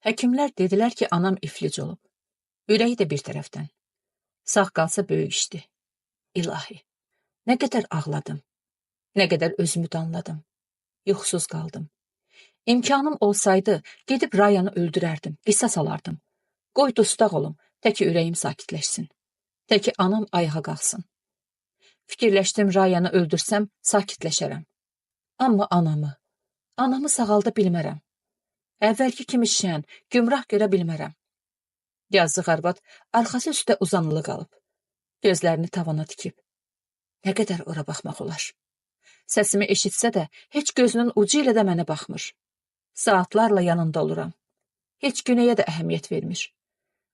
Həkimlər dedilər ki, anam iflic olub. Ürəyi də bir tərəfdən. Sağ qalsa böyük işdi. İlahi, nə qədər ağladım, nə qədər özümü danladım. Yuxusuz qaldım. İmkanım olsaydı, gedib Rayanı öldürərdim, qisas alardım. Qoy dustaq olum, təki ürəyim sakitləşsin. Təki anam ayağa qalsın. Fikirləşdim, Rayanı öldürsəm, sakitləşərəm. Amma anamı sağalda bilmərəm. Əvvəlki kimi şən, gümrah görə bilmərəm. Yazıq arvad arxası üstə uzanılı qalıb. Gözlərini tavana tikib. Nə qədər ora baxmaq olar? Səsimi eşitsə də, heç gözünün ucu ilə də mənə baxmır. Saatlarla yanında oluram. Heç günəyə də əhəmiyyət vermir.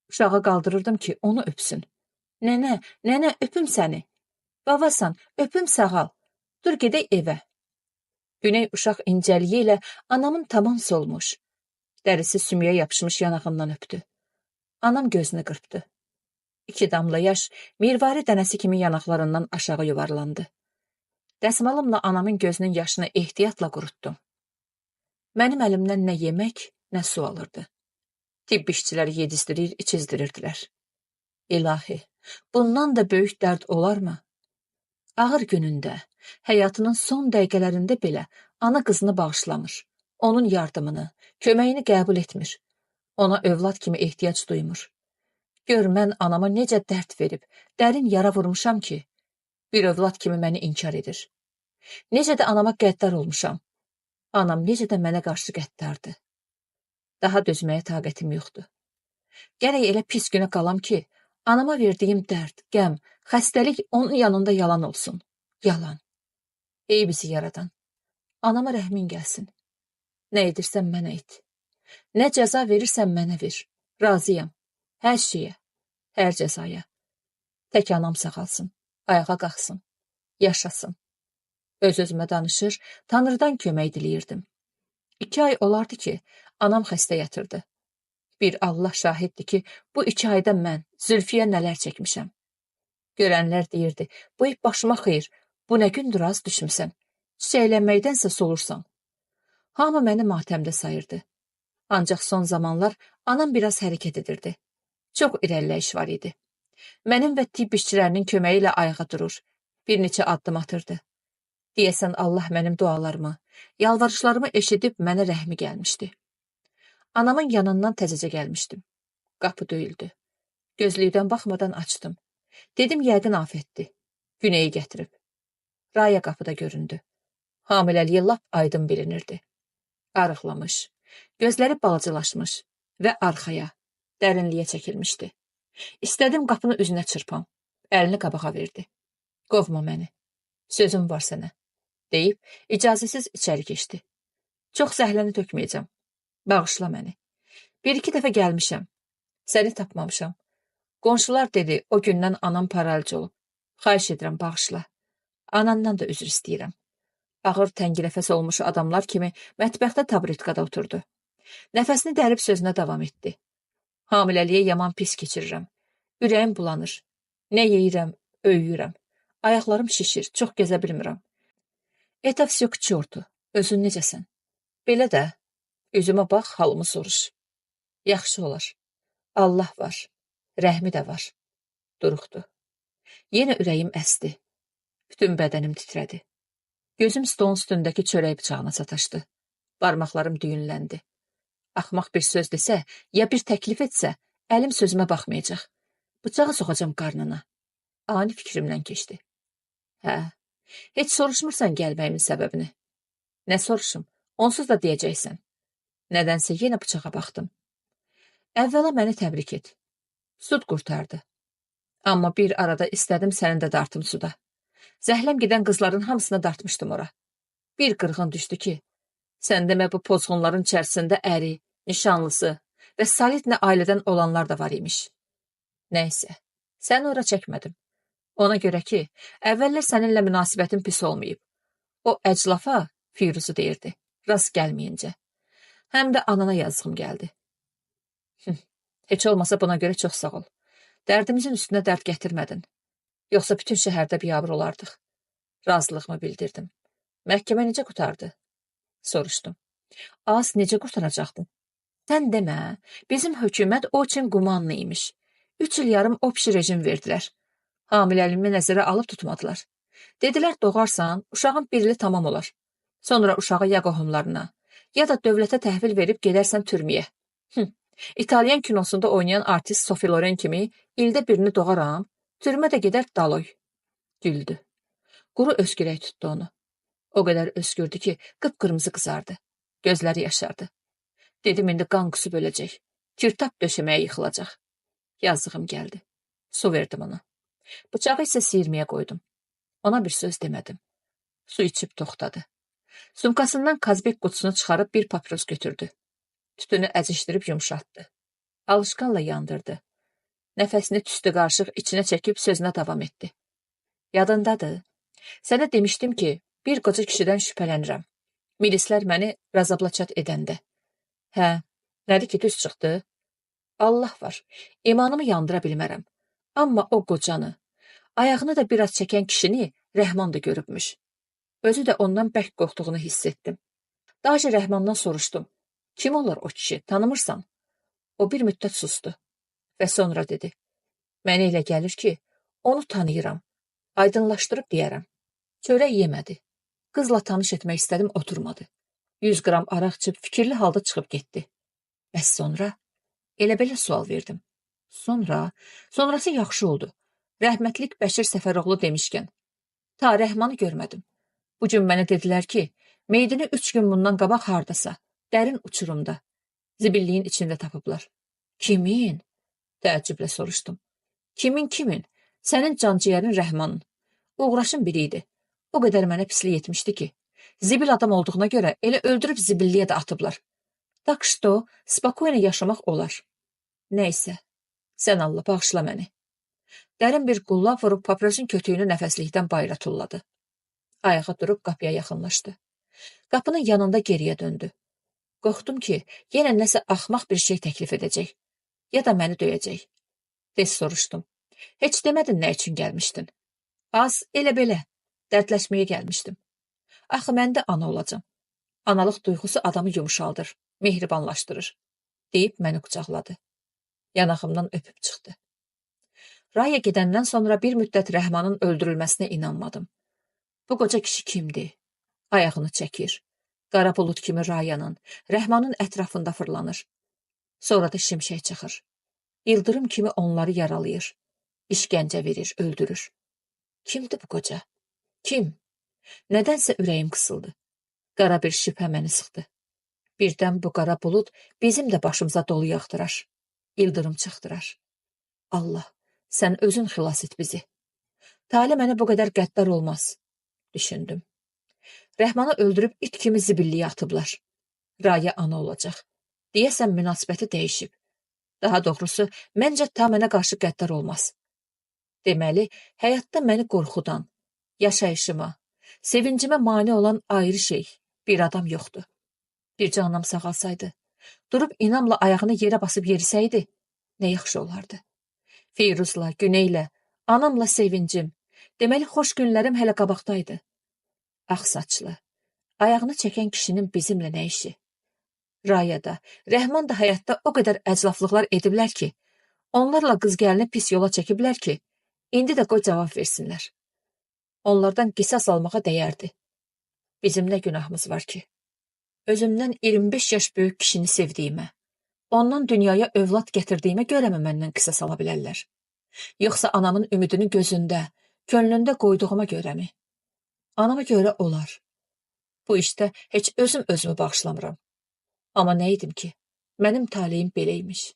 Uşağı qaldırırdım ki, onu öpsün. Nənə, öpüm səni. Babasan, öpüm sağal. Dur gedək evə. Güney uşaq incəliyi ilə anamın tamam solmuş. Dərisi sümüyə yapışmış yanağından öpdü. Anam gözünü qırpdı. 2 damla yaş mirvari dənəsi kimi yanaqlarından aşağı yuvarlandı. Dəsmalımla anamın gözünün yaşını ehtiyatla qurutdum. Mənim əlimdən nə yemək, nə su alırdı. Tibb işçiləri yedizdirir, içizdirirdilər. İlahi, bundan da böyük dərd olarmı? Ağır günündə, həyatının son dəqiqələrində belə ana qızını bağışlamır. Onun yardımını, köməyini qəbul etmir. Ona övlad kimi ehtiyac duymur. Gör mən anama necə dərd verib, dərin yara vurmuşam ki, bir övlad kimi məni inkar edir. Necə də anama qəddar olmuşam. Anam necə də mənə qarşı qəddardı. Daha dözməyə taqətim yoxdur. Gərək elə pis günə qalam ki, anama verdiyim dərd, qəm, xəstəlik onun yanında yalan olsun. Yalan. Ey bizi yaradan. Anama rəhmin gəlsin. Nə edirsən mənə et. Nə cəza verirsən mənə ver. Razıyam. Hər şeyə, hər cəzaya. Tək anam sağalsın, ayağa qalxsın, yaşasın. Öz-özümə danışır, Tanrıdan kömək diləyirdim. 2 ay olardı ki, anam xəstə yatırdı. Bir Allah şahiddir ki, bu 2 ayda mən Zülfiyə nələr çəkmişəm. Görənlər deyirdi, bu ip başıma xeyir, bu nə gündür az düşmüsən, çiçəklənməkdənsə solursan. Hamı məni matəmdə sayırdı. Ancaq son zamanlar anam biraz hərəkət edirdi. Çox irəliləyiş var idi. Mənim və tibb işçilərinin köməyi ilə ayağa durur, bir neçə addım atırdı. Deyəsən Allah mənim dualarımı, yalvarışlarımı eşidib mənə rəhmi gəlmişdi. Anamın yanından təzəcə gəlmişdim. Qapı döyüldü. Gözlükdən baxmadan açdım. Dedim yəqin afətdir. Güneyi gətirib. Raya qapıda göründü. Hamiləliyi lap aydın bilinirdi. Arıqlamış, gözləri balacalaşmış və arxaya, dərinliyə çəkilmişdi. İstədim qapını üzünə çırpam. Əlini qabağa verdi. Qovma məni. Sözüm var sənə. Deyib, icazəsiz içəri keçdi. Çox zəhləni tökməyəcəm. Bağışla məni. 1-2 dəfə gəlmişəm. Səni tapmamışam. Qonşular dedi, o gündən anam paralic olub. Xahiş edirəm, bağışla. Anandan da üzr istəyirəm. Ağır təngiləfəs olmuş adamlar kimi mətbəxdə taburetkada oturdu. Nəfəsini dərib sözünə davam etdi. Hamiləliyə yaman pis keçirirəm. Ürəyim bulanır. Nə yeyirəm, öyüyürəm. Ayaqlarım şişir, çox gəzə bilmirəm. Это все к черту. Özün necəsən? Belə də, üzümə bax, halımı soruş. Yaxşı olar. Allah var. Rəhmi də var. Duruxdu. Yenə ürəyim əsdi. Bütün bədənim titrədi. Gözüm stolun üstündəki çörək bıçağına sataşdı. Barmaqlarım düyünləndi. Axmaq bir söz desə, ya bir təklif etsə, əlim sözümə baxmayacaq. Bıçağı soxacam qarnına. Ani fikrimdən keçdi. Hə, heç soruşmursan gəlməyimin səbəbini. Nə soruşum, onsuz da deyəcəksən. Nədənsə yenə bıçağa baxdım. Əvvəla məni təbrik et. Sud qurtardı. Amma bir arada istədim sənin də dartım suda. Zəhləm gedən qızların hamısını dartmışdım ora. Bir qırğın düşdü ki, sən demə bu pozğunların içərisində əri, nişanlısı və solidlə ailədən olanlar da var imiş. Nəysə, səni ora çəkmədim. Ona görə ki, əvvəllər səninlə münasibətin pis olmayıb. O əclafa, Firuzu deyirdi, rast gəlməyincə. Həm də anana yazığım gəldi. Heç olmasa buna görə çox sağ ol. Dərdimizin üstünə dərd gətirmədin. Yoxsa bütün şəhərdə biabır olardıq. Razılığımı bildirdim. Məhkəmə necə qutardı? Soruşdum. Az necə qurtaracaqdı? Sən demə, bizim hökumət o üçün qumanlı imiş. 3 il yarım opşi rejim verdilər. Hamiləliyimi nəzərə alıb tutmadılar. Dedilər doğarsan, uşağın 1 ili tamam olar. Sonra uşağı ya qohumlarına, ya da dövlətə təhvil verib gedərsən türməyə. İtalyan kinosunda oynayan artist Sophie Loren kimi ildə birini doğaram, türmə də gedər daloy. Güldü. Quru öskürək tutdu onu. O qədər öskürdü ki, qıpqırmızı qızardı. Gözləri yaşardı. Dedim, indi qan qusub öləcək. Kirtap döşəməyə yıxılacaq. Yazığım gəldi. Su verdim ona. Bıçağı isə siyirməyə qoydum. Ona bir söz demədim. Su içib toxtadı. Sumkasından Kazbek qutusunu çıxarıb bir papiros götürdü. Tütünü əzişdirib yumşatdı. Alışqanla yandırdı. Nəfəsini tüstü qarışıq içinə çəkib sözünə davam etdi. Yadındadır. Sənə demişdim ki, bir qoca kişidən şübhələnirəm. Milislər məni razablaçat edəndə. Hə, nədir ki, düz çıxdı? Allah var, imanımı yandıra bilmərəm. Amma o qocanı, ayağını da biraz çəkən kişini Rəhman da görübmüş. Özü də ondan bərk qorxduğunu hiss etdim. Dacı Rəhmandan soruşdum. Kim olur o kişi, tanımırsan? O bir müddət sustu və sonra dedi. Mənə elə gəlir ki, onu tanıyıram. Aydınlaşdırıb deyərəm. Çörək yemədi. Qızla tanış etmək istədim, oturmadı. 100 qram araq içib fikirli halda çıxıb getdi. Bəs sonra? Elə belə sual verdim. Sonrası yaxşı oldu. Rəhmətlik Bəşir Səfəroğlu demişkən. Ta Rəhmanı görmədim. Bu gün mənə dedilər ki, meydini 3 gün bundan qabaq hardasa, dərin uçurumda, zibilliyin içində tapıblar. Kimin? Təəccüblə soruşdum. Kimin? Sənin canciyərin Rəhmanın. Uğraşın biri idi. O qədər mənə pislik etmişdi ki, zibil adam olduğuna görə elə öldürüb zibilliyə də atıblar. Tak što, spokojno yaşamaq olar. Nəysə, sən Allah bağışla məni. Dərin bir qullab vurub papirosun kötüyünü nəfəslikdən bayıra tulladı. Ayağa durub qapıya yaxınlaşdı. Qapının yanında geriyə döndü. Qorxdum ki, yenə nəsə axmaq bir şey təklif edəcək. Ya da məni döyəcək. Tez soruşdum. Heç demədin nə üçün gəlmişdin? Az, elə belə. Dərdləşməyə gəlmişdim. Axı mən də ana olacam. Analıq duyğusu adamı yumşaldır, mehribanlaşdırır. Deyib məni qucaqladı. Yanağımdan öpüb çıxdı. Raya gedəndən sonra bir müddət Rəhmanın öldürülməsinə inanmadım. Bu qoca kişi kimdir? Ayağını çəkir. Qara bulut kimi Rayanın, Rəhmanın ətrafında fırlanır. Sonra da şimşək çaxır. İldırım kimi onları yaralayır. İşgəncə verir, öldürür. Kimdir bu qoca? Kim? Nədənsə ürəyim qısıldı. Qara bir şübhə məni sıxdı. Birdən bu qara bulud bizim də başımıza dolu yağdırar. İldırım çaxdırar. Allah, sən özün xilas et bizi. Tale mənə bu qədər qəddar olmaz, düşündüm. Rəhmanı öldürüb it kimi zibilliyə atıblar. Raya ana olacaq. Deyəsən münasibəti dəyişib. Daha doğrusu, məncə ta mənə qarşı qəddar olmaz. Deməli, həyatda məni qorxudan, yaşayışıma, sevincimə mane olan ayrı şey, bir adam yoxdur. Bircə anam sağalsaydı, durub inamla ayağını yerə basıb yerisəydi, nə yaxşı olardı. Feyruzla, Güneylə, anamla sevincim, deməli xoş günlərim hələ qabaqdaydı. Ağ saçlı, ayağını çəkən kişinin bizimlə nə işi? Raya da, Rəhman da həyatda o qədər əclaflıqlar ediblər ki, onlarla qız gəlini pis yola çəkiblər ki, indi də qoy cavab versinlər. Onlardan qisas almağa dəyərdi. Bizim nə günahımız var ki? Özümdən 25 yaş böyük kişini sevdiyimə, ondan dünyaya övlad gətirdiyimə görəmi məndən qisas ala bilərlər? Yoxsa anamın ümidini gözündə, könlündə qoyduğuma görəmi? Anama görə olar. Bu işdə heç özümü bağışlamıram. Amma nə idim ki? Mənim taleyim beləymiş.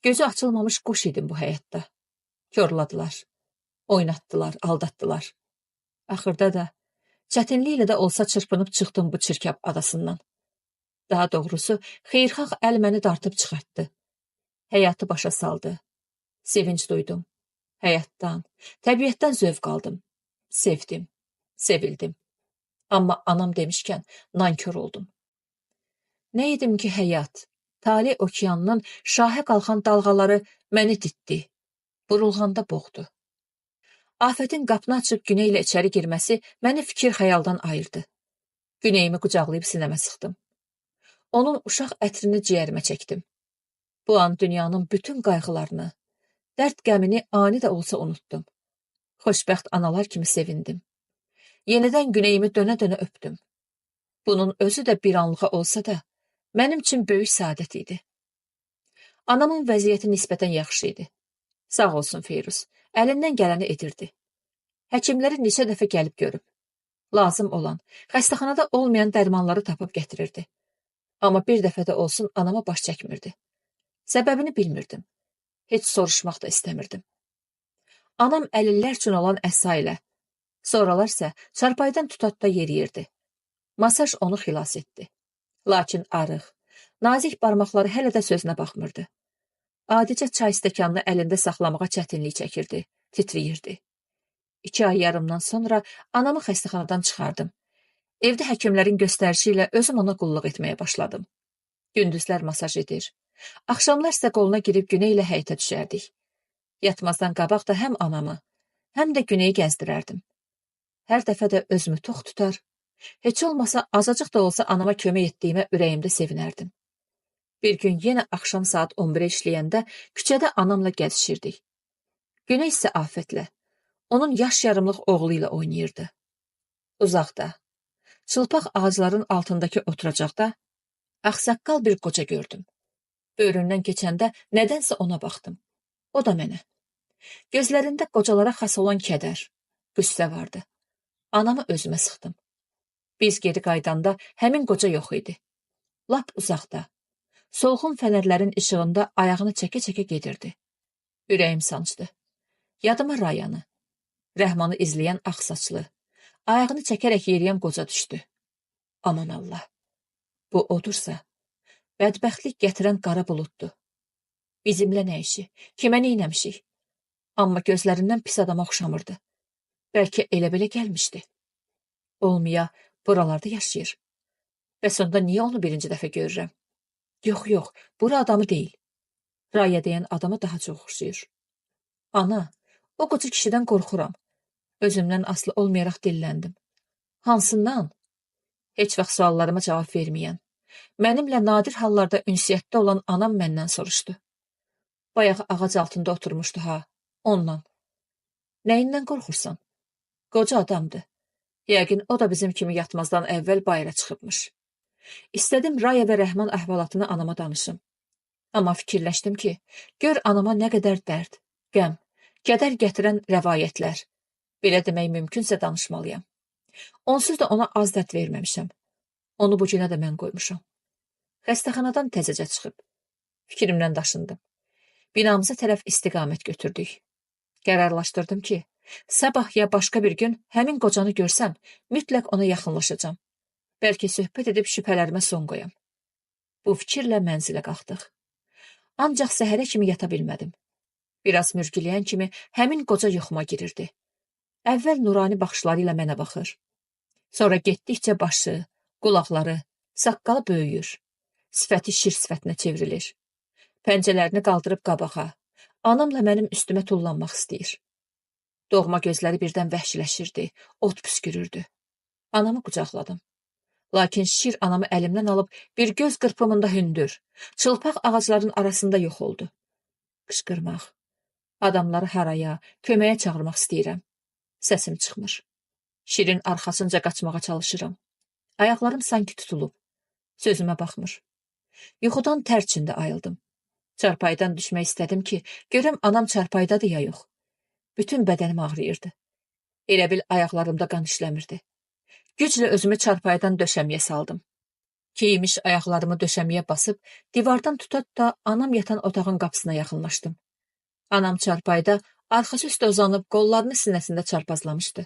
Gözü açılmamış quş idim bu həyatda. Körladılar, oynatdılar, aldatdılar. Axırda da, çətinliklə də olsa çırpınıb çıxdım bu çirkab adasından. Daha doğrusu, xeyrxax əl məni dartıb çıxartdı. Həyatı başa saldı. Sevinç duydum. Həyatdan, təbiətdən zövq aldım. Sevdim, sevildim. Amma anam demişkən nankör oldum. Nə edim ki həyat, Tale okeanının şahə qalxan dalğaları məni ditdi. Burulğanda boğdu. Afətin qapını açıb Güneylə içəri girməsi məni fikir xəyaldan ayırdı. Güneyimi qucaqlayıb sinəmə sıxdım. Onun uşaq ətrini ciyərimə çəkdim. Bu an dünyanın bütün qayğılarını, dərd qəmini ani də olsa unutdum. Xoşbəxt analar kimi sevindim. Yenidən güneyimi dönə-dönə öpdüm. Bunun özü də bir anlığa olsa da, mənim üçün böyük saadət idi. Anamın vəziyyəti nisbətən yaxşı idi. Sağ olsun Feyruz, əlindən gələni edirdi. Həkimləri neçə dəfə gəlib görüb. Lazım olan, xəstəxanada olmayan dərmanları tapıb gətirirdi. Amma bir dəfə də olsun anama baş çəkmirdi. Səbəbini bilmirdim. Heç soruşmaq da istəmirdim. Anam əlillər üçün olan əsa ilə, sonralar isə çarpaydan tutatda yeriyirdi. Masaj onu xilas etdi. Lakin arıq, nazik barmaqları hələ də sözünə baxmırdı. Adicə çay stəkanını əlində saxlamağa çətinlik çəkirdi, titriyirdi. 2 ay yarımdan sonra anamı xəstəxanadan çıxardım. Evdə həkimlərin göstərişi ilə özüm ona qulluq etməyə başladım. Gündüzlər masaj edir. Axşamlar isə qoluna girib Güney ilə həyətə düşərdik. Yatmazdan qabaq da həm anamı, həm də Güneyi gəzdirərdim. Hər dəfə də özümü tox tutar, heç olmasa azacıq da olsa anama kömək etdiyimə ürəyimdə sevinərdim. Bir gün yenə axşam saat 11-ə işləyəndə küçədə anamla gəzişirdik. Güney isə afətlə, onun yaş yarımlıq oğlu ilə oynayırdı. Uzaqda, çılpaq ağacların altındakı oturacaqda ağsaqqal bir qoca gördüm. Böyründən keçəndə nədənsə ona baxdım. O da mənə. Gözlərində qocalara xas olan kədər, qüssə vardı. Anamı özümə sıxdım. Biz geri qaydanda həmin qoca yox idi. Lap uzaqda, solğun fənərlərin işığında ayağını çəkə-çəkə gedirdi. Ürəyim sancdı. Yadıma Rayanı, Rəhmanı izləyən ağsaçlı, ayağını çəkərək yeriyən qoca düşdü. Aman Allah, bu odursa, bədbəxtlik gətirən qara buluddur. Bizimlə nə işi, kimə neynəmişik? Amma gözlərindən pis adama oxşamırdı. Bəlkə elə-belə gəlmişdi. Olmaya buralarda yaşayır. Bəs onda niyə onu birinci dəfə görürəm? Yox, bura adamı deyil. Raya deyən adama daha çox oxşayır. Ana, o qoca kişidən qorxuram. Özümdən asılı olmayaraq dilləndim. Hansından? Heç vaxt suallarıma cavab verməyən, mənimlə nadir hallarda ünsiyyətdə olan anam məndən soruşdu. Bayaq ağac altında oturmuşdu ha, ondan. Nəyindən qorxursan? Qoca adamdır. Yəqin o da bizim kimi yatmazdan əvvəl bayıra çıxıbmış. İstədim Raya və Rəhman əhvalatını anama danışım. Amma fikirləşdim ki, gör anama nə qədər dərd, qəm, kədər gətirən rəvayətlər. Belə demək mümkünsə danışmalıyam. Onsuz da ona az dərd verməmişəm. Onu bu günə də mən qoymuşam. Xəstəxanadan təzəcə çıxıb. Fikrimdən daşındım. Binamıza tərəf istiqamət götürdük. Qərarlaşdırdım ki, sabah ya başqa bir gün həmin qocanı görsəm, mütləq ona yaxınlaşacam. Bəlkə söhbət edib şübhələrimə son qoyam. Bu fikirlə mənzilə qalxdıq. Ancaq səhərə kimi yata bilmədim. Biraz mürgüləyən kimi həmin qoca yuxuma girirdi. Əvvəl nurani baxışları ilə mənə baxır. Sonra getdikcə başı, qulaqları, saqqalı böyüyür. Sifəti şir sifətinə çevrilir. Pəncələrini qaldırıb qabağa, anamla mənim üstümə tullanmaq istəyir. Doğma gözləri birdən vəhşiləşirdi, ot püskürürdü. Anamı qucaqladım. Lakin şir anamı əlimdən alıb bir göz qırpımında hündür, çılpaq ağacların arasında yox oldu. Qışqırmaq, adamları haraya, köməyə çağırmaq istəyirəm. Səsim çıxmır. Şirin arxasınca qaçmağa çalışıram. Ayaqlarım sanki tutulub. Sözümə baxmır. Yuxudan tər içində ayıldım. Çarpaydan düşmək istədim ki, görüm anam çarpaydadır ya yox. Bütün bədənim ağrıyırdı. Elə bil ayaqlarımda qan işləmirdi. Güclə özümü çarpaydan döşəməyə saldım. Keymiş ayaqlarımı döşəməyə basıb, divardan tuta-tuta anam yatan otağın qapısına yaxınlaşdım. Anam çarpayda arxası üstə uzanıb qollarını sinəsində çarpazlamışdı.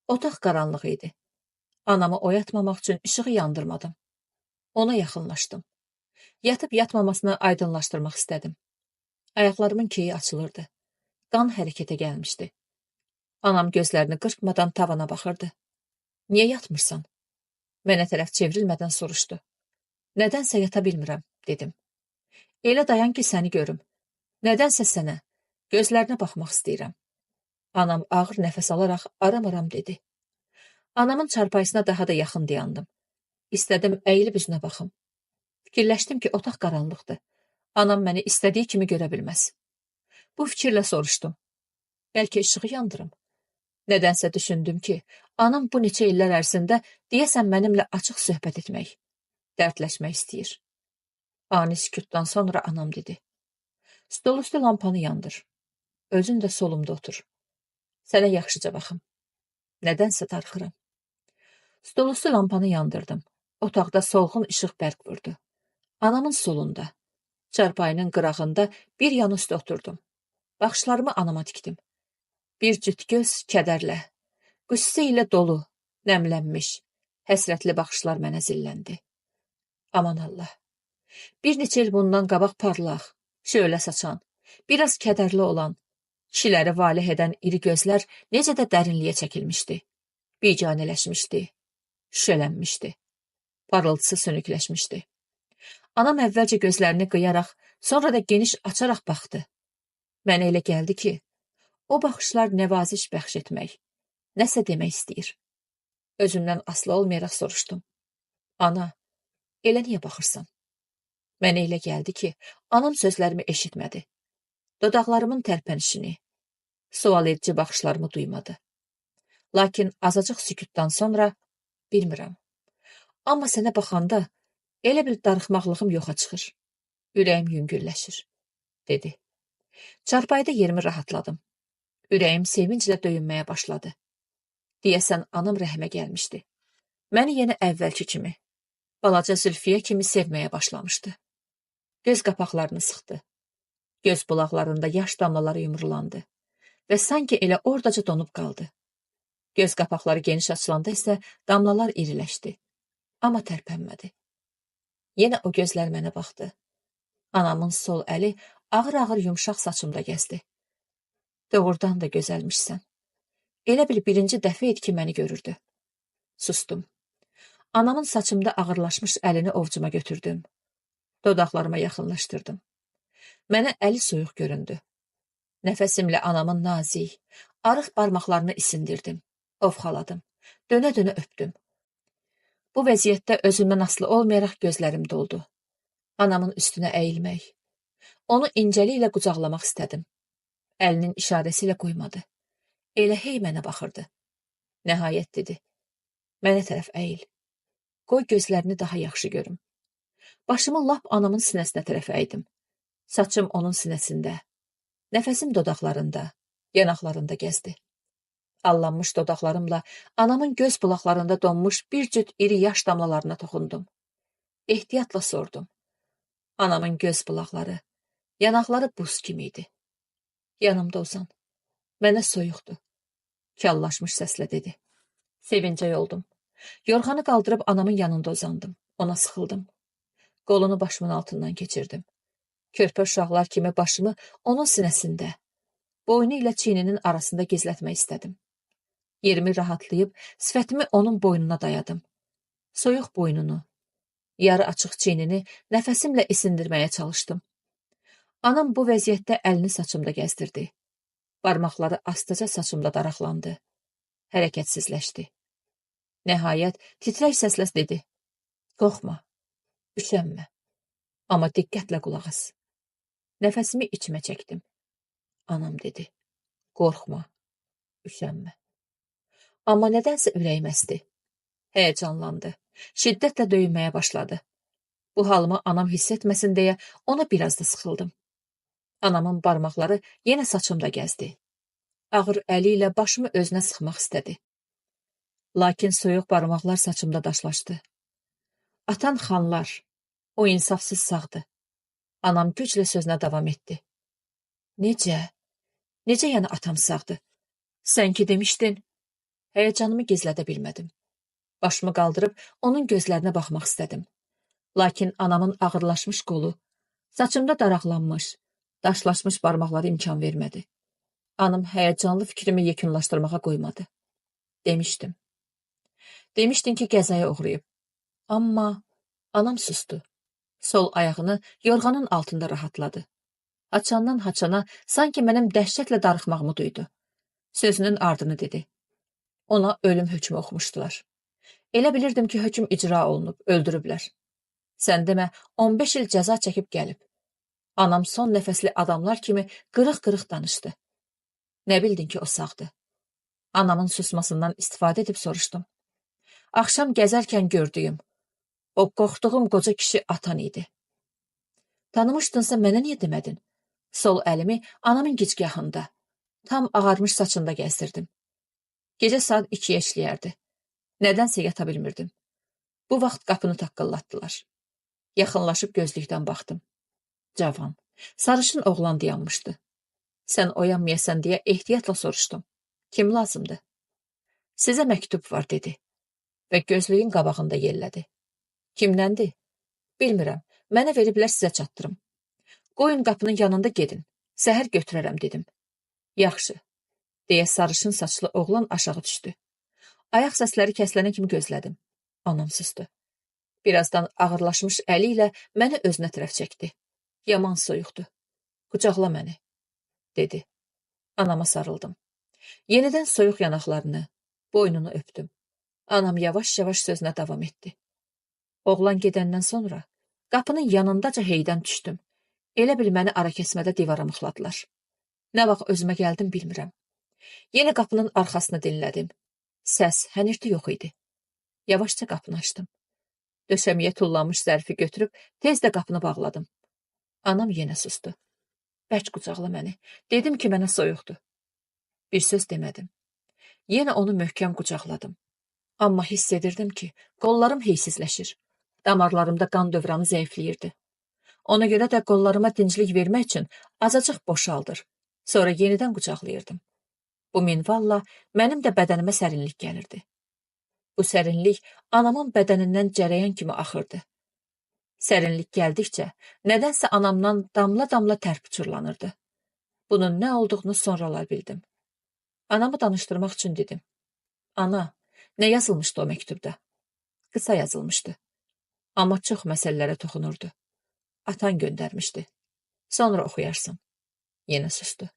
Otaq qaranlıq idi. Anamı oyatmamaq üçün işığı yandırmadım. Ona yaxınlaşdım. Yatıb yatmamasını aydınlaşdırmaq istədim. Ayaqlarımın keyi açılırdı. Qan hərəkətə gəlmişdi. Anam gözlərini qırpmadan tavana baxırdı. Niyə yatmırsan? Mənə tərəf çevrilmədən soruşdu. Nədənsə yata bilmirəm, dedim. Elə dayan ki, səni görüm. Nədənsə sənə, gözlərinə baxmaq istəyirəm. Anam ağır nəfəs alaraq aram-aram dedi. Anamın çarpayısına daha da yaxın dayandım. İstədim əyilib üzünə baxım. Fikirləşdim ki, otaq qaranlıqdır. Anam məni istədiyi kimi görə bilməz. Bu fikirlə soruşdum. Bəlkə işığı yandırım. Nədənsə düşündüm ki, anam bu neçə illər ərzində deyəsən mənimlə açıq söhbət etmək, dərdləşmək istəyir. Ani sükutdan sonra anam dedi. Stol üstü lampanı yandır. Özün də solumda otur. Sənə yaxşıca baxım. Nədənsə darıxıram. Stol üstü lampanı yandırdım. Otaqda solğun işıq bərq vurdu. Anamın solunda, çarpayının qırağında bir yan üstə oturdum. Baxışlarımı anama dikdim. Bir cüt göz kədərlə, qüssə ilə dolu, nəmlənmiş, həsrətli baxışlar mənə zilləndi. Aman Allah! Bir neçə il bundan qabaq parlaq, şölə saçan, biraz kədərli olan, kişiləri valeh edən iri gözlər necə də dərinliyə çəkilmişdi, bicanələşmişdi, şüşələnmişdi, parıltısı sönükləşmişdi. Anam əvvəlcə gözlərini qıyaraq, sonra da geniş açaraq baxdı. Mənə elə gəldi ki, o baxışlar nəvaziş bəxş etmək, nəsə demək istəyir. Özümdən asılı olmayaraq soruşdum. Ana, elə niyə baxırsan? Mənə elə gəldi ki, anam sözlərimi eşitmədi. Dodaqlarımın tərpənişini, sual edici baxışlarımı duymadı. Lakin azacıq sükutdan sonra, bilmirəm. Amma sənə baxanda elə bil darıxmaqlığım yoxa çıxır. Ürəyim yüngülləşir, dedi. Çarpayda yerimi rahatladım. Ürəyim sevinclə döyünməyə başladı. Deyəsən anam rəhmə gəlmişdi. Məni yenə əvvəlki kimi, balaca Zülfiyə kimi sevməyə başlamışdı. Göz qapaqlarını sıxdı. Göz bulaqlarında yaş damlaları yumrulandı və sanki elə oradaca donub qaldı. Göz qapaqları geniş açılanda isə damlalar iriləşdi, amma tərpənmədi. Yenə o gözlər mənə baxdı. Anamın sol əli ağır-ağır yumşaq saçımda gəzdi. Doğrudan da gözəlmişsən. Elə bil birinci dəfə idi ki, məni görürdü. Sustum. Anamın saçımda ağırlaşmış əlini ovcuma götürdüm. Dodaqlarıma yaxınlaşdırdım. Mənə əli soyuq göründü. Nəfəsimlə anamın nazik, arıq barmaqlarını isindirdim, ovxaladım, dönə-dönə öpdüm. Bu vəziyyətdə özümdən asılı olmayaraq gözlərim doldu. Anamın üstünə əyilmək, onu incəliklə qucaqlamaq istədim. Əlinin işarəsi ilə qoymadı. Elə hey mənə baxırdı. Nəhayət dedi. Mənə tərəf əyil. Qoy gözlərini daha yaxşı görüm. Başımı lap anamın sinəsinə tərəf əydim. Saçım onun sinəsində. Nəfəsim dodaqlarında, yanaqlarında gəzdi. Allanmış dodaqlarımla anamın göz bulaqlarında donmuş bir cüt iri yaş damlalarına toxundum. Ehtiyatla sordum. Anamın göz bulaqları, yanaqları buz kimi idi. Yanımda uzan. Mənə soyuqdur. Kallaşmış səslə dedi. Sevincə oldum. Yorğanı qaldırıb anamın yanında uzandım. Ona sıxıldım. Qolunu başımın altından keçirdim. Körpə uşaqlar kimi başımı onun sinəsində, boynu ilə çiyninin arasında gizlətmək istədim. Yerimi rahatlayıb sifətimi onun boynuna dayadım. Soyuq boynunu, yarı açıq çiynini nəfəsimlə isindirməyə çalışdım. Anam bu vəziyyətdə əlini saçımda gəzdirdi. Barmaqları astaca saçımda daraqlandı. Hərəkətsizləşdi. Nəhayət titrək səslə dedi. Qorxma, üşənmə, amma diqqətlə qulaq as. Nəfəsimi içmə çəkdim. Anam dedi. Qorxma, üşənmə. Amma nədənsə ürəyim əsdi. Həyəcanlandı. Şiddətlə döyünməyə başladı. Bu halımı anam hiss etməsin deyə ona biraz da sıxıldım. Anamın barmaqları yenə saçımda gəzdi. Ağır əli ilə başımı özünə sıxmaq istədi. Lakin soyuq barmaqlar saçımda daşlaşdı. Atan xanlar, o insafsız sağdı. Anam güclə sözünə davam etdi. Necə? Necə yəni atam sağdı? Sən ki demişdin. Həyəcanımı gizlədə bilmədim. Başımı qaldırıb onun gözlərinə baxmaq istədim. Lakin anamın ağırlaşmış qolu, saçımda daraqlanmış, daşlaşmış barmaqları imkan vermədi. Anam həyəcanlı fikrimi yekunlaşdırmağa qoymadı. Demişdim. Demişdin ki, qəzaya uğrayıb. Amma anam sustu. Sol ayağını yorğanın altında rahatladı. Haçandan haçana sanki mənim dəhşətlə darıxmağımı duydu. Sözünün ardını dedi. Ona ölüm hökmü oxumuşdular. Elə bilirdim ki, hökm icra olunub, öldürüblər. Sən demə, 15 il cəza çəkib gəlib. Anam son nəfəsli adamlar kimi qırıq-qırıq danışdı. Nə bildin ki, o sağdır? Anamın susmasından istifadə edib soruşdum. Axşam gəzərkən gördüyüm, o qorxduğum qoca kişi atan idi. Tanımışdınsa mənə niyə demədin? Sol əlimi anamın gicgahında, tam ağarmış saçında gəzdirdim. Gecə saat 2-yə işləyərdi. Nədənsə yata bilmirdim. Bu vaxt qapını taqqıllatdılar. Yaxınlaşıb gözlükdən baxdım. Cavan, sarışın oğlan dayanmışdı. Sən oyanmayasan deyə ehtiyatla soruşdum. Kim lazımdır? Sizə məktub var, dedi və gözlüyün qabağında yellədi. Kimdəndir? Bilmirəm, mənə veriblər, sizə çatdırım. Qoyun qapının yanında gedin, səhər götürərəm, dedim. Yaxşı, deyə sarışın saçlı oğlan aşağı düşdü. Ayaq səsləri kəsilənə kimi gözlədim. Anam susdu. Birazdan ağırlaşmış əli ilə məni özünə tərəf çəkdi. Yaman soyuqdu. Qucaqla məni, dedi. Anama sarıldım. Yenidən soyuq yanaqlarını, boynunu öpdüm. Anam yavaş-yavaş sözünə davam etdi. Oğlan gedəndən sonra qapının yanındaca heydən düşdüm. Elə bil məni ara kəsmədə divara mıxladılar. Nə vaxt özümə gəldim bilmirəm. Yenə qapının arxasını dinlədim. Səs, hənirti yox idi. Yavaşca qapını açdım. Döşəməyə tullanmış zərfi götürüb tez də qapını bağladım. Anam yenə sustu. Bərk qucaqla məni. Dedim ki, mənə soyuqdur. Bir söz demədim. Yenə onu möhkəm qucaqladım. Amma hiss edirdim ki, qollarım heysizləşir. Damarlarımda qan dövranı zəifləyirdi. Ona görə də qollarıma dinclik vermək üçün azacıq boşaldır. Sonra yenidən qucaqlayırdım. Bu minvalla mənim də bədənimə sərinlik gəlirdi. Bu sərinlik anamın bədənindən cərəyan kimi axırdı. Sərinlik gəldikcə nədənsə anamdan damla-damla tər pıçırlanırdı. Bunun nə olduğunu sonralar bildim. Anamı danışdırmaq üçün dedim. Ana, nə yazılmışdı o məktubda? Qısa yazılmışdı. Amma çox məsələlərə toxunurdu. Atan göndərmişdi. Sonra oxuyarsın. Yenə sustu.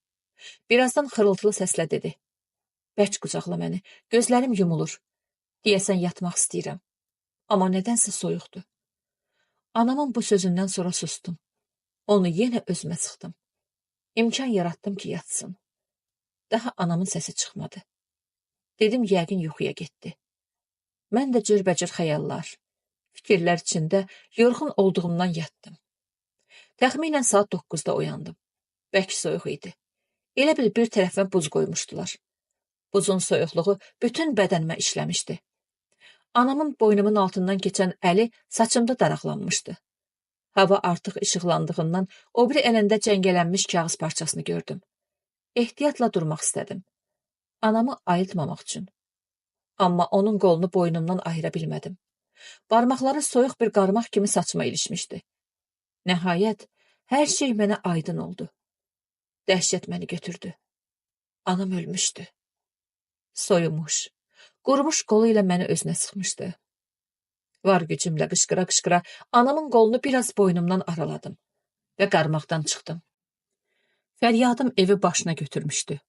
Birazdan xırıltılı səslə dedi. Bərk qucaqla məni, gözlərim yumulur. Deyəsən yatmaq istəyirəm. Amma nədənsə soyuqdur. Anamın bu sözündən sonra sustum. Onu yenə özümə sıxdım. İmkan yaratdım ki, yatsın. Daha anamın səsi çıxmadı. Dedim, yəqin yuxuya getdi. Mən də cürbəcür xəyallar, fikirlər içində yorğun olduğumdan yatdım. Təxminən saat 9-da oyandım. Bərk soyuq idi. Elə bil bir tərəfimə buz qoymuşdular. Buzun soyuqluğu bütün bədənimə işləmişdi. Anamın boynumun altından keçən əli saçımda daraqlanmışdı. Hava artıq işıqlandığından o biri əlində cəngələnmiş kağız parçasını gördüm. Ehtiyatla durmaq istədim. Anamı ayıltmamaq üçün. Amma onun qolunu boynumdan ayıra bilmədim. Barmaqları soyuq bir qarmaq kimi saçıma ilişmişdi. Nəhayət, hər şey mənə aydın oldu. Dəhşət məni götürdü. Anam ölmüşdü. Soyumuş, qurumuş qolu ilə məni özünə sıxmışdı. Var gücümlə qışqıra-qışqıra anamın qolunu biraz boynumdan araladım və qarmaqdan çıxdım. Fəryadım evi başına götürmüşdü.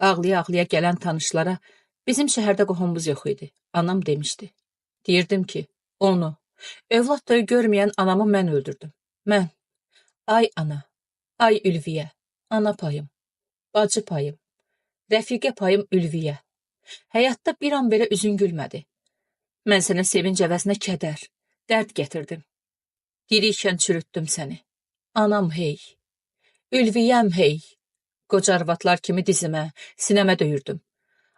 Ağlaya-ağlaya gələn tanışlara bizim şəhərdə qohumumuz yox idi, anam demişdi. Deyirdim ki, onu, övlad toyu görməyən anamı mən öldürdüm. Mən, ay ana, ay Ülviyə, ana payım, bacı payım, rəfiqə payım Ülviyə. Həyatda bir an belə üzün gülmədi. Mən sənə sevinc əvəzinə kədər, dərd gətirdim. Dirikən çürütdüm səni. Anam hey, Ülviyəm hey. Qoca arvadlar kimi dizimə, sinəmə döyürdüm.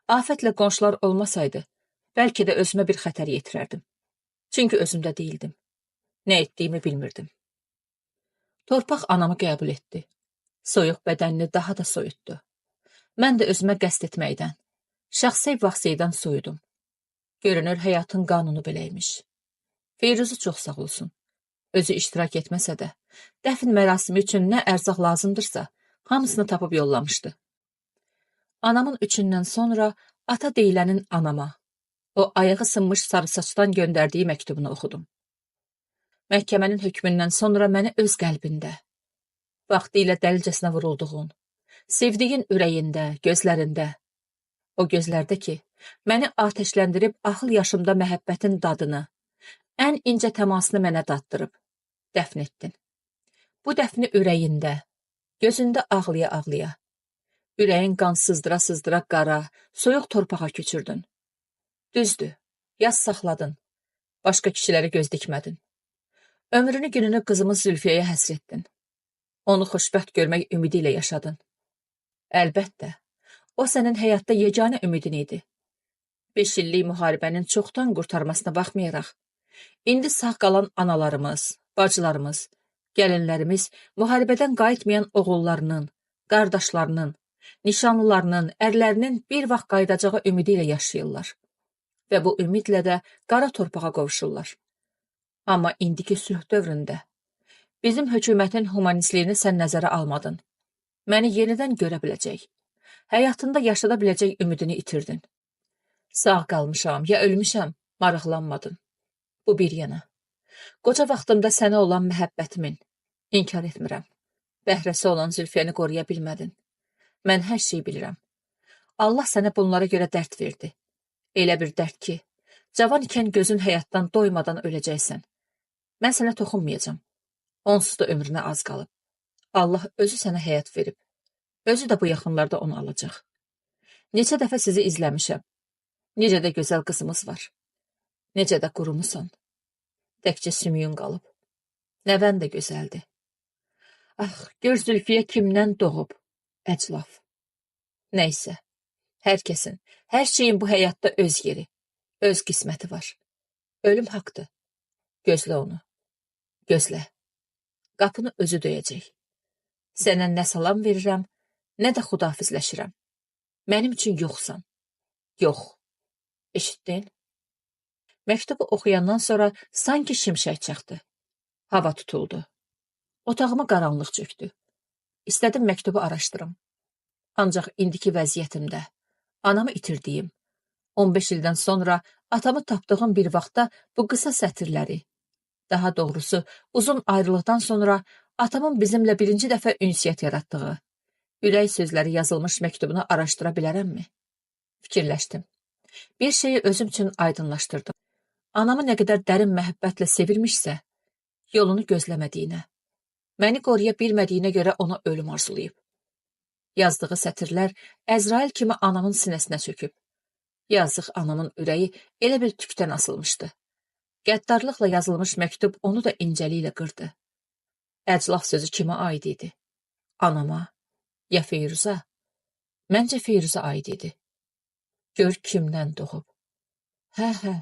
Afətlə qonşular olmasaydı, bəlkə də özümə bir xətər yetirərdim. Çünki özümdə deyildim. Nə etdiyimi bilmirdim. Torpaq anamı qəbul etdi. Soyuq bədənini daha da soyutdu. Mən də özümə qəsd etməkdən, şəxsi vaxsiydən soyudum. Görünür, həyatın qanunu beləymiş. Feyruzu çox sağ olsun. Özü iştirak etməsə də, dəfn mərasimi üçün nə ərzaq lazımdırsa, hamısını tapıb yollamışdı. Anamın üçündən sonra ata deyilənin anama, o ayağı sınmış sarı saçdan göndərdiyi məktubunu oxudum. Məhkəmənin hökmündən sonra məni öz qəlbində, vaxtilə dəlicəsinə vurulduğun, sevdiyin ürəyində, gözlərində, o gözlərdə ki, məni atəşləndirib axıl yaşımda məhəbbətin dadını, ən incə təmasını mənə daddırıb, dəfn etdin. Bu dəfni ürəyində, gözündə ağlaya-ağlaya, ürəyin qan sızdıra-sızdıra qara, soyuq torpağa köçürdün. Düzdür, yaz saxladın, başqa kişilərə göz dikmədin. Ömrünü gününü qızımız Zülfiyəyə həsr etdin. Onu xoşbəxt görmək ümidi ilə yaşadın. Əlbəttə, o sənin həyatda yeganə ümidin idi. 5 illik müharibənin çoxdan qurtarmasına baxmayaraq, indi sağ qalan analarımız, bacılarımız, gəlinlərimiz müharibədən qayıtmayan oğullarının, qardaşlarının, nişanlılarının, ərlərinin bir vaxt qayıdacağı ümidi ilə yaşayırlar. Və bu ümidlə də qara torpağa qovuşurlar. Amma indiki sülh dövründə bizim hökumətin humanistliyini sən nəzərə almadın. Məni yenidən görə biləcək, həyatında yaşada biləcək ümidini itirdin. Sağ qalmışam, ya ölmüşəm, maraqlanmadın. Bu bir yana. Qoca vaxtımda sənə olan məhəbbətimin, inkar etmirəm. Bəhrəsi olan Zülfiyəni qoruya bilmədin. Mən hər şeyi bilirəm. Allah sənə bunlara görə dərd verdi. Elə bir dərd ki, cavan ikən gözün həyatdan doymadan öləcəksən. Mən sənə toxunmayacam. Onsuz da ömrünə az qalıb. Allah özü sənə həyat verib. Özü də bu yaxınlarda onu alacaq. Neçə dəfə sizi izləmişəm. Necə də gözəl qızımız var. Necə də qurumusan. Təkcə sümüyün qalıb. Nəvən də gözəldir. Ah, gör Zülfiyə kimdən doğub. Əclaf. Nəysə, hər kəsin, hər şeyin bu həyatda öz yeri, öz qisməti var. Ölüm haqdır. Gözlə onu. Gözlə. Qapını özü döyəcək. Sənə nə salam verirəm, nə də xudafizləşirəm. Mənim üçün yoxsan. Yox. Eşitdin? Məktubu oxuyandan sonra sanki şimşək çaxdı. Hava tutuldu. Otağıma qaranlıq çöktü. İstədim məktubu araşdırım. Ancaq indiki vəziyyətimdə, anamı itirdiyim, 15 ildən sonra atamı tapdığım bir vaxtda bu qısa sətirləri, daha doğrusu uzun ayrılıqdan sonra atamın bizimlə birinci dəfə ünsiyyət yaratdığı, ürək sözləri yazılmış məktubunu araşdıra bilərəmmi? Fikirləşdim. Bir şeyi özüm üçün aydınlaşdırdım. Anamı nə qədər dərin məhəbbətlə sevirmişsə, yolunu gözləmədiyinə, məni qoruya bilmədiyinə görə ona ölüm arzulayıb. Yazdığı sətirlər Əzrail kimi anamın sinəsinə çöküb. Yazıq anamın ürəyi elə bir tükdən asılmışdı. Qəddarlıqla yazılmış məktub onu da incəliklə qırdı. Əclaf sözü kimə aid idi? Anama, ya Feyruza? Məncə Feyruza aid idi. Gör kimdən doğub. Hə.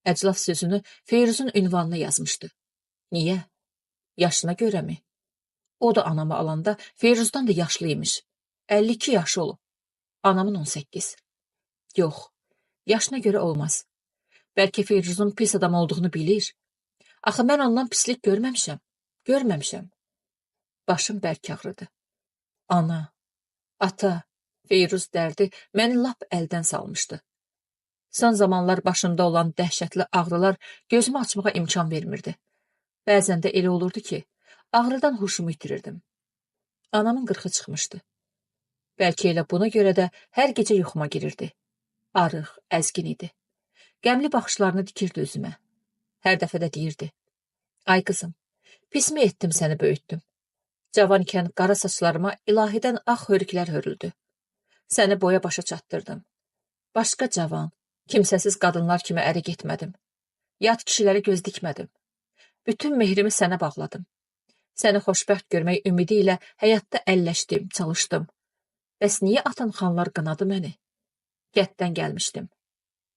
Əclaf sözünü Feyruzun ünvanına yazmışdı. Niyə? Yaşına görəmi? O da anamı alanda Feyruzdan da yaşlıymış. 52 yaşı olub. Anamın 18. Yox, yaşına görə olmaz. Bəlkə Feyruzun pis adam olduğunu bilir. Axı mən ondan pislik görməmişəm. Görməmişəm. Başım bərk ağrıdı. Ana, ata, Feyruz dərdi məni lap əldən salmışdı. Son zamanlar başımda olan dəhşətli ağrılar gözümü açmağa imkan vermirdi. Bəzən də elə olurdu ki, ağrıdan huşumu itirirdim. Anamın qırxı çıxmışdı. Bəlkə elə buna görə də hər gecə yuxuma girirdi. Arıq, əzgin idi. Qəmli baxışlarını dikirdi üzümə. Hər dəfə də deyirdi. Ay qızım, pismi etdim səni böyütdüm. Cavan ikən qara saçlarıma ilahidən ağ hörüklər hörüldü. Səni boya başa çatdırdım. Başqa cavan, kimsəsiz qadınlar kimi ərə getmədim. Yad kişilərə göz dikmədim. Bütün mehrimi sənə bağladım. Səni xoşbəxt görmək ümidi ilə həyatda əlləşdim, çalışdım. Bəs niyə atan xanlar qınadı məni? Qətdən gəlmişdim.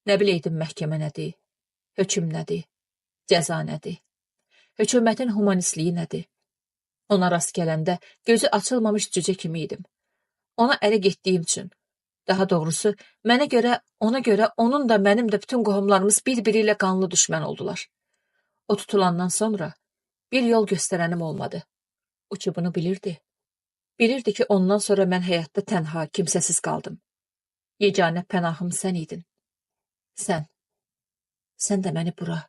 Nə biləydim məhkəmə nədir, hökm nədir, cəza nədir, hökumətin humanistliyi nədir? Ona rast gələndə gözü açılmamış cücə kimi idim. Ona ərə getdiyim üçün, daha doğrusu mənə görə, ona görə onun da mənim də bütün qohumlarımız bir-biri ilə qanlı düşmən oldular. O tutulandan sonra bir yol göstərənim olmadı. O ki bunu bilirdi. Bilirdi ki ondan sonra mən həyatda tənha, kimsəsiz qaldım. Yeganə pənahım sən idin. Sən də məni bura,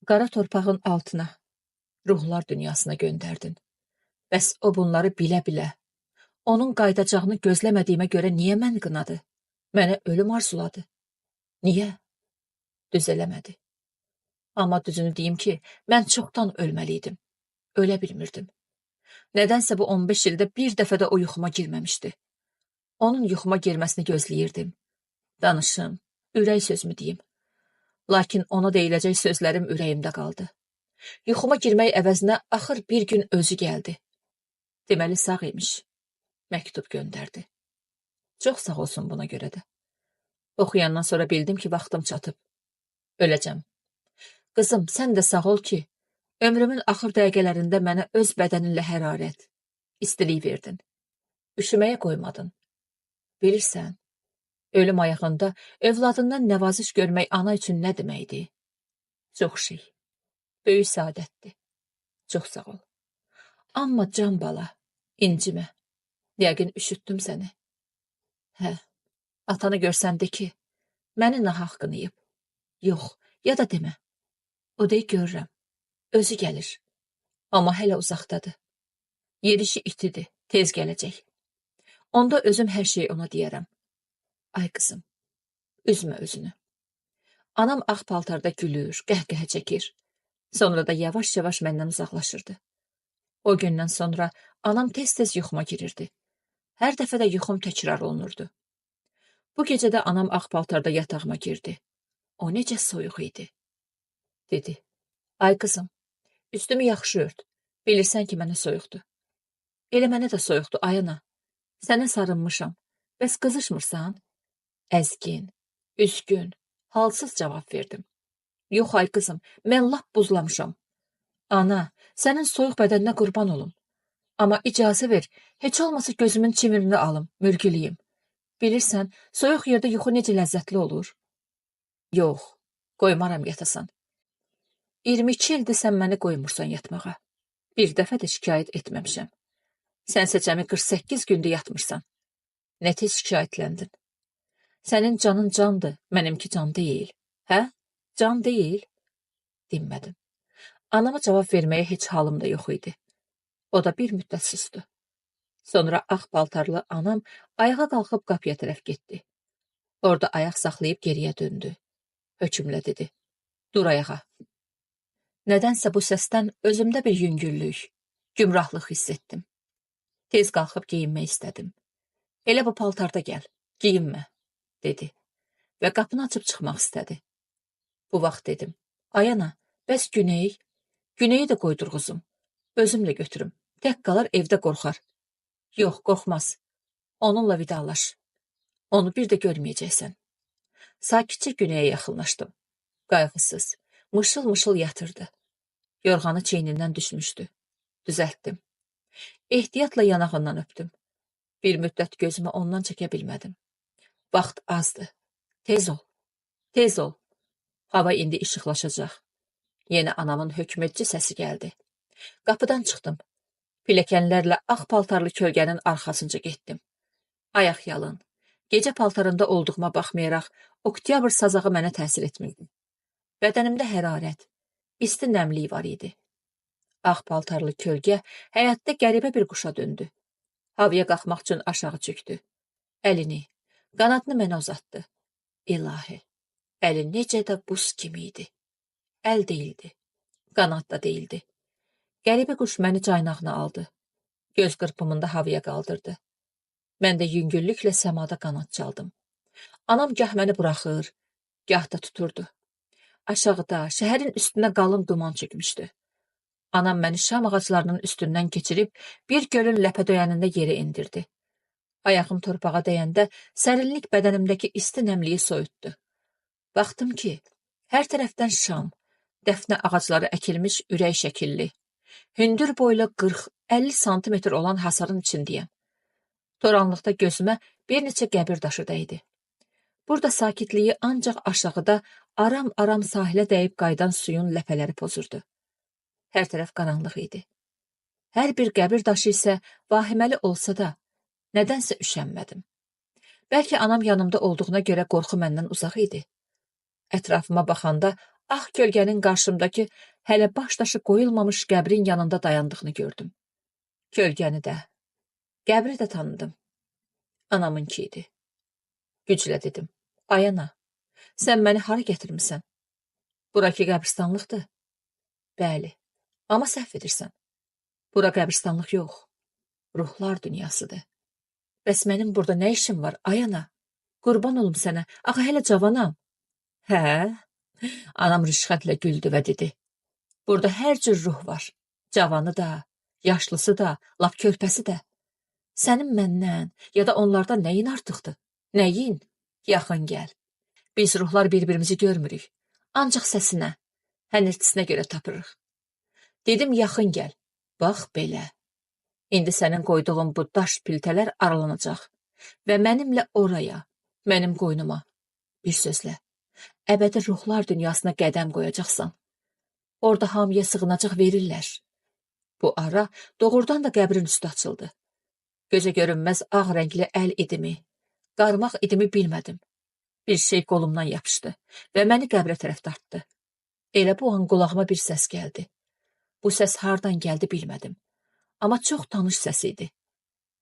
qara torpağın altına, ruhlar dünyasına göndərdin. Bəs o bunları bilə-bilə, onun qayıdacağını gözləmədiyimə görə niyə məni qınadı? Mənə ölüm arzuladı. Niyə? Düz eləmədi. Amma düzünü deyim ki, mən çoxdan ölməliydim. Ölə bilmirdim. Nədənsə bu 15 ildə bir dəfə də o yuxuma girməmişdi. Onun yuxuma girməsini gözləyirdim. Danışım, ürək sözümü deyim. Lakin ona deyiləcək sözlərim ürəyimdə qaldı. Yuxuma girmək əvəzinə axır bir gün özü gəldi. Deməli sağ imiş. Məktub göndərdi. Çox sağ olsun buna görə də. Oxuyandan sonra bildim ki, vaxtım çatıb. Öləcəm. Qızım, sən də sağ ol ki, ömrümün axır dəqiqələrində mənə öz bədəninlə hərarət, istilik verdin. Üşüməyə qoymadın. Bilirsən, ölüm ayağında övladından nəvaziş görmək ana üçün nə deməkdir? Çox şey. Böyük saadətdir. Çox sağ ol. Amma can bala, incimə. Yəqin üşütdüm səni. Hə, atanı görsəndə ki, məni nahaq qınayıb. Yox, ya da demə. O dey görürəm. Özü gəlir. Amma hələ uzaqdadır. Yerişi itidir, tez gələcək. Onda özüm hər şeyi ona deyərəm. Ay qızım, üzmə özünü. Anam ağ paltarda gülür, qəhqəhə çəkir. Sonra da yavaş-yavaş məndən uzaqlaşırdı. O gündən sonra anam tez-tez yuxuma girirdi. Hər dəfə də yuxum təkrar olunurdu. Bu gecə də anam ağ paltarda yatağıma girdi. O necə soyuq idi. Dedi, ay qızım, üstümü yaxşı ört. Bilirsən ki, mənə soyuqdur. Elə mənə də soyuqdur, ay ana. Sənə sarınmışam. Bəs qızışmırsan? Əzgin, üzgün, halsız cavab verdim. Yox, ay qızım, mən lap buzlamışam. Ana, sənin soyuq bədəninə qurban olum. Amma icazə ver, heç olmasa gözümün çimirini alım, mürgüləyim. Bilirsən, soyuq yerdə yuxu necə ləzzətli olur? Yox, qoymaram yatasan. 22 ildir sən məni qoymursan yatmağa. Bir dəfə də şikayət etməmişəm. Sənsə cəmi 48 gündür yatmırsan. Nə tez şikayətləndin? Sənin canın candır, mənimki can deyil. Hə? Can deyil? Dinmədim. Anama cavab verməyə heç halım da yox idi. O da bir müddət susdu. Sonra ağ paltarlı anam ayağa qalxıb qapıya tərəf getdi. Orada ayaq saxlayıb geriyə döndü. Hökmlə dedi. Dur ayağa. Nədənsə bu səsdən özümdə bir yüngüllük, gümrahlıq hiss etdim. Tez qalxıb geyinmək istədim. Elə bu paltarda gəl, geyinmə, dedi. Və qapını açıb çıxmaq istədi. Bu vaxt dedim. Ay ana, bəs Güney? Güneyi də qoydurğuzum. Özümlə götürüm. Tək qalar evdə qorxar. Yox, qorxmaz. Onunla vidalaş. Onu bir də görməyəcəksən. Sakitcə Güneyə yaxınlaşdım. Qayğısız, mışıl-mışıl yatırdı. Yorğanı çiynindən düşmüşdü. Düzəltdim. Ehtiyatla yanağından öpdüm. Bir müddət gözümü ondan çəkə bilmədim. Vaxt azdı. Tez ol. Tez ol. Hava indi işıqlaşacaq. Yenə anamın hökmedici səsi gəldi. Qapıdan çıxdım. Piləkənlərlə ağ paltarlı kölgənin arxasınca getdim. Ayaq yalın. Gecə paltarında olduğuma baxmayaraq, oktyabr sazağı mənə təsir etmirdi. Bədənimdə hərarət, isti nəmlik var idi. Ağ paltarlı kölgə həyatda qəribə bir quşa döndü. Havaya qalxmaq üçün aşağı çöktü. Əlini, qanadını mənə uzatdı. İlahi, əli necə də buz kimi idi. Əl deyildi, qanad da deyildi. Qəribə quş məni caynağına aldı. Göz qırpımında havaya qaldırdı. Mən də yüngüllüklə səmada qanad çaldım. Anam gah məni buraxır, gah da tuturdu. Aşağıda, şəhərin üstünə qalın duman çökmüşdü. Anam məni şam ağaclarının üstündən keçirib bir gölün ləpədöyənində yerə indirdi. Ayağım torpağa dəyəndə sərinlik bədənimdəki isti nəmliyi soyutdu. Baxdım ki, hər tərəfdən şam, dəfnə ağacları əkilmiş ürək şəkilli, hündür boylu 40-50 santimetr olan hasarın içindəyəm. Toranlıqda gözümə bir neçə qəbir daşı dəydi. Burada sakitliyi ancaq aşağıda aram-aram sahilə dəyib qaydan suyun ləpələri pozurdu. Hər tərəf qaranlıq idi. Hər bir qəbir daşı isə vahiməli olsa da, nədənsə üşənmədim. Bəlkə anam yanımda olduğuna görə qorxu məndən uzaq idi. Ətrafıma baxanda ağ kölgənin qarşımdakı hələ baş daşı qoyulmamış qəbrin yanında dayandığını gördüm. Kölgəni də, qəbri də tanıdım. Anamınki idi. Güclə dedim. Ay ana, sən məni hara gətirmisən? Buradakı qəbristanlıqdır. Bəli, amma səhv edirsən. Bura qəbristanlıq yox, ruhlar dünyasıdır. Bəs mənim burada nə işim var, ay ana? Qurban olum sənə, axı hələ cavanam. Hə? Anam rüşxətlə güldü və dedi. Burada hər cür ruh var. Cavanı da, yaşlısı da, lap körpəsi də. Sənin məndən ya da onlardan nəyin artıqdır? Nəyin? Yaxın gəl. Biz ruhlar bir-birimizi görmürük. Ancaq səsinə, hənirtisinə görə tapırıq. Dedim yaxın gəl. Bax belə. İndi sənin qoyduğun bu daş piltələr aralanacaq və mənimlə oraya, mənim qoynuma, bir sözlə, əbədi ruhlar dünyasına qədəm qoyacaqsan. Orada hamıya sığınacaq verirlər. Bu ara doğrudan da qəbrin üstü açıldı. Gözə görünməz ağ rəngli əl idimi, qarmaq idimi bilmədim. Bir şey qolumdan yapışdı və məni qəbrə tərəf dartdı. Elə bu an qulağıma bir səs gəldi. Bu səs hardan gəldi bilmədim. Amma çox tanış səs idi.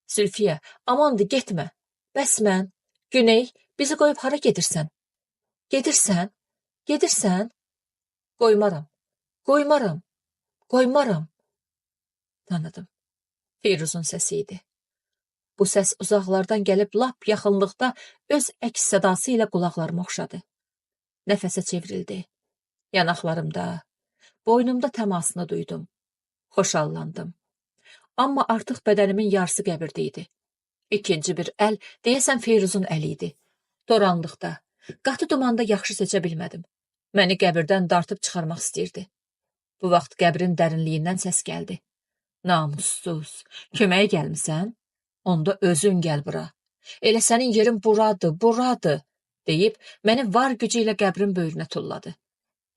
Zülfiyə, amandı, getmə. Bəs mən, Güney, bizi qoyub hara gedirsən? Gedirsən? Gedirsən? Qoymaram, qoymaram, qoymaram. Tanıdım. Firuzun səsi idi. Bu səs uzaqlardan gəlib lap yaxınlıqda öz əks sədası ilə qulaqlarıma oxşadı. Nəfəsə çevrildi. Yanaqlarımda, boynumda təmasını duydum. Xoşallandım. Amma artıq bədənimin yarısı qəbirdə idi. İkinci bir əl, deyəsən Firuzun əli idi. Toranlıqda, qatı dumanda yaxşı seçə bilmədim. Məni qəbirdən dartıb çıxarmaq istəyirdi. Bu vaxt qəbrin dərinliyindən səs gəldi. Namussuz, köməyə gəlmisən? Onda özün gəl bura. Elə sənin yerin buradır, buradır, deyib məni var gücü ilə qəbrin böyrünə tulladı.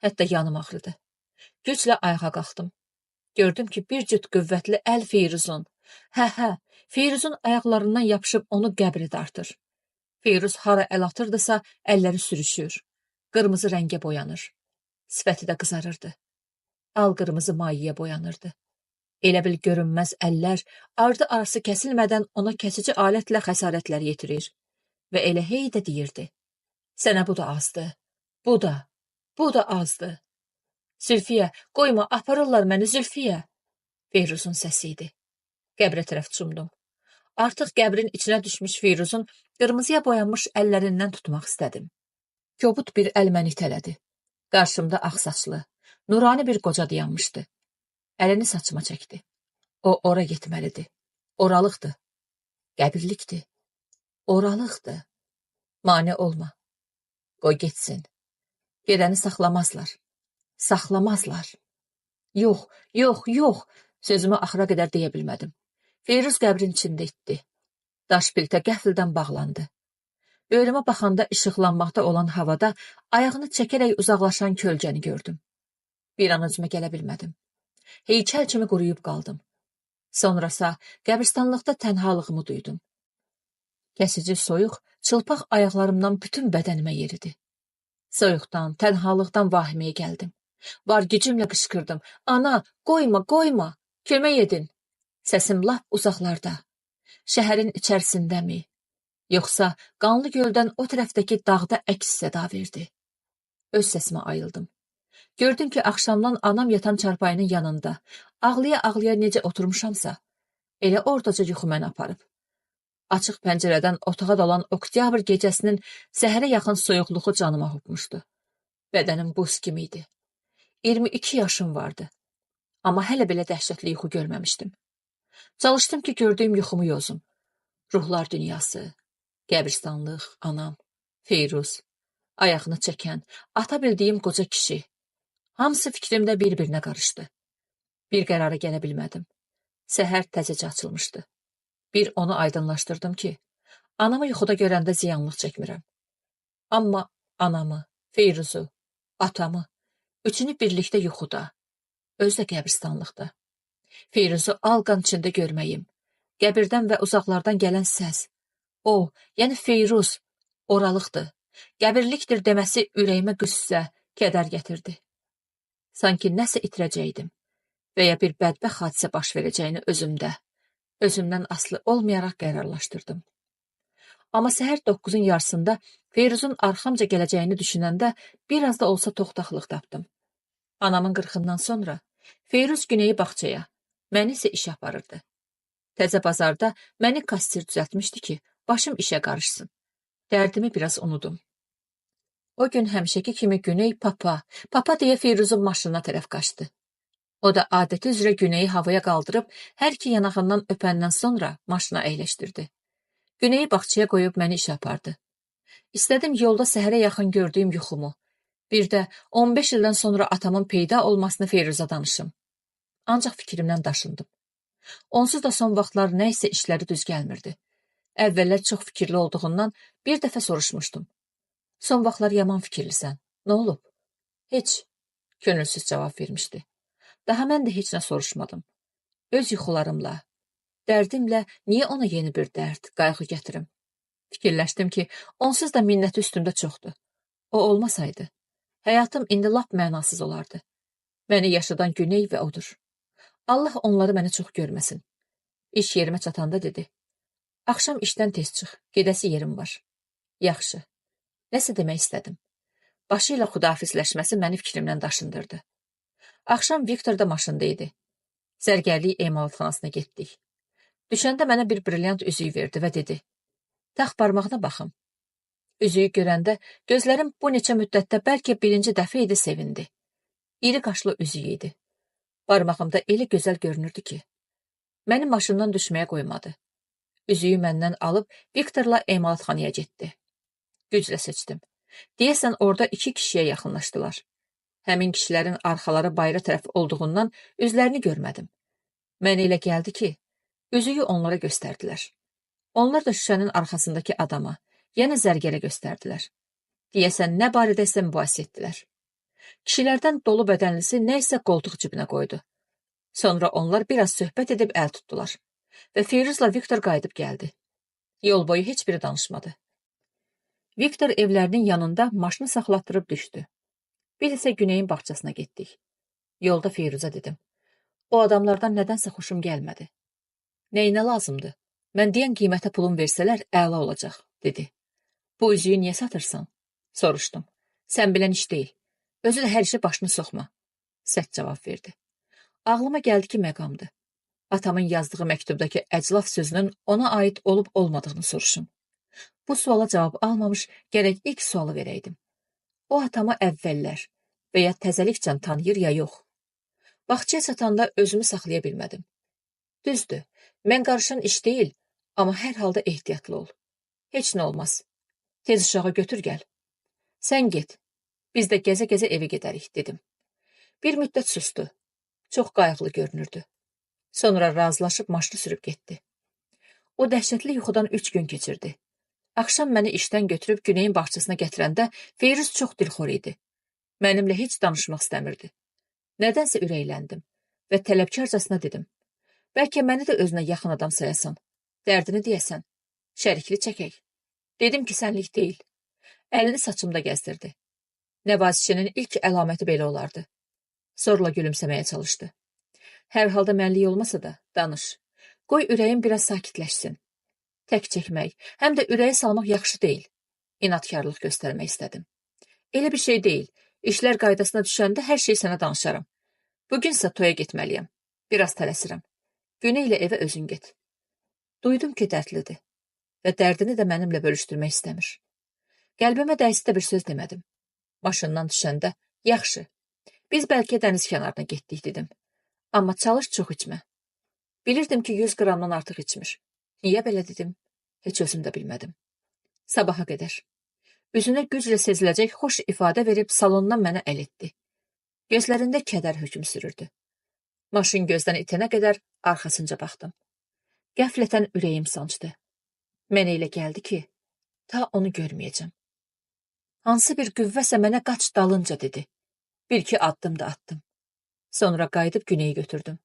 Hətta yanım ağrıdı. Güclə ayağa qalxdım. Gördüm ki, bir cüt qüvvətli əl Firuzun. Hə, Firuzun ayaqlarından yapışıb onu qəbri dartır. Firuz hara əl atırdısa, əlləri sürüşür. Qırmızı rəngə boyanır. Sifəti də qızarırdı. Al qırmızı mayiyə boyanırdı. Elə bil görünməz əllər ardı arası kəsilmədən ona kəsici alətlə xəsarətlər yetirir. Və elə hey də deyirdi. Sənə bu da azdı. Bu da azdı. Zülfiyə, qoyma, aparırlar məni Zülfiyə. Firuzun səsi idi. Qəbrə tərəf cumdum. Artıq qəbrin içinə düşmüş Firuzun qırmızıya boyanmış əllərindən tutmaq istədim. Kobud bir əl məni itələdi. Qarşımda ağsaçlı, nurani bir qoca dayanmışdı. Əlini saçıma çəkdi. O, ora getməlidir. Oralıqdır. Qəbirlikdir. Oralıqdır. Mane olma. Qoy getsin. Gedəni saxlamazlar. Saxlamazlar. Yox. Sözümü axıra qədər deyə bilmədim. Firuz qəbrin içində itdi. Daş piltə qəfildən bağlandı. Böyrümə baxanda işıqlanmaqda olan havada ayağını çəkərək uzaqlaşan kölgəni gördüm. Bir an özümə gələ bilmədim. Heykəl kimi quruyub qaldım. Sonrasa qəbristanlıqda tənhalığımı duydum. Kəsici soyuq çılpaq ayaqlarımdan bütün bədənimə yeridi. Soyuqdan, tənhalıqdan vahiməyə gəldim. Var gücümlə qışqırdım. Ana, qoyma, kömək edin. Səsim lap uzaqlarda. Şəhərin içərisindəmi? Yoxsa qanlı göldən o tərəfdəki dağda əks səda verdi. Öz səsimə ayıldım. Gördüm ki, axşamdan anam yatan çarpayının yanında, ağlaya-ağlaya necə oturmuşamsa, elə oradaca yuxu məni aparıb. Açıq pəncərədən otağa dalan oktyabr gecəsinin səhərə yaxın soyuqluğu canıma hopmuşdu. Bədənim buz kimi idi. 22 yaşım vardı. Amma hələ belə dəhşətli yuxu görməmişdim. Çalışdım ki, gördüyüm yuxumu yozum. Ruhlar dünyası, qəbristanlıq, anam, Firuz, ayağını çəkən, ata bildiyim qoca kişi. Hamısı fikrimdə bir-birinə qarışdı. Bir qərara gələ bilmədim. Səhər təzəcə açılmışdı. Bir onu aydınlaşdırdım ki, anamı yuxuda görəndə ziyanlıq çəkmirəm. Amma anamı, Firuzu, atamı, üçünü birlikdə yuxuda, özü də qəbristanlıqda. Firuzu alqan içində görməyim, qəbirdən və uzaqlardan gələn səs, o, yəni Firuz, oralıqdır, qəbirlikdir deməsi ürəyimə qüssə, kədər gətirdi. Sanki nəsə itirəcəkdim və ya bir bədbəxt hadisə baş verəcəyini özümdən asılı olmayaraq qərarlaşdırdım. Amma səhər 9-un yarısında Feyruzun arxamca gələcəyini düşünəndə biraz da olsa toxtaqlıq tapdım. Anamın qırxından sonra Feyruz Güneyi bağçaya, məni isə işə aparırdı. Təzə bazarda məni kassir düzəltmişdi ki, başım işə qarışsın. Dərdimi biraz unudum. O gün həmişəki kimi Güney papa deyə Feyruzun maşınına tərəf qaçdı. O da adəti üzrə Güneyi havaya qaldırıb, hər iki yanağından öpəndən sonra maşına əyləşdirdi. Güneyi bağçaya qoyub məni işə apardı. İstədim yolda səhərə yaxın gördüyüm yuxumu, bir də 15 ildən sonra atamın peyda olmasını Feyruza danışım. Ancaq fikrimdən daşındım. Onsuz da son vaxtlar nə isə işləri düz gəlmirdi. Əvvəllər çox fikirli olduğundan bir dəfə soruşmuşdum. Son vaxtlar yaman fikirlisən. Nə olub? Heç. Könülsüz cavab vermişdi. Daha mən də heç nə soruşmadım. Öz yuxularımla, dərdimlə niyə ona yeni bir dərd, qayğı gətirim? Fikirləşdim ki, onsuz da minnəti üstümdə çoxdur. O olmasaydı, həyatım indi lap mənasız olardı. Məni yaşadan Güney və odur. Allah onları mənə çox görməsin. İş yerimə çatanda dedi. Axşam işdən tez çıx, gedəsi yerim var. Yaxşı. Nəsə demək istədim. Başı ilə xudafizləşməsi məni fikrimdən daşındırdı. Axşam Viktor da maşında idi. Zərgərlik emalatxanasına getdik. Düşəndə mənə bir brilyant üzüyü verdi və dedi. Tax barmağına baxım. Üzüyü görəndə gözlərim bu neçə müddətdə bəlkə birinci dəfə idi sevindi. İri qaşlı üzüyü idi. Barmağımda elə gözəl görünürdü ki. Məni maşından düşməyə qoymadı. Üzüyü məndən alıb Viktorla emalatxanaya getdi. Güclə seçdim. Deyəsən orada iki kişiyə yaxınlaşdılar. Həmin kişilərin arxaları bayra tərəf olduğundan üzlərini görmədim. Mənə elə gəldi ki, üzüyü onlara göstərdilər. Onlar da şüşənin arxasındakı adama, yəni zərgərə göstərdilər. Deyəsən nə barədəsə mübahisə etdilər. Kişilərdən dolu bədənlisi nə isə qoltuq cibinə qoydu. Sonra onlar biraz söhbət edib əl tutdular və Feyruzla Viktor qayıdıb gəldi. Yol boyu heç biri danışmadı. Viktor evlərinin yanında maşını saxlatdırıb düşdü. Biz isə Güneyin bağçasına getdik. Yolda Feyruza dedim. O adamlardan nədənsə xoşum gəlmədi. Nəyinə lazımdır? Mən deyən qiymətə pulun versələr əla olacaq, dedi. Bu üzüyü niyə satırsan? Soruşdum. Sən bilən iş deyil. Özü də hər işə başını soxma. Sərt cavab verdi. Ağlıma gəldi ki, məqamdır. Atamın yazdığı məktubdakı əclaf sözünün ona aid olub-olmadığını soruşum. Bu suala cavab almamış, gərək ilk sualı verəydim. O atamı əvvəllər və ya təzəlikcən tanıyır ya yox. Bağçaya çatanda özümü saxlaya bilmədim. Düzdür, mən qarışan iş deyil, amma hər halda ehtiyatlı ol. Heç nə olmaz. Tez uşağı götür gəl. Sən get. Biz də gəzə-gəzə evə gedərik, dedim. Bir müddət sustu. Çox qayğılı görünürdü. Sonra razılaşıb maşını sürüb getdi. O dəhşətli yuxudan 3 gün keçirdi. Axşam məni işdən götürüb Güneyin bağçasına gətirəndə Feyruz çox dilxor idi. Mənimlə heç danışmaq istəmirdi. Nədənsə ürəkləndim və tələbkarcasına dedim. Bəlkə məni də özünə yaxın adam sayasan. Dərdini deyəsən. Şərikli çəkək. Dedim ki, sənlik deyil. Əlini saçımda gəzdirdi. Nəvazişinin ilk əlaməti belə olardı. Zorla gülümsəməyə çalışdı. Hər halda mənlik olmasa da, danış. Qoy ürəyim biraz sakitləşsin. Tək çəkmək, həm də ürəyə salmaq yaxşı deyil. İnadkarlıq göstərmək istədim. Elə bir şey deyil. İşlər qaydasına düşəndə hər şey sənə danışaram. Bugünsə toya getməliyəm. Biraz tələsirəm. Güney ilə evə özün get. Duydum ki, dərdlidir və dərdini də mənimlə bölüşdürmək istəmir. Qəlbimə dəysə də bir söz demədim. Maşından düşəndə, yaxşı, biz bəlkə dəniz kənarına getdik, dedim. Amma çalış çox içmə. Bilirdim ki, 100 qramdan artıq içmir. Niyə belə dedim? Heç özüm də bilmədim. Sabaha qədər. Üzünə güclə seziləcək xoş ifadə verib salondan mənə əl etdi. Gözlərində kədər hökm sürürdü. Maşın gözdən itənə qədər arxasınca baxdım. Qəflətən ürəyim sancdı. Mənə elə gəldi ki, ta onu görməyəcəm. Hansı bir qüvvəsə mənə qaç dalınca dedi. Bir-iki addım da atdım. Sonra qayıdıb Güneyi götürdüm.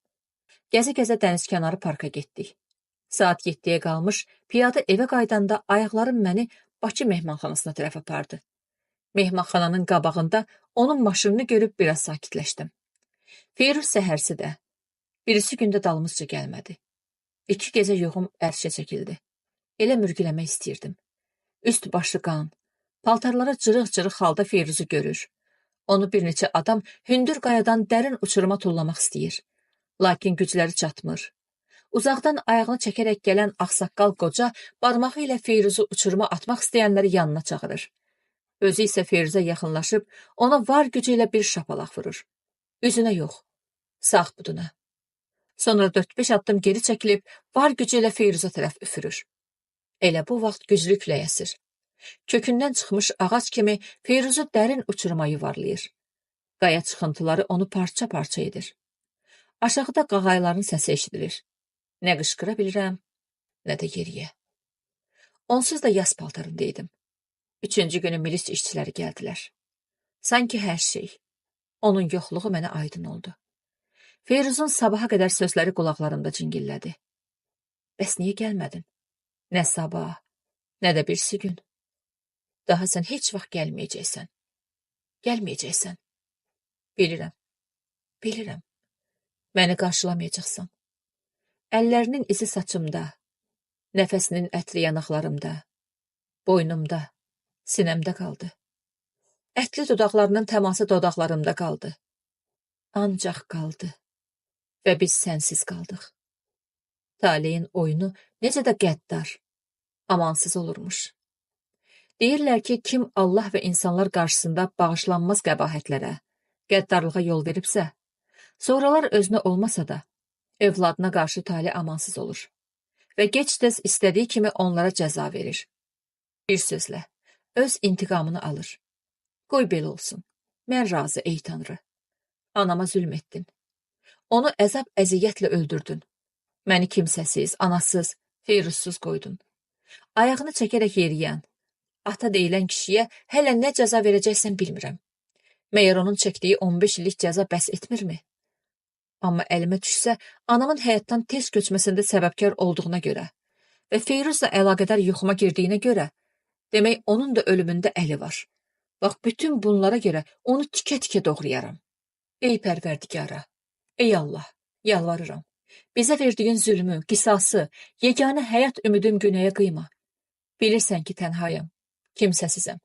Gəzə-gəzə dəniz kənarı parka getdik. Saat 7-yə qalmış, piyada evə qaydanda ayaqlarım məni Bakı mehmanxanasına tərəf apardı. Mehmanxananın qabağında onun maşınını görüb biraz sakitləşdim. Feyruz səhərsi də, birisi gündə dalımızca gəlmədi. 2 gecə yoxum ərşə çəkildi. Elə mürgüləmək istəyirdim. Amma Güney mənə Üst başı qan, paltarları cırıq-cırıq halda Feyruzu görür. Onu bir neçə adam hündür qayadan dərin uçuruma tullamaq istəyir. Lakin gücləri çatmır. Uzaqdan ayağını çəkərək gələn ağsaqqal qoca barmağı ilə Feyruzu uçuruma atmaq istəyənləri yanına çağırır. Özü isə Feyruzə yaxınlaşıb ona var gücü ilə bir şapalaq vurur. Üzünə yox, sağ buduna. Sonra 4-5 addım geri çəkilib var gücü ilə Feyruza tərəf üfürür. Elə bu vaxt güclü külək əsir. Kökündən çıxmış ağac kimi Feyruzu dərin uçuruma yuvarlayır. Qaya çıxıntıları onu parça-parça edir. Aşağıda qağayların səsi eşidilir. Nə qışqıra bilirəm, nə də geriyə. Onsuz da yas paltarındaydım. 3-cü günü milis işçiləri gəldilər. Sanki hər şey, onun yoxluğu mənə aydın oldu. Feyruzun sabaha qədər sözləri qulaqlarımda cingillədi. Bəs niyə gəlmədin? Nə sabah, nə də birisi gün. Daha sən heç vaxt gəlməyəcəksən. Gəlməyəcəksən. Bilirəm, bilirəm. Məni qarşılamayacaqsan. Əllərinin izi saçımda, nəfəsinin ətri yanaqlarımda, boynumda, sinəmdə qaldı. Ətli dodaqlarının təması dodaqlarımda qaldı. Ancaq qaldı. Və biz sənsiz qaldıq. Taleyin oyunu necə də qəddar, amansız olurmuş. Deyirlər ki, kim Allah və insanlar qarşısında bağışlanmaz qəbahətlərə, qəddarlığa yol veribsə, sonralar özünə olmasa da, evladına qarşı tali amansız olur və gec-tez istədiyi kimi onlara cəza verir. Bir sözlə, öz intiqamını alır. Qoy belə olsun, mən razı ey Tanrı. Anama zülm etdin. Onu əzab-əziyyətlə öldürdün. Məni kimsəsiz, anasız, Feyruzsuz qoydun. Ayağını çəkərək yeriyən, ata deyilən kişiyə hələ nə cəza verəcəksən bilmirəm. Məyər onun çəkdiyi 15 illik cəza bəs etmirmi? Amma əlimə düşsə, anamın həyatdan tez köçməsində səbəbkar olduğuna görə və Feyruzla əlaqədar yuxuma girdiyinə görə, demək onun da ölümündə əli var. Bax, bütün bunlara görə onu tikə-tikə doğrayaram. Ey Pərverdigara, ey Allah, yalvarıram. Bizə verdiyin zülmü, qisası, yeganə həyat ümidim günəyə qıyma. Bilirsən ki, tənhayam, kimsəsizəm.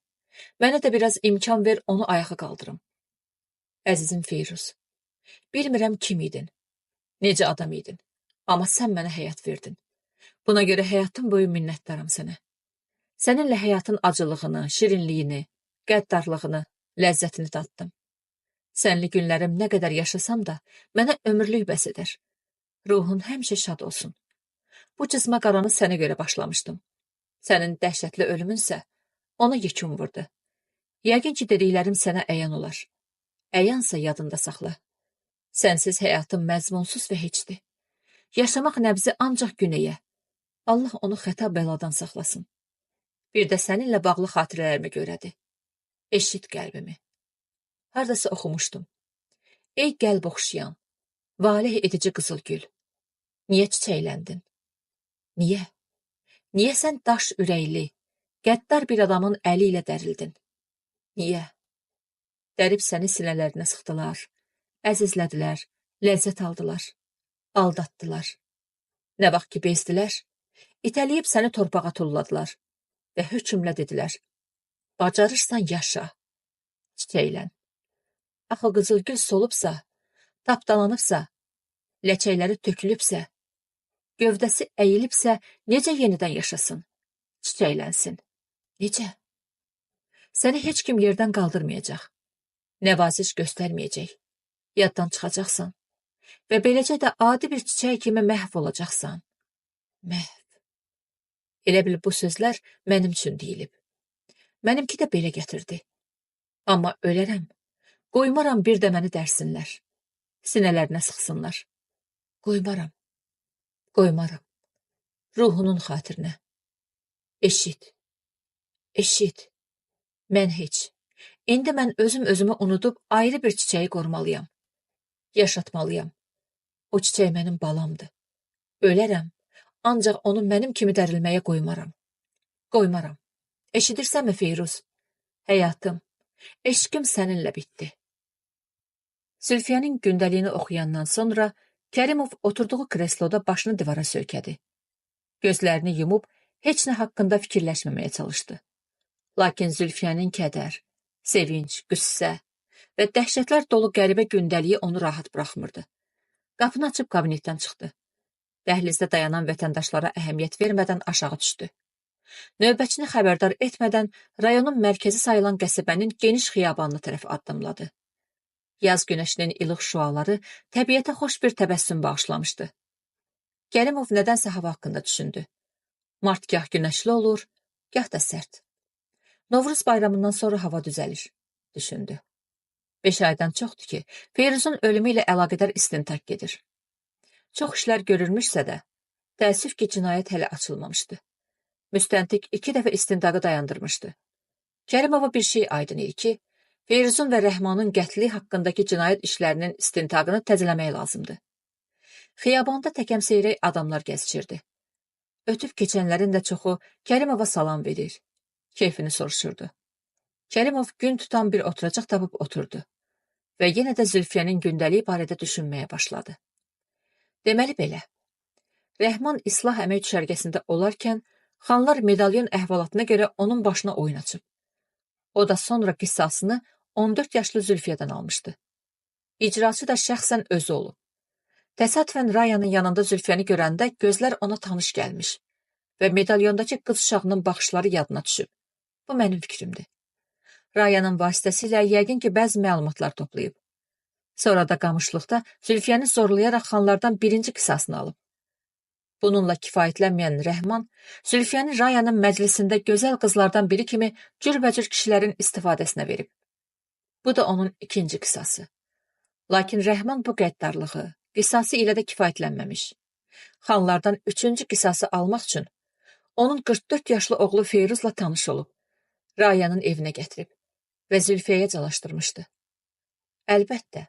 Mənə də biraz imkan ver, onu ayağa qaldırım. Əzizim Feyruz, bilmirəm kim idin, necə adam idin, amma sən mənə həyat verdin. Buna görə həyatım boyu minnətdaram sənə. Səninlə həyatın acılığını, şirinliyini, qəddarlığını, ləzzətini tatdım. Sənli günlərim nə qədər yaşasam da, mənə ömürlük bəs edər. Ruhun həmişə şad olsun. Bu cızma qaranı sənə görə başlamışdım. Sənin dəhşətli ölümünsə ona yekun vurdu. Yəqin ki, dediklərim sənə əyan olar. Əyansa yadında saxla. Sənsiz həyatım məzmunsuz və heçdir. Yaşamaq nəbzi ancaq günəyə. Allah onu xəta bəladan saxlasın. Bir də səninlə bağlı xatirələrimi görədi. Eşit qəlbimi. Hardasa oxumuşdum. Ey qəlb oxşayan, valeh edici qızılgül. Niyə çiçəkləndin? Niyə? Niyə sən daş ürəkli, qəddar bir adamın əli ilə dərildin? Niyə? Dərib səni sinələrinə sıxdılar, əzizlədilər, ləzzət aldılar, aldatdılar. Nə vaxt ki bezdilər, itələyib səni torpağa tulladılar və hökmlə dedilər, bacarırsan yaşa, çiçəklən. Axı qızılgül solubsa, tapdalanıbsa, ləçəkləri tökülübsə, gövdəsi əyilibsə, necə yenidən yaşasın, çiçəklənsin? Necə? Səni heç kim yerdən qaldırmayacaq, nəvaziş göstərməyəcək, yaddan çıxacaqsan və beləcə də adi bir çiçək kimi məhv olacaqsan. Məhv. Elə bil bu sözlər mənim üçün deyilib. Mənimki də belə gətirdi. Amma ölərəm, qoymaram bir də məni dərsinlər, sinələrinə sıxsınlar. Qoymaram, qoymaram, ruhunun xatirinə. Eşit, eşit, mən heç. İndi mən özümü unudub ayrı bir çiçəyi qorumalıyam, yaşatmalıyam. O çiçək mənim balamdır. Ölərəm, ancaq onu mənim kimi dərilməyə qoymaram. Qoymaram. Eşidirsənmi Feyruz? Həyatım, eşqim səninlə bitdi. Zülfiyanın gündəliyini oxuyandan sonra Kərimov oturduğu kresloda başını divara söykədi. Gözlərini yumub heç nə haqqında fikirləşməməyə çalışdı. Lakin Zülfiyənin kədər, sevinç, qüssə və dəhşətlər dolu qəribə gündəliyi onu rahat buraxmırdı. Qapını açıb kabinetdən çıxdı. Dəhlizdə dayanan vətəndaşlara əhəmiyyət vermədən aşağı düşdü. Növbətçini xəbərdar etmədən rayonun mərkəzi sayılan qəsəbənin geniş xiyabanına tərəf addımladı. Yaz günəşinin ilıq şüaları təbiətə xoş bir təbəssüm bağışlamışdı. Kərimov nədənsə hava haqqında düşündü. Mart gah günəşli olur, gah da sərt. Novruz bayramından sonra hava düzəlir, düşündü. 5 aydan çoxdur ki, Feyruzun ölümü ilə əlaqədar istintaq gedir. Çox işlər görülmüşsə də, təəssüf ki, cinayət hələ açılmamışdı. Müstəntiq 2 dəfə istintaqı dayandırmışdı. Kərimova bir şey aydın idi ki, Feyruzun və Rəhmanın qətli haqqındakı cinayət işlərinin istintaqını təzələmək lazımdır. Xiyabanda təkəmseyrək adamlar gəzişirdi. Ötüb keçənlərin də çoxu Kərimova salam verir, keyfini soruşurdu. Kərimov gün tutan bir oturacaq tapıb oturdu və yenə də Zülfiyənin gündəliyi barədə düşünməyə başladı. Deməli belə, Rəhman islah əmək düşərgəsində olarkən xanlar medalyon əhvalatına görə onun başına oyun açıb. O da sonra qissasını 14 yaşlı Zülfiyədən almışdı. İcraçı da şəxsən özü olub. Təsadüfən Rayanın yanında Zülfiyəni görəndə gözlər ona tanış gəlmiş və medalyondakı qız uşağının baxışları yadına düşüb. Bu mənim fikrimdir. Rayanın vasitəsilə yəqin ki, bəzi məlumatlar toplayıb. Sonra da qamışlıqda Zülfiyəni zorlayaraq xanlardan birinci qisasını alıb. Bununla kifayətlənməyən Rəhman, Zülfiyəni Rayanın məclisində gözəl qızlardan biri kimi cürbəcür kişilərin istifadəsinə verib. Bu da onun ikinci qisası. Lakin Rəhman bu qəddarlığı, qisası ilə də kifayətlənməmiş. Xanlardan üçüncü qisası almaq üçün onun 44 yaşlı oğlu Feyruzla tanış olub. Rayanın evinə gətirib və Zülfiyəyə calaşdırmışdı. Əlbəttə,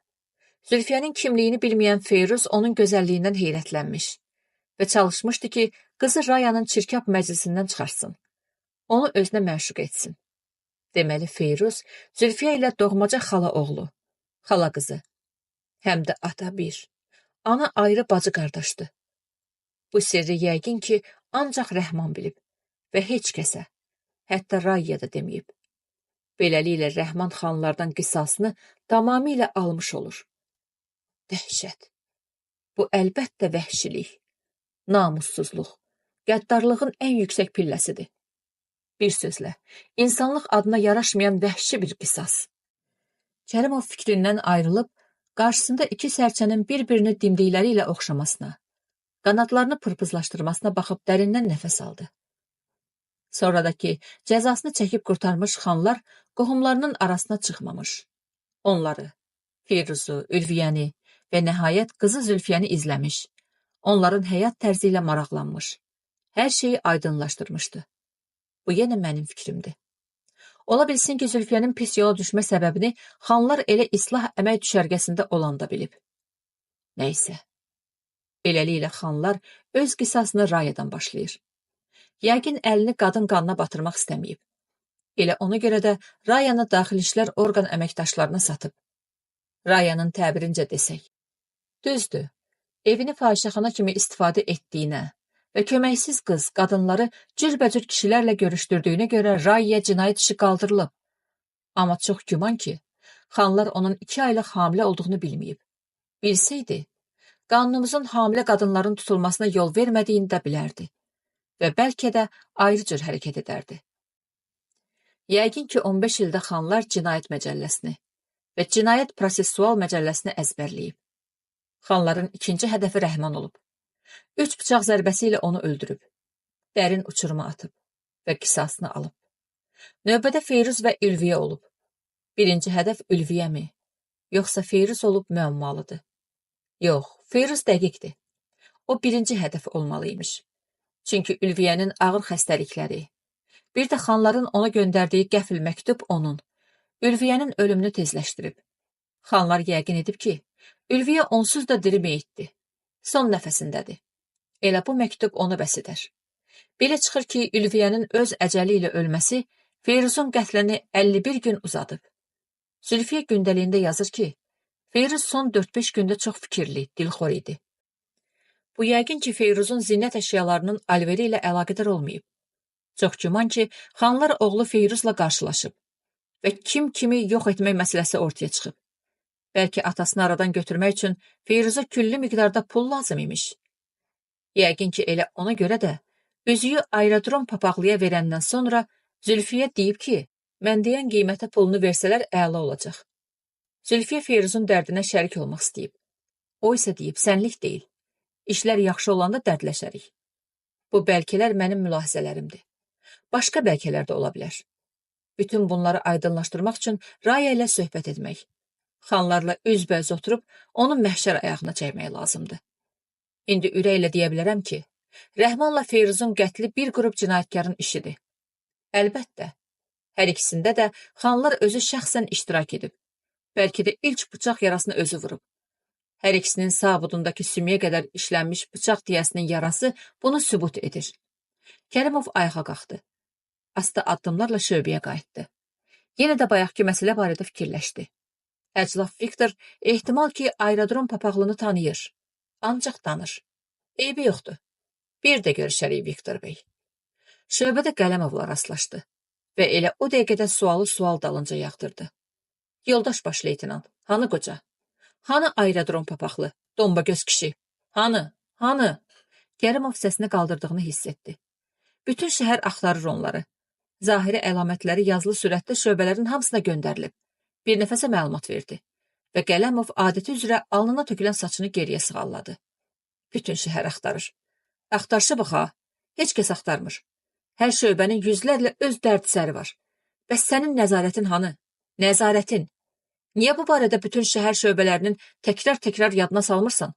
Zülfiyənin kimliyini bilməyən Feyruz onun gözəlliyindən heyrətlənmiş və çalışmışdı ki, qızı Rayanın çirkab məclisindən çıxarsın, onu özünə məşuq etsin. Deməli, Feyruz Zülfiyə ilə doğmaca xala oğlu, xala qızı, həm də ata bir, ana ayrı bacı qardaşdı. Bu sirri yəqin ki, ancaq Rəhman bilib və heç kəsə, hətta Rayya da deməyib. Beləliklə, Rəhman xanlardan qisasını tamamilə almış olur. Dəhşət. Bu əlbəttə vəhşilik, namussuzluq, qəddarlığın ən yüksək pilləsidir. Bir sözlə, insanlıq adına yaraşmayan vəhşi bir qisas. Kərimov fikrindən ayrılıb, qarşısında iki sərçənin bir-birini dimdikləri ilə oxşamasına, qanadlarını pırpızlaşdırmasına baxıb dərindən nəfəs aldı. Sonra da ki, cəzasını çəkib qurtarmış xanlar qohumlarının arasına çıxmamış. Onları, Feyruzu, Ülviyəni və nəhayət qızı Zülfiyəni izləmiş, onların həyat tərzi ilə maraqlanmış, hər şeyi aydınlaşdırmışdı. Bu yenə mənim fikrimdir. Ola bilsin ki, Zülfiyənin pis yola düşmə səbəbini xanlar elə islah əmək düşərgəsində olanda bilib. Nəysə, beləliklə xanlar öz qisasını Rayadan başlayır. Yəqin əlini qadın qanına batırmaq istəməyib. Elə ona görə də Rayanı daxili işlər orqan əməkdaşlarına satıb. Rayanın təbirincə desək. Düzdür, evini fahişəxana kimi istifadə etdiyinə və köməksiz qız, qadınları cürbəcür kişilərlə görüşdürdüyünə görə Raya cinayət işi qaldırılıb. Amma çox güman ki, xanlar onun 2 aylıq hamilə olduğunu bilməyib. Bilsəydi, qanunumuzun hamilə qadınların tutulmasına yol vermədiyini də bilərdi və bəlkə də ayrı cür hərəkət edərdi. Yəqin ki, 15 ildə xanlar cinayət məcəlləsini və cinayət prosessual məcəlləsini əzbərləyib. Xanların ikinci hədəfi Rəhman olub. 3 bıçaq zərbəsi ilə onu öldürüb, dərin uçuruma atıb və qisasını alıb. Növbədə Feyruz və Ülviyə olub. Birinci hədəf Ülviyə mi, yoxsa Feyruz olub müəmmalıdır? Yox, Feyruz dəqiqdir. O birinci hədəf olmalıymış. Çünki Ülviyənin ağır xəstəlikləri, bir də xanların ona göndərdiyi qəfil məktub onun, Ülviyənin ölümünü tezləşdirib. Xanlar yəqin edib ki, Ülviyə onsuz da diri meyitdir, son nəfəsindədir. Elə bu məktub onu bəs edər. Belə çıxır ki, Ülviyənin öz əcəli ilə ölməsi Feyruzun qətlini 51 gün uzadıb. Zülfiyə gündəliyində yazır ki, Feyruz son 4-5 gündə çox fikirli, dilxor idi. Bu yəqin ki, Feyruzun zinət əşyalarının alveri ilə əlaqədar olmayıb. Çox güman ki, xanlar oğlu Feyruzla qarşılaşıb və kim kimi yox etmək məsələsi ortaya çıxıb. Bəlkə atasını aradan götürmək üçün Feyruza külli miqdarda pul lazım imiş. Yəqin ki, elə ona görə də üzüyü aerodrom papaqlıya verəndən sonra Zülfiyə deyib ki, mən deyən qiymətə pulunu versələr əla olacaq. Zülfiyə Feyruzun dərdinə şərik olmaq istəyib. O isə deyib, sənlik deyil. İşlər yaxşı olanda dərdləşərik. Bu bəlkələr mənim mülahizələrimdir. Başqa bəlkələr də ola bilər. Bütün bunları aydınlaşdırmaq üçün Raya ilə söhbət etmək. Xanlarla üzbəüz oturub onun məhşər ayağına çəkmək lazımdır. İndi ürəklə deyə bilərəm ki, Rəhmanla Feyruzun qətli bir qrup cinayətkarın işidir. Əlbəttə, hər ikisində də xanlar özü şəxsən iştirak edib. Bəlkə də ilk bıçaq yarasını özü vurub. Hər ikisinin sağ budundakı sümüyə qədər işlənmiş bıçaq tiyəsinin yarası bunu sübut edir. Kərimov ayağa qalxdı. Asta addımlarla şöbəyə qayıtdı. Yenə də bayaqki məsələ barədə fikirləşdi. Əclaf Viktor ehtimal ki, aerodrom papaqlını tanıyır. Ancaq tanır. Eybi yoxdur. Bir də görüşərik, Viktor bəy. Şöbədə Qələmovla rastlaşdı və elə o dəqiqədə sualı sual dalınca yağdırdı. Yoldaş baş leytenant, hanı qoca? Hanı aerodrom papaqlı, dombagöz kişi? Hanı? Kərimov səsini qaldırdığını hiss etdi. Bütün şəhər axtarır onları. Zahiri əlamətləri yazılı sürətdə şöbələrin hamısına göndərilib. Bir nəfəsə məlumat verdi və Qələmov adəti üzrə alnına tökülən saçını geriyə sığalladı. Bütün şəhər axtarır. Axtarşı bax ha, heç kəs axtarmır. Hər şöbənin yüzlərlə öz dərdisəri var. Bəs sənin nəzarətin hanı? Nəzarətin. Niyə bu barədə bütün şəhər şöbələrinin təkrar yadına salmırsan?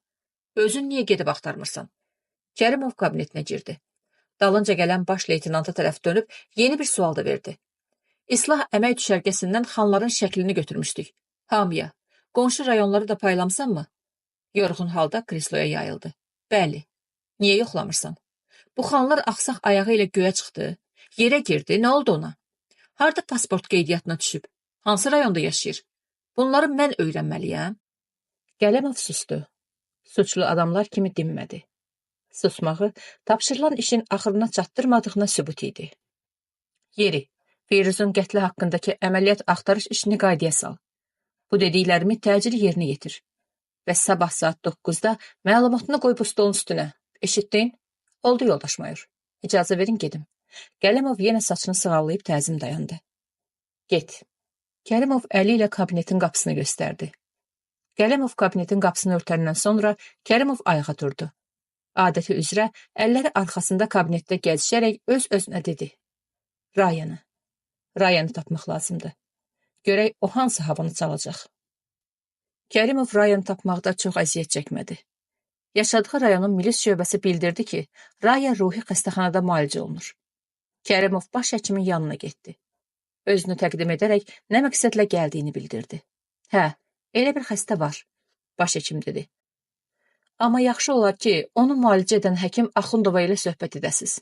Özün niyə gedib axtarmırsan? Kərimov kabinetinə girdi. Dalınca gələn baş leytenanta tərəf dönüb yeni bir sual da verdi. İslah əmək düşərgəsindən xanların şəklini götürmüşdük. Hamıya, qonşu rayonları da paylamsan mı? Yorğun halda kresloya yayıldı. Bəli. Niyə yoxlamırsan? Bu xanlar axsaq ayağı ilə göyə çıxdı. Yerə girdi, nə oldu ona? Harda pasport qeydiyyatına düşüb? Hansı rayonda yaşayır? Bunları mən öyrənməliyəm. Qələmov sustu. Suçlu adamlar kimi dinmədi. Susmağı tapşırılan işin axırına çatdırmadığına sübut idi. Yeri, Feyruzun qətli haqqındakı əməliyyat axtarış işini qaydaya sal. Bu dediklərimi təcili yerinə yetir. Və sabah saat 9-da məlumatını qoy bu stolun üstünə. Eşitdin? Oldu yoldaş mayor. İcazə verin gedim. Qələmov yenə saçını sığallayıb təzim dayandı. Get. Kərimov əli ilə kabinetin qapısını göstərdi. Qələmov kabinetin qapısını örtəndən sonra Kərimov ayağa durdu. Adəti üzrə əlləri arxasında kabinetdə gəzişərək öz-özünə dedi. Rayanı tapmaq lazımdır. Görək o hansı havanı çalacaq. Kərimov Rayanı tapmaqda çox əziyyət çəkmədi. Yaşadığı rayonun milis şöbəsi bildirdi ki, Raya ruhi xəstəxanada müalicə olunur. Kərimov baş həkimin yanına getdi. Özünü təqdim edərək nə məqsədlə gəldiyini bildirdi. Hə, elə bir xəstə var, baş həkim dedi. Amma yaxşı olar ki, onu müalicə edən həkim Axundova ilə söhbət edəsiz.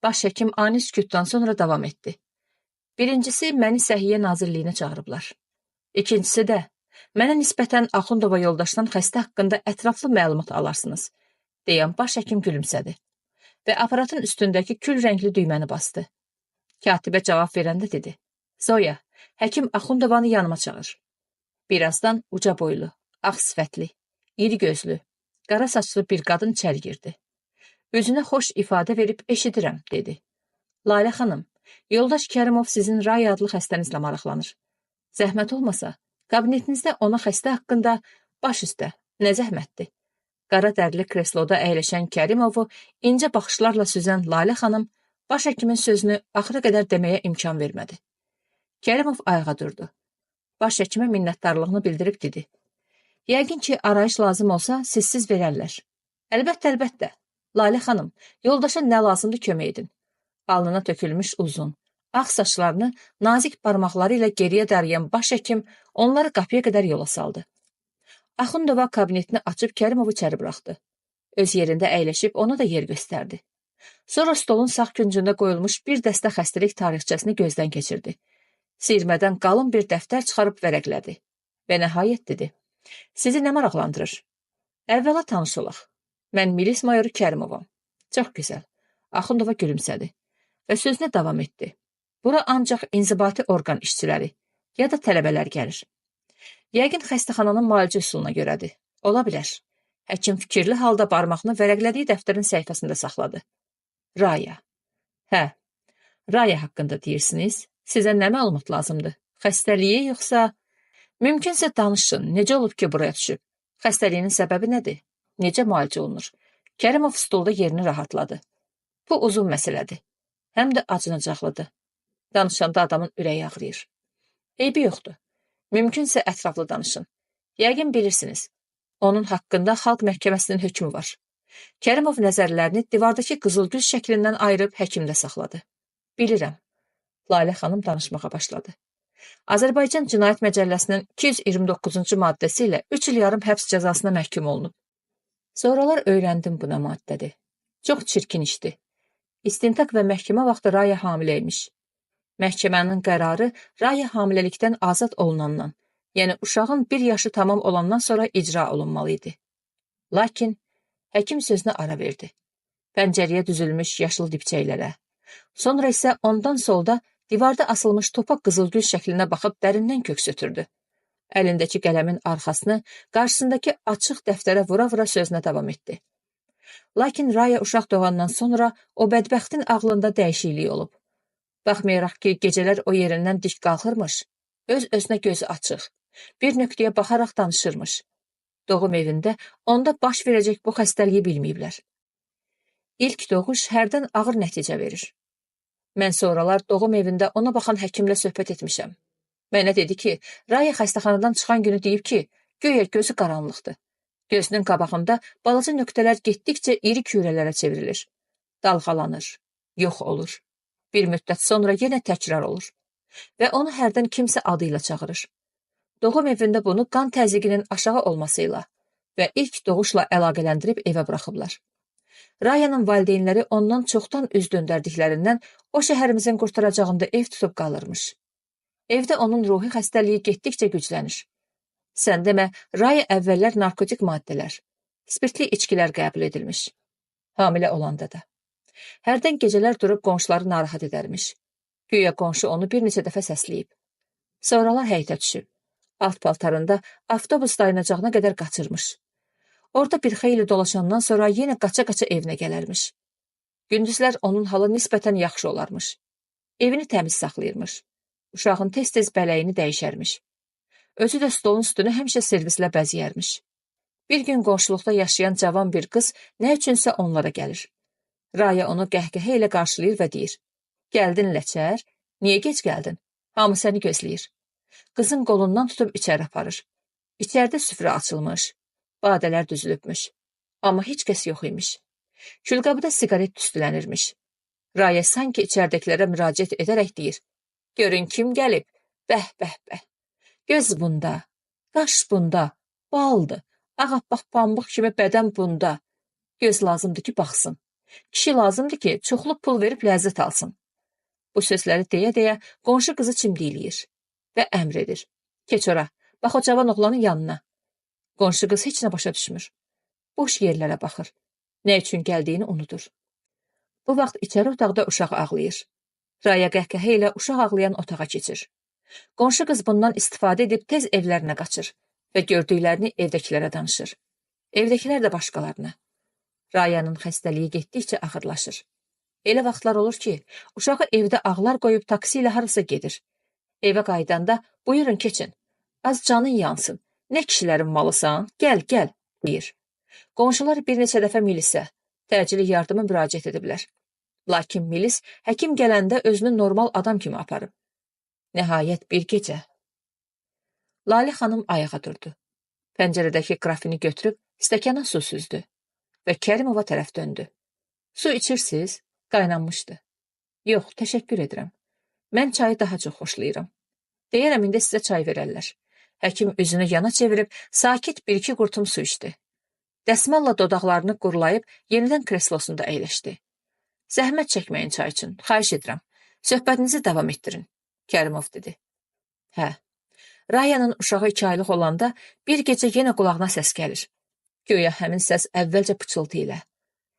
Baş həkim ani sükutdan sonra davam etdi. Birincisi, məni Səhiyyə Nazirliyinə çağırıblar. İkincisi də, mənə nisbətən Axundova yoldaşdan xəstə haqqında ətraflı məlumat alarsınız, deyən baş həkim gülümsədi və aparatın üstündəki kül rəngli düyməni bastı. Katibə cavab verəndə dedi. Zoya, həkim Axundovanı yanıma çağır. Birazdan uca boylu, ağ sifətli, iri gözlü, qara saçlı bir qadın içəri girdi. Üzünə xoş ifadə verib eşidirəm, dedi. Lalə xanım, yoldaş Kərimov sizin Raya adlı xəstənizlə maraqlanır. Zəhmət olmasa, kabinetinizdə ona xəstə haqqında baş üstə, nə zəhmətdir. Qara dərli kresloda əyləşən Kərimovu incə baxışlarla süzən Lalə xanım baş həkimin sözünü axıra qədər deməyə imkan vermədi. Kərimov ayağa durdu. Baş həkimə minnətdarlığını bildirib dedi. Yəqin ki, arayış lazım olsa, sizsiz verərlər. Əlbəttə. Lalə xanım, yoldaşa nə lazımdır kömək edin. Alnına tökülmüş uzun, ağ saçlarını nazik barmaqları ilə geriyə darayan baş həkim onları qapıya qədər yola saldı. Axundova kabinetini açıb Kərimovu içəri buraxdı. Öz yerində əyləşib ona da yer göstərdi. Sonra stolun sağ küncündə qoyulmuş bir dəstə xəstəlik tarixçəsini gözdən keçirdi. Sirmədən qalın bir dəftər çıxarıb vərəqlədi və nəhayət dedi. Sizi nə maraqlandırır? Əvvəla tanış olaq. Mən milis mayoru Kərimovam. Çox gözəl. Axundova gülümsədi. və sözünə davam etdi. Bura ancaq inzibati orqan işçiləri ya da tələbələr gəlir. Yəqin xəstəxananın müalicə üsuluna görədir. Ola bilər. Həkim fikirli halda barmağını vərəqlədiyi dəftərin səhifəsində saxladı. Raya. Hə, Raya haqqında deyirsiniz. Sizə nə məlumat lazımdır? Xəstəliyi yoxsa... Mümkünsə danışın, necə olub ki, buraya düşüb? Xəstəliyinin səbəbi nədir? Necə müalicə olunur? Kərimov stolda yerini rahatladı. Bu uzun məsələdir. Həm də acınacaqlıdır. Danışanda adamın ürəyi ağrıyır. Eybi yoxdur. Mümkünsə ətraflı danışın. Yəqin bilirsiniz. Onun haqqında xalq məhkəməsinin hökmü var. Kərimov nəzərlərini divardakı qızılgül şəklindən ayırıb həkimdə saxladı. Bilirəm. Lalə xanım danışmağa başladı. Azərbaycan Cinayət Məcəlləsinin 229-cu maddəsi ilə 3 il yarım həbs cəzasına məhkum olunub. Sonralar öyrəndim buna maddədir. Çox çirkin işdir. İstintaq və məhkəmə vaxtı Raya hamilə imiş. Məhkəmənin qərarı Raya hamiləlikdən azad olunandan, yəni uşağın 1 yaşı tamam olandan sonra icra olunmalı idi. Lakin həkim sözünə ara verdi. Pəncərəyə düzülmüş yaşıl dibçəklərə. Sonra isə ondan solda divarda asılmış topa qızılgül şəklinə baxıb dərindən köks ötürdü. Əlindəki qələmin arxasını qarşısındakı açıq dəftərə vura-vura sözünə davam etdi. Lakin Raya uşaq doğandan sonra o bədbəxtin ağlında dəyişiklik olub. Baxmayaraq ki, gecələr o yerindən dik qalxırmış, öz-özünə gözü açıq, bir nöqtəyə baxaraq danışırmış. Doğum evində onda baş verəcək bu xəstəliyi bilməyiblər. İlk doğuş hərdən ağır nəticə verir. Mən sonralar doğum evində ona baxan həkimlə söhbət etmişəm. Mənə dedi ki, Raya xəstəxanadan çıxan günü deyib ki, göyə gözü qaranlıqdır. Gözünün qabağında balaca nöqtələr getdikcə iri kürələrə çevrilir. Dalğalanır, yox olur. Bir müddət sonra yenə təkrar olur. Və onu hərdən kimsə adı ilə çağırır. Doğum evində bunu qan təzyiqinin aşağı olmasıyla və ilk doğuşla əlaqələndirib evə buraxıblar. Rayanın valideynləri ondan çoxdan üz döndərdiklərindən o şəhərimizin qurtaracağında ev tutub qalırmış. Evdə onun ruhi xəstəliyi getdikcə güclənir. Sən demə, Raya əvvəllər narkotik maddələr, spirtli içkilər qəbul edilmiş. Hamilə olanda da. Hərdən gecələr durub qonşuları narahat edərmiş. Güya qonşu onu bir neçə dəfə səsləyib. Sonralar həyətə düşüb. Alt paltarında avtobus dayanacağına qədər qaçırmış. Orada bir xeyli dolaşandan sonra yenə qaça-qaça evinə gələrmiş. Gündüzlər onun halı nisbətən yaxşı olarmış. Evini təmiz saxlayırmış. Uşağın tez-tez bələyini dəyişərmiş. Özü də stolun üstünü həmişə servislə bəzəyərmiş. Bir gün qonşuluqda yaşayan cavan bir qız nə üçünsə onlara gəlir. Raya onu qəhqəhə ilə qarşılayır və deyir: "Gəldin Ləçər, niyə gec gəldin? Hamı səni gözləyir." Qızın qolundan tutub içəri aparır. İçəridə süfrə açılmış, badələr düzülübmüş. Amma heç kəs yox imiş. Külqabıda siqaret tüstülənirmiş. Raya sanki içəridəkilərə müraciət edərək deyir: "Görün kim gəlib? Bəh, bəh, bəh. Göz bunda, qaş bunda, baldır, ağappaq pambıq kimi bədən bunda. Göz lazımdır ki, baxsın. Kişi lazımdır ki, çoxlu pul verib ləzzət alsın." Bu sözləri deyə-deyə qonşu qızı çimdikləyir və əmr edir: "Keç ora, bax o cavan oğlanın yanına." Qonşu qız heç nə başa düşmür. Boş yerlərə baxır. Nə üçün gəldiyini unudur. Bu vaxt içəri otaqda uşaq ağlayır. Raya qəhqəhə ilə uşaq ağlayan otağa keçir. Qonşu qız bundan istifadə edib tez evlərinə qaçır və gördüklərini evdəkilərə danışır. Evdəkilər də başqalarına. Rayanın xəstəliyi getdikcə ağırlaşır. Elə vaxtlar olur ki, uşağı evdə ağlar qoyub taksi ilə harasa gedir. Evə qaydanda: "Buyurun keçin. Az canın yansın. Nə kişilərin malısan? Gəl, gəl," deyir. Qonşular bir neçə dəfə milisə, təcili yardıma müraciət ediblər. Lakin milis həkim gələndə özünü normal adam kimi aparıb. Nəhayət bir gecə. Lalə xanım ayağa durdu. Pəncərədəki qrafini götürüb stəkana su süzdü və Kərimova tərəf döndü. "Su içirsiniz?" Qaynanmışdı. "Yox, təşəkkür edirəm. Mən çayı daha çox xoşlayıram. Deyərəm, indi sizə çay verərlər." Həkim üzünü yana çevirib sakit bir-iki qurtum su içdi. Dəsmalla dodaqlarını qurulayıb yenidən kreslosunda əyləşdi. "Zəhmət çəkməyin çay üçün, xahiş edirəm. Söhbətinizi davam etdirin," Kərimov dedi. Hə, Rayanın uşağı 2 aylıq olanda bir gecə yenə qulağına səs gəlir. Göya həmin səs əvvəlcə pıçıltı ilə,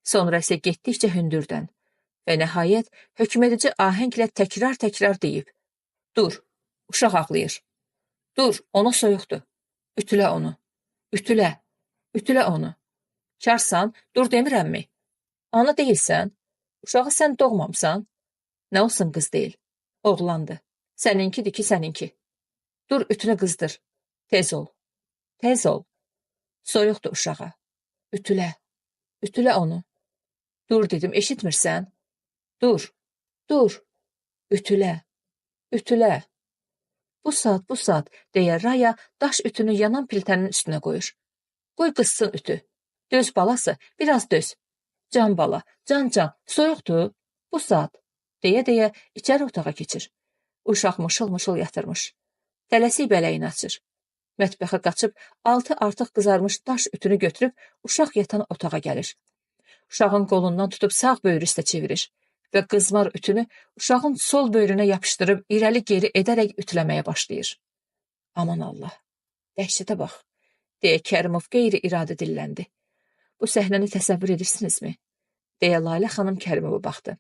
sonra isə getdikcə hündürdən və nəhayət hökmedici ahənglə təkrar-təkrar deyib: Dur, uşaq ağlayır. Dur, ona soyuqdur. Ütülə onu. Ütülə. Ütülə onu. Karsan, dur demirəmmi? Ana deyilsən? Uşağı sən doğmamsan? Nə olsun qız deyil. Oğlandı. Səninkidir ki, səninki. Dur, ütünü qızdır. Tez ol. Tez ol. Soyuqdur uşağa. Ütülə. Ütülə onu. Dur dedim, eşitmirsən? Dur. Dur. Ütülə. Ütülə. Bu saat, deyə Raya daş ütünü yanan piltənin üstünə qoyur. Qoy qızsın ütü. Döz balası, biraz döz. Can bala, can, soyuqdur. Bu saat, deyə içəri otağa keçir. Uşaq mışıl-mışıl yatırmış. Tələsik bələyini açır. Mətbəxə qaçıb, altı artıq qızarmış daş ütünü götürüb uşaq yatan otağa gəlir. Uşağın qolundan tutub sağ böyrü üstə çevirir və qızmar ütünü uşağın sol böyrünə yapışdırıb irəli-geri edərək ütüləməyə başlayır. Aman Allah, dəhşətə bax, deyə Kərimov qeyri-iradə dilləndi. Bu səhnəni təsəvvür edirsinizmi? Deyə Lalə xanım Kərimova baxdı.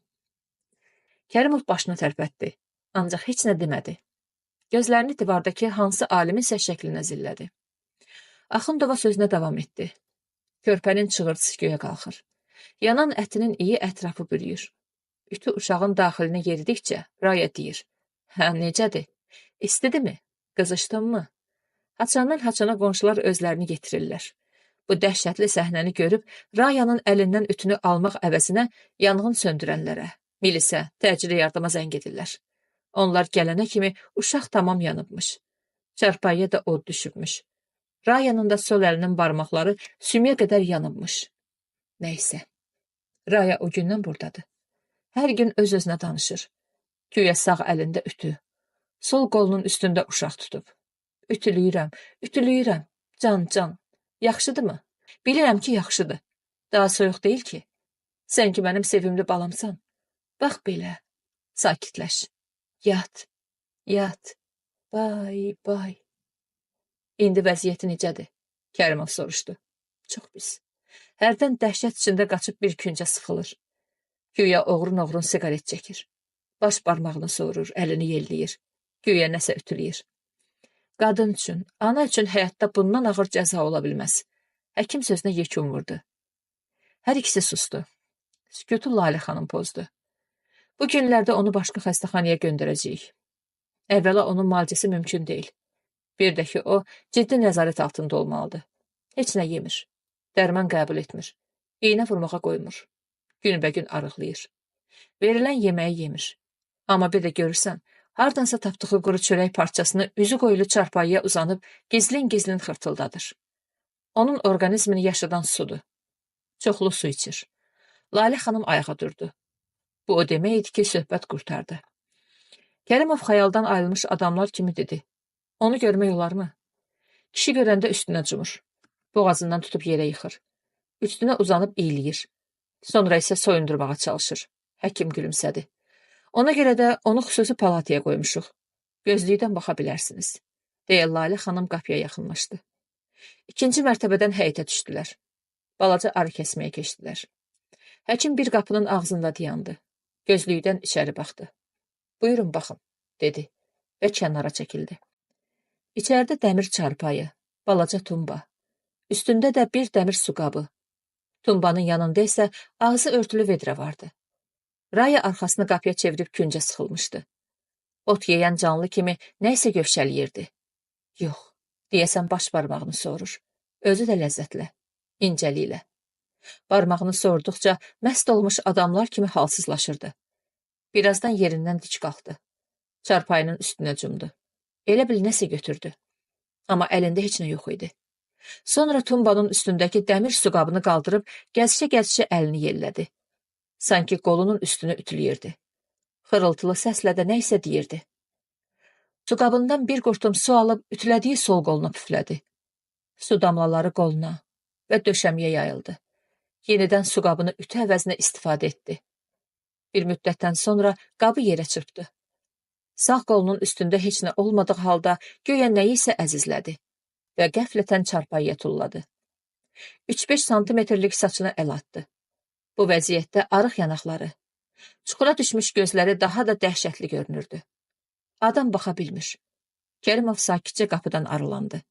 Kərimov başını tərpətdi, ancaq heç nə demədi. Gözlərini divardakı hansı alimin səs şəklinə zillədi. Axundova sözünə davam etdi. Körpənin çığırtısı göyə qalxır. Yanan ətinin iyi ətrafı bürüyür. Ütü uşağın daxilinə yeridikcə Raya deyir. Hə, necədir? İstidirmi? Qızışdınmı? Haçandan haçana qonşular özlərini getirirlər. Bu dəhşətli səhnəni görüb Rayanın əlindən ütünü almaq əvəzinə yanğın söndürənlərə, milisə, təcili yardıma zəng edirlər. Onlar gələnə kimi uşaq tamam yanıbmış. Çarpayıya da od düşübmüş. Rayanın da sol əlinin barmaqları sümüyə qədər yanıbmış. Nəysə. Raya o gündən buradadır. Hər gün öz-özünə danışır. Güya sağ əlində ütü. Sol qolunun üstündə uşaq tutub. Ütülüyürəm. Can. Yaxşıdırmı? Bilirəm ki, yaxşıdır. Daha soyuq deyil ki. Sən ki, mənim sevimli balamsan. Bax belə. Sakitləş. Yat. Bay. İndi vəziyyəti necədir? Kərimov soruşdu. Çox pis. Hərdən dəhşət içində qaçıb bir küncə sıxılır. Güya oğrun siqaret çəkir. Baş barmağını sorur, əlini yelləyir. Güya nəsə ütüləyir. Qadın üçün, ana üçün həyatda bundan ağır cəza ola bilməz. Həkim sözünə yekun vurdu. Hər ikisi sustu. Sükutu Lalə xanım pozdu. Bu günlərdə onu başqa xəstəxanaya göndərəcəyik. Əvvəla onun müalicəsi mümkün deyil. Bir də ki, o ciddi nəzarət altında olmalıdır. Heç nə yemir. Dərman qəbul etmir. İynə vurmağa qoymur. Günbəgün arıqlayır. Verilən yeməyi yemir. Amma bir də görürsən, hardansa tapdığı quru çörək parçasını üzü qoyulu çarpayıya uzanıb gizlin xırtıldadır. Onun orqanizmini yaşadan sudur. Çoxlu su içir. Lalə xanım ayağa durdu. Bu o demək idi ki, söhbət qurtardı. Kərimov xəyaldan ayrılmış adamlar kimi dedi. Onu görmək olarmı? Kişi görəndə üstünə cumur. Boğazından tutub yerə yıxır. Üstünə uzanıb iyiləyir. Sonra isə soyundurmağa çalışır. Həkim gülümsədi. Ona görə də onu xüsusi palataya qoymuşuq. Gözlükdən baxa bilərsiniz. Deyə Lalə xanım qapıya yaxınlaşdı. İkinci mərtəbədən həyətə düşdülər. Balaca arı kəsməyə keçdilər. Həkim bir qapının ağzında dayandı. Gözlükdən içəri baxdı. Buyurun baxın, dedi və kənara çəkildi. İçəridə dəmir çarpayı, balaca tumba. Üstündə də bir dəmir su qabı. Tumbanın yanında isə ağzı örtülü vedrə vardı. Raya arxasını qapıya çevirib küncə sıxılmışdı. Ot yeyən canlı kimi nəysə gövşəliyirdi. Yox, deyəsən baş barmağını sorur. Özü də ləzzətlə, incəliklə. Barmağını sorduqca məst olmuş adamlar kimi halsızlaşırdı. Birazdan yerindən dik qalxdı. Çarpayının üstünə cumdu. Elə bil nəsə götürdü. Amma əlində heç nə yox idi. Sonra tumbanın üstündəki dəmir su qabını qaldırıb gəzişə əlini yellədi. Sanki qolunun üstünü ütüləyirdi. Xırıltılı səslə də nə isə deyirdi. Su qabından bir qurtum su alıb ütülədiyi sol qoluna püflədi. Su damlaları qoluna və döşəməyə yayıldı. Yenidən su qabını ütü əvəzinə istifadə etdi. Bir müddətdən sonra qabı yerə çırpdı. Sağ qolunun üstündə heç nə olmadığı halda göyə nəyi isə əzizlədi və qəflətən çarpayıya tulladı. 3-5 santimetrlik saçına əl atdı. Bu vəziyyətdə arıq yanaqları, Çuxura düşmüş gözləri daha da dəhşətli görünürdü. Adam baxa bilmir. Kərimov sakitcə qapıdan aralandı.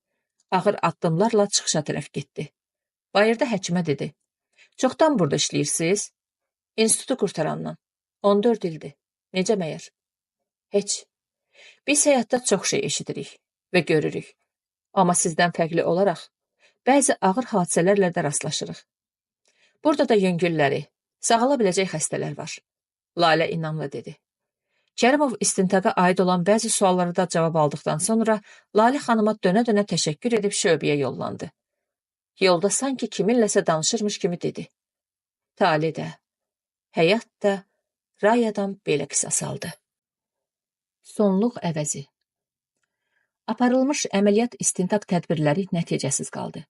Ağır addımlarla çıxışa tərəf getdi. Bayırda həkimə dedi. Çoxdan burada işləyirsiniz? İnstitutu qurtarandan. 14 ildir. Necə məyər? Heç. Biz həyatda çox şey eşidirik və görürük. Amma sizdən fərqli olaraq, bəzi ağır hadisələrlə də rastlaşırıq. Burada da yüngülləri, sağala biləcək xəstələr var. Lalə inamla dedi. Kərimov istintaqa aid olan bəzi suallara da cavab aldıqdan sonra Lalə xanıma dönə-dönə təşəkkür edib şöbəyə yollandı. Yolda sanki kiminləsə danışırmış kimi dedi. Tale də, həyat da Rayadan belə qisas aldı. Sonluq əvəzi. Aparılmış əməliyyat istintaq tədbirləri nəticəsiz qaldı.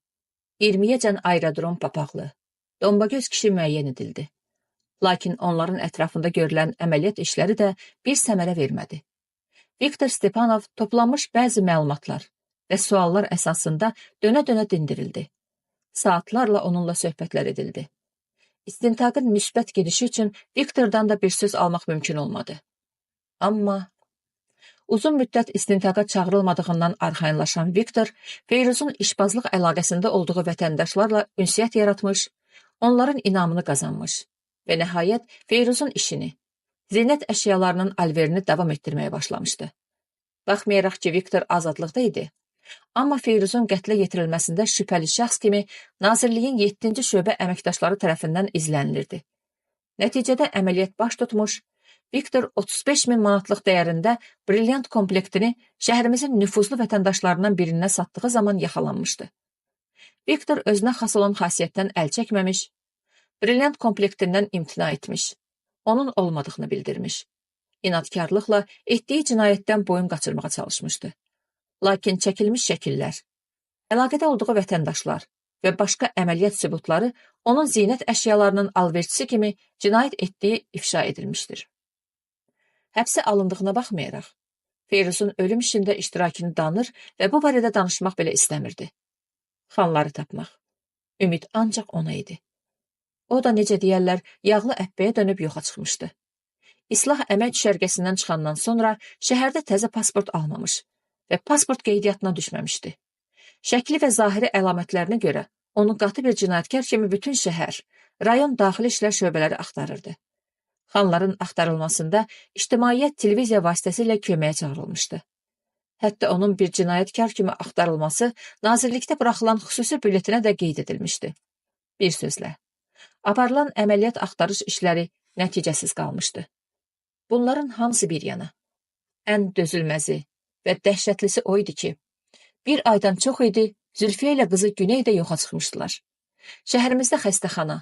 20-yəcən aerodrom papaqlı, dombagöz kişi müəyyən edildi. Lakin onların ətrafında görülən əməliyyat işləri də bir səmərə vermədi. Viktor Stepanov toplanmış bəzi məlumatlar və suallar əsasında dönə-dönə dindirildi. Saatlarla onunla söhbətlər edildi. İstintaqın müsbət gedişi üçün Viktordan da bir söz almaq mümkün olmadı. Amma uzun müddət istintaqa çağırılmadığından arxayınlaşan Viktor, Feyruzun işbazlıq əlaqəsində olduğu vətəndaşlarla ünsiyyət yaratmış, onların inamını qazanmış və nəhayət Feyruzun işini, zinət əşyalarının alverini davam etdirməyə başlamışdı. Baxmayaraq ki, Viktor azadlıqda idi, amma Feyruzun qətlə yetirilməsində şübhəli şəxs kimi Nazirliyin 7-ci şöbə əməkdaşları tərəfindən izlənilirdi. Nəticədə əməliyyat baş tutmuş, Viktor 35.000 manatlıq dəyərində brilyant komplektini şəhərimizin nüfuzlu vətəndaşlarından birindən satdığı zaman yaxalanmışdı. Viktor özünə xas olan xasiyyətdən əl çəkməmiş, brilyant komplektindən imtina etmiş, onun olmadığını bildirmiş. İnadkarlıqla etdiyi cinayətdən boyun qaçırmağa çalışmışdı. Lakin çəkilmiş şəkillər, əlaqədə olduğu vətəndaşlar və başqa əməliyyat sübutları onun zinət əşyalarının alverçisi kimi cinayət etdiyi ifşa edilmişdir. Həbsə alındığına baxmayaraq, Feyruzun ölüm işində iştirakını danır və bu barədə danışmaq belə istəmirdi. Xanları tapmaq. Ümid ancaq ona idi. O da necə deyərlər, yağlı əhbəyə dönüb yoxa çıxmışdı. İslah əmək düşərgəsindən çıxandan sonra şəhərdə təzə pasport almamış və pasport qeydiyyatına düşməmişdi. Şəkli və zahiri əlamətlərinə görə onu qatı bir cinayətkar kimi bütün şəhər, rayon daxili işlər şöbələri axtarırdı. Xanların axtarılmasında ictimaiyyət televiziya vasitəsilə köməyə çağırılmışdı. Hətta onun bir cinayətkar kimi axtarılması nazirlikdə buraxılan xüsusi bülletinə də qeyd edilmişdi. Bir sözlə, aparılan əməliyyat axtarış işləri nəticəsiz qalmışdı. Bunların hamısı bir yana. Ən dözülməzi və dəhşətlisi o idi ki, bir aydan çox idi Zülfiyə ilə qızı Güneydə yoxa çıxmışdılar. Şəhərimizdə xəstəxana,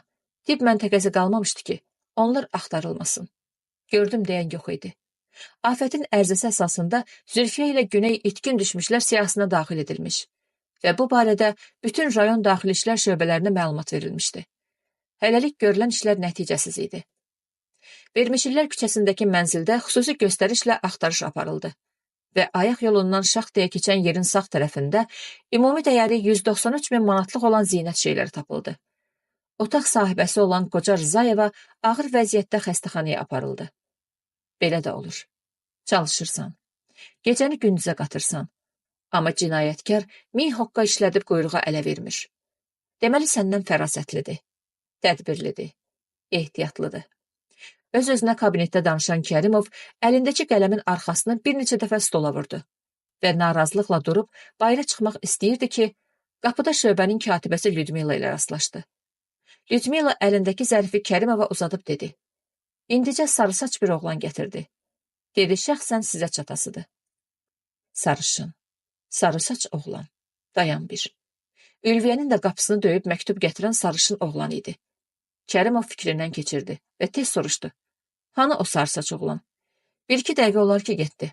tibb məntəqəsi qalmamışdı ki, onlar axtarılmasın. Gördüm deyən yox idi. Afətin ərzəsi əsasında Zülfiyə ilə Güney itkin düşmüşlər siyahısına daxil edilmiş və bu barədə bütün rayon daxili işlər şöbələrinə məlumat verilmişdi. Hələlik görülən işlər nəticəsiz idi. Vermişillər küçəsindəki mənzildə xüsusi göstərişlə axtarış aparıldı və ayaq yolundan şaxtaya keçən yerin sağ tərəfində ümumi dəyəri 193.000 manatlıq olan zinət şeyləri tapıldı. Otaq sahibəsi olan qoca Rızayeva ağır vəziyyətdə xəstəxanaya aparıldı. Belə də olur. Çalışırsan. Gecəni gündüzə qatırsan. Amma cinayətkar 1000 hoqqa işlədib quyruğa ələ vermir. Deməli səndən fərasətlidir, tədbirlidir, ehtiyatlıdır. Öz-özünə kabinetdə danışan Kərimov əlindəki qələmin arxasını bir neçə dəfə stola vurdu və narazılıqla durub bayıra çıxmaq istəyirdi ki, qapıda şöbənin katibəsi Lyudmila ilə rastlaşdı. Lyudmila əlindəki zərfi Kərimova uzadıb dedi. İndicə sarısaç bir oğlan gətirdi. Dedi, şəxsən sizə çatasıdır. Sarışın, sarısaç oğlan. Dayan bir. Ülviyyənin də qapısını döyüb məktub gətirən sarışın oğlan idi. Kərimov fikrindən keçirdi və tez soruşdu. Hanı o sarısaç oğlan? Bir-iki dəqiqə olar ki, getdi.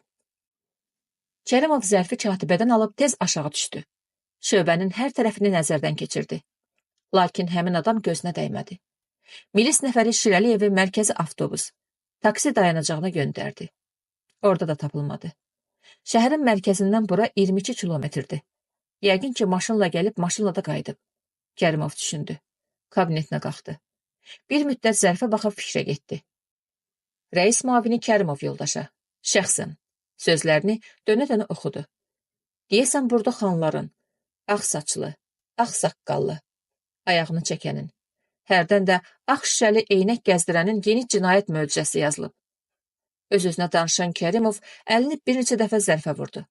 Kərimov zərfi katibədən alıb tez aşağı düşdü. Şöbənin hər tərəfini nəzərdən keçirdi. Lakin həmin adam gözünə dəymədi. Milis nəfəri Şirəliyevi mərkəzi avtobus, taksi dayanacağına göndərdi. Orada da tapılmadı. Şəhərin mərkəzindən bura 22 kilometrdir. Yəqin ki, maşınla gəlib, maşınla da qayıdıb. Kərimov düşündü. Kabinetinə qalxdı. Bir müddət zərfə baxıb fikrə getdi. Rəis müavini Kərimov yoldaşa, şəxsən, sözlərini dönə-dönə oxudu. Deyəsən burada xanların, ağ saçlı, ağ saqqallı, ayağını çəkənin, hərdən də ağ şüşəli eynək gəzdirənin yeni cinayət möcüzəsi yazılıb. Öz-özünə danışan Kərimov əlini bir neçə dəfə zərfə vurdu.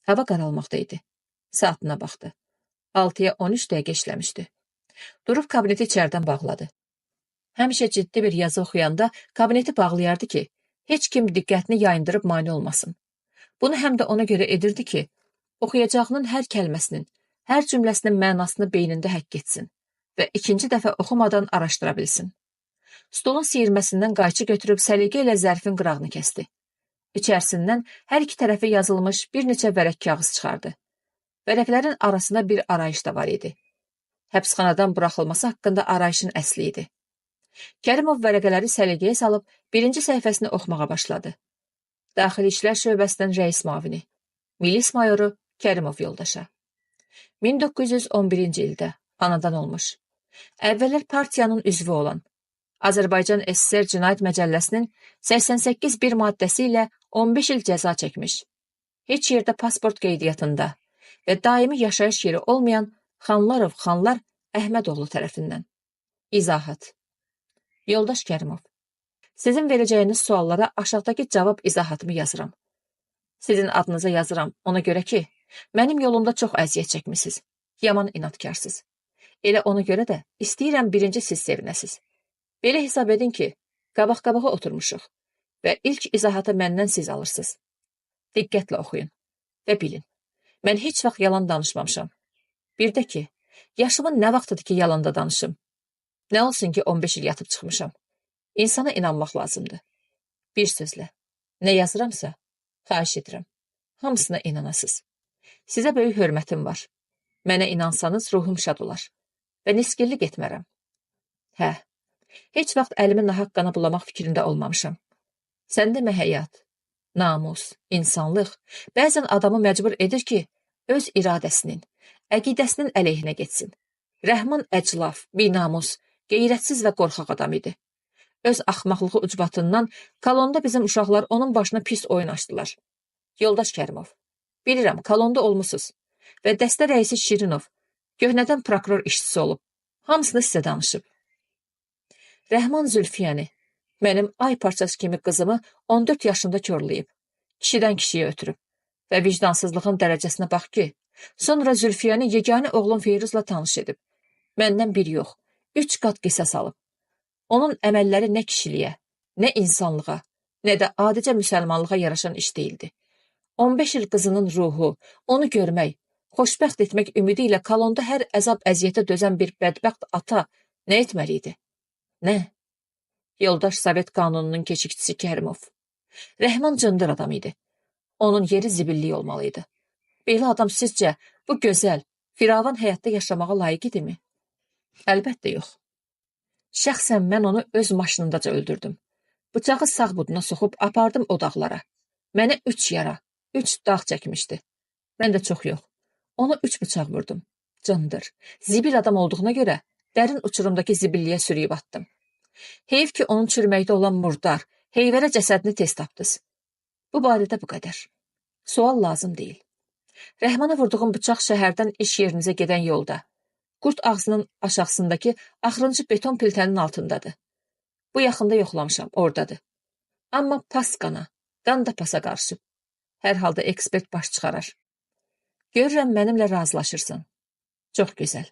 Hava qaralmaqda idi. Saatına baxdı. 6-ya 13 dəqiqə işləmişdi. Durub kabineti içərdən bağladı. Həmişə ciddi bir yazı oxuyanda kabineti bağlayardı ki, heç kim diqqətini yayındırıb mane olmasın. Bunu həm də ona görə edirdi ki, oxuyacağının hər kəlməsinin, hər cümləsinin mənasını beynində həkk etsin və ikinci dəfə oxumadan araşdıra bilsin. Stolun siyirməsindən qayçı götürüb səliqə ilə zərfin qırağını kəsdi. İçərisindən hər iki tərəfi yazılmış bir neçə vərəq kağız çıxardı. Vərəqlərin arasında bir arayış da var idi. Həbsxanadan buraxılması haqqında arayışın əsli idi. Kərimov vərəqələri səliqəyə salıb birinci səhifəsini oxumağa başladı. Daxili İşlər Şöbəsindən rəis müavini, milis mayoru Kərimov yoldaşa. 1911-ci ildə anadan olmuş. Əvvəllər partiyanın üzvü olan, Azərbaycan SSR Cinayət Məcəlləsinin 88.1 maddəsi ilə 15 il cəza çəkmiş. Heç yerdə pasport qeydiyyatında və daimi yaşayış yeri olmayan Xanlarov Xanlar Əhmədoğlu tərəfindən. İzahat. Yoldaş Kərimov, sizin verəcəyiniz suallara aşağıdakı cavab izahatımı yazıram. Sizin adınıza yazıram ona görə ki, mənim yolumda çox əziyyət çəkmisiniz, yaman inadkarsınız. Elə ona görə də istəyirəm birinci siz sevinəsiz. Belə hesab edin ki, qabaq-qabağa oturmuşuq və ilk izahatı məndən siz alırsınız. Diqqətlə oxuyun və bilin. Mən heç vaxt yalan danışmamışam. Bir də ki, yaşımın nə vaxtıdır ki, yalanda danışım? Nə olsun ki, 15 il yatıb çıxmışam. İnsana inanmaq lazımdır. Bir sözlə, nə yazıramsa, xahiş edirəm. Hamısına inanasınız. Sizə böyük hörmətim var. Mənə inansanız ruhum şad olar və niskillik etmərəm. Hə, heç vaxt əlimi nahaq qana bulamaq fikrində olmamışam. Sən demə həyat, namus, insanlıq bəzən adamı məcbur edir ki, öz iradəsinin, əqidəsinin əleyhinə getsin. Rəhman əclaf, binamus, qeyrətsiz və qorxaq adam idi. Öz axmaqlığı ucbatından kolonda bizim uşaqlar onun başına pis oyun açdılar. Yoldaş Kərimov, bilirəm, kolonda olmusunuz və dəstə rəisi Şirinov, köhnədən prokuror işçisi olub. Hamısını sizə danışıb. Rəhman Zülfiyəni, mənim ay parçası kimi qızımı 14 yaşında körləyib, kişidən kişiyə ötürüb və vicdansızlığın dərəcəsinə bax ki, sonra Zülfiyəni yeganə oğlum Feyruzla tanış edib. Məndən bir yox, 3 qat qisas alıb. Onun əməlləri nə kişiliyə, nə insanlığa, nə də adicə müsəlmanlığa yaraşan iş deyildi. 15 il qızının ruhu, onu görmək, xoşbəxt etmək ümidi ilə kolonda hər əzab-əziyyətə dözən bir bədbəxt ata nə etməli idi? Nə? Yoldaş Sovet qanununun keşikçisi Kərimov. Rəhman cındır adam idi. Onun yeri zibillik olmalıydı. Belə adam sizcə bu gözəl, firavan həyatda yaşamağa layiq idimi? Əlbəttə yox. Şəxsən mən onu öz maşınındaca öldürdüm. Bıçağı sağ buduna soxub apardım o dağlara. Mənə 3 yara, 3 dağ çəkmişdi. Mən də çox yox. Ona 3 bıçaq vurdum. Cındır. Zibil adam olduğuna görə dərin uçurumdakı zibilliyə sürüyüb attım. Heyf ki, onun çürməkdə olan murdar, heyvərə cəsədini tez tapdınız. Bu barədə bu qədər. Sual lazım deyil. Rəhmana vurduğum bıçaq şəhərdən iş yerinizə gedən yolda. Qurt ağzının aşağısındakı axırıncı beton piltənin altındadır. Bu yaxında yoxlamışam, oradadır. Amma pas qana, qan da pasa qarışıb. Hər halda ekspert baş çıxarar. Görürəm, mənimlə razılaşırsan. Çox gözəl.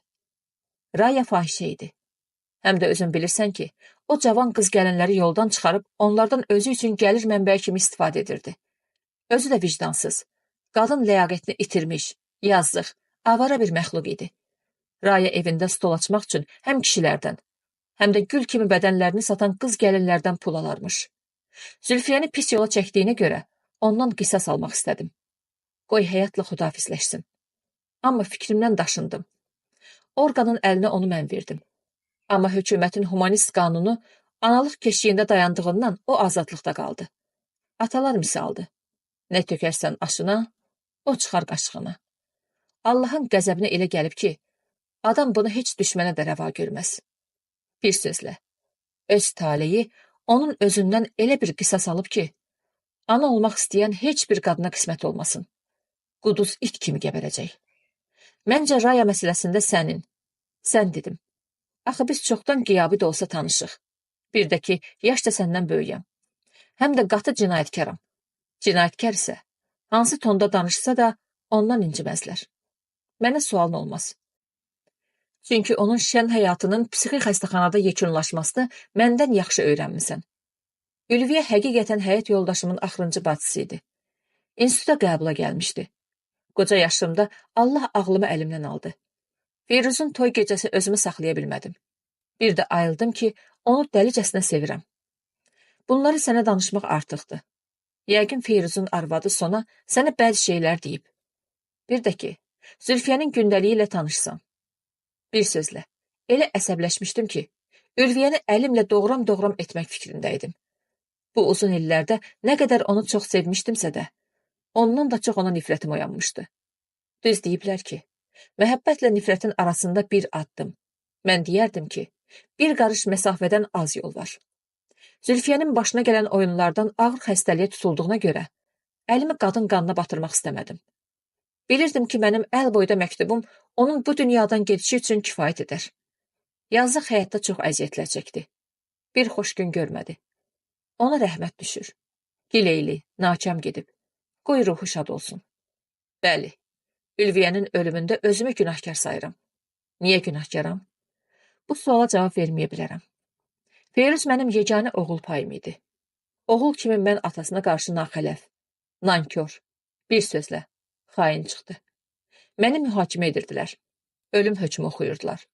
Raya fahişə idi. Həm də özün bilirsən ki, o cavan qız gəlinləri yoldan çıxarıb onlardan özü üçün gəlir mənbəyi kimi istifadə edirdi. Özü də vicdansız, qadın ləyaqətini itirmiş, yazıq, avara bir məxluq idi. Raya evində stol açmaq üçün həm kişilərdən, həm də gül kimi bədənlərini satan qız gəlinlərdən pul alarmış. Zülfiyəni pis yola çəkdiyinə görə ondan qisas almaq istədim. Qoy həyatla xudafizləşsin. Amma fikrimdən daşındım. Orqanın əlinə onu mən verdim. Amma hökumətin humanist qanunu analıq keşiyində dayandığından o azadlıqda qaldı. Atalar misaldı. Nə tökərsən aşına, o çıxar qaşığına. Allahın qəzəbinə elə gəlib ki, adam bunu heç düşmənə də rəva görməz. Bir sözlə, öz taleyi onun özündən elə bir qisas alıb ki, ana olmaq istəyən heç bir qadına qismət olmasın. Quduz it kimi gəbərəcək. Məncə Raya məsələsində sən dedim. Axı biz çoxdan qiyabi də olsa tanışıq. Bir də ki, yaşca səndən böyüyəm. Həm də qatı cinayətkaram. Cinayətkar isə, hansı tonda danışsa da ondan inciməzlər. Mənə sualın olmaz. Çünki onun şən həyatının psixi xəstəxanada yekunlaşmasını məndən yaxşı öyrənmisən. Ülviyə həqiqətən həyat yoldaşımın axırıncı bacısı idi. İnstituta qəbula gəlmişdi. Qoca yaşımda Allah ağlımı əlimdən aldı. Firuzun toy gecəsi özümü saxlaya bilmədim. Bir də ayıldım ki, onu dəlicəsinə sevirəm. Bunları sənə danışmaq artıqdır. Yəqin Firuzun arvadı Sona sənə bəzi şeylər deyib. Bir də ki, Zülfiyənin gündəliyi ilə tanışsan. Bir sözlə, elə əsəbləşmişdim ki, Ülviyəni əlimlə doğram etmək fikrindəydim. Bu uzun illərdə nə qədər onu çox sevmişdimsə də, ondan da çox ona nifrətim oyanmışdı. Düz deyiblər ki, məhəbbətlə nifrətin arasında bir addım. Mən deyərdim ki, bir qarış məsafədən az yol var. Zülfiyənin başına gələn oyunlardan ağır xəstəliyə tutulduğuna görə, əlimi qadın qanına batırmaq istəmədim. Bilirdim ki, mənim əl boyda məktubum onun bu dünyadan gedişi üçün kifayət edər. Yazıq həyatda çox əziyyətlər çəkdi. Bir xoş gün görmədi. Ona rəhmət düşür. Gileyli, nakam gedib. Qoy ruhu şad olsun. Bəli, Ülviyənin ölümündə özümü günahkar sayıram. Niyə günahkaram? Bu suala cavab verməyə bilərəm. Firuz mənim yeganə oğul payım idi. Oğul kimi mən atasına qarşı naxələf, nankör, bir sözlə, xain çıxdı. Məni mühakimə edirdilər. Ölüm hökmü oxuyurdular.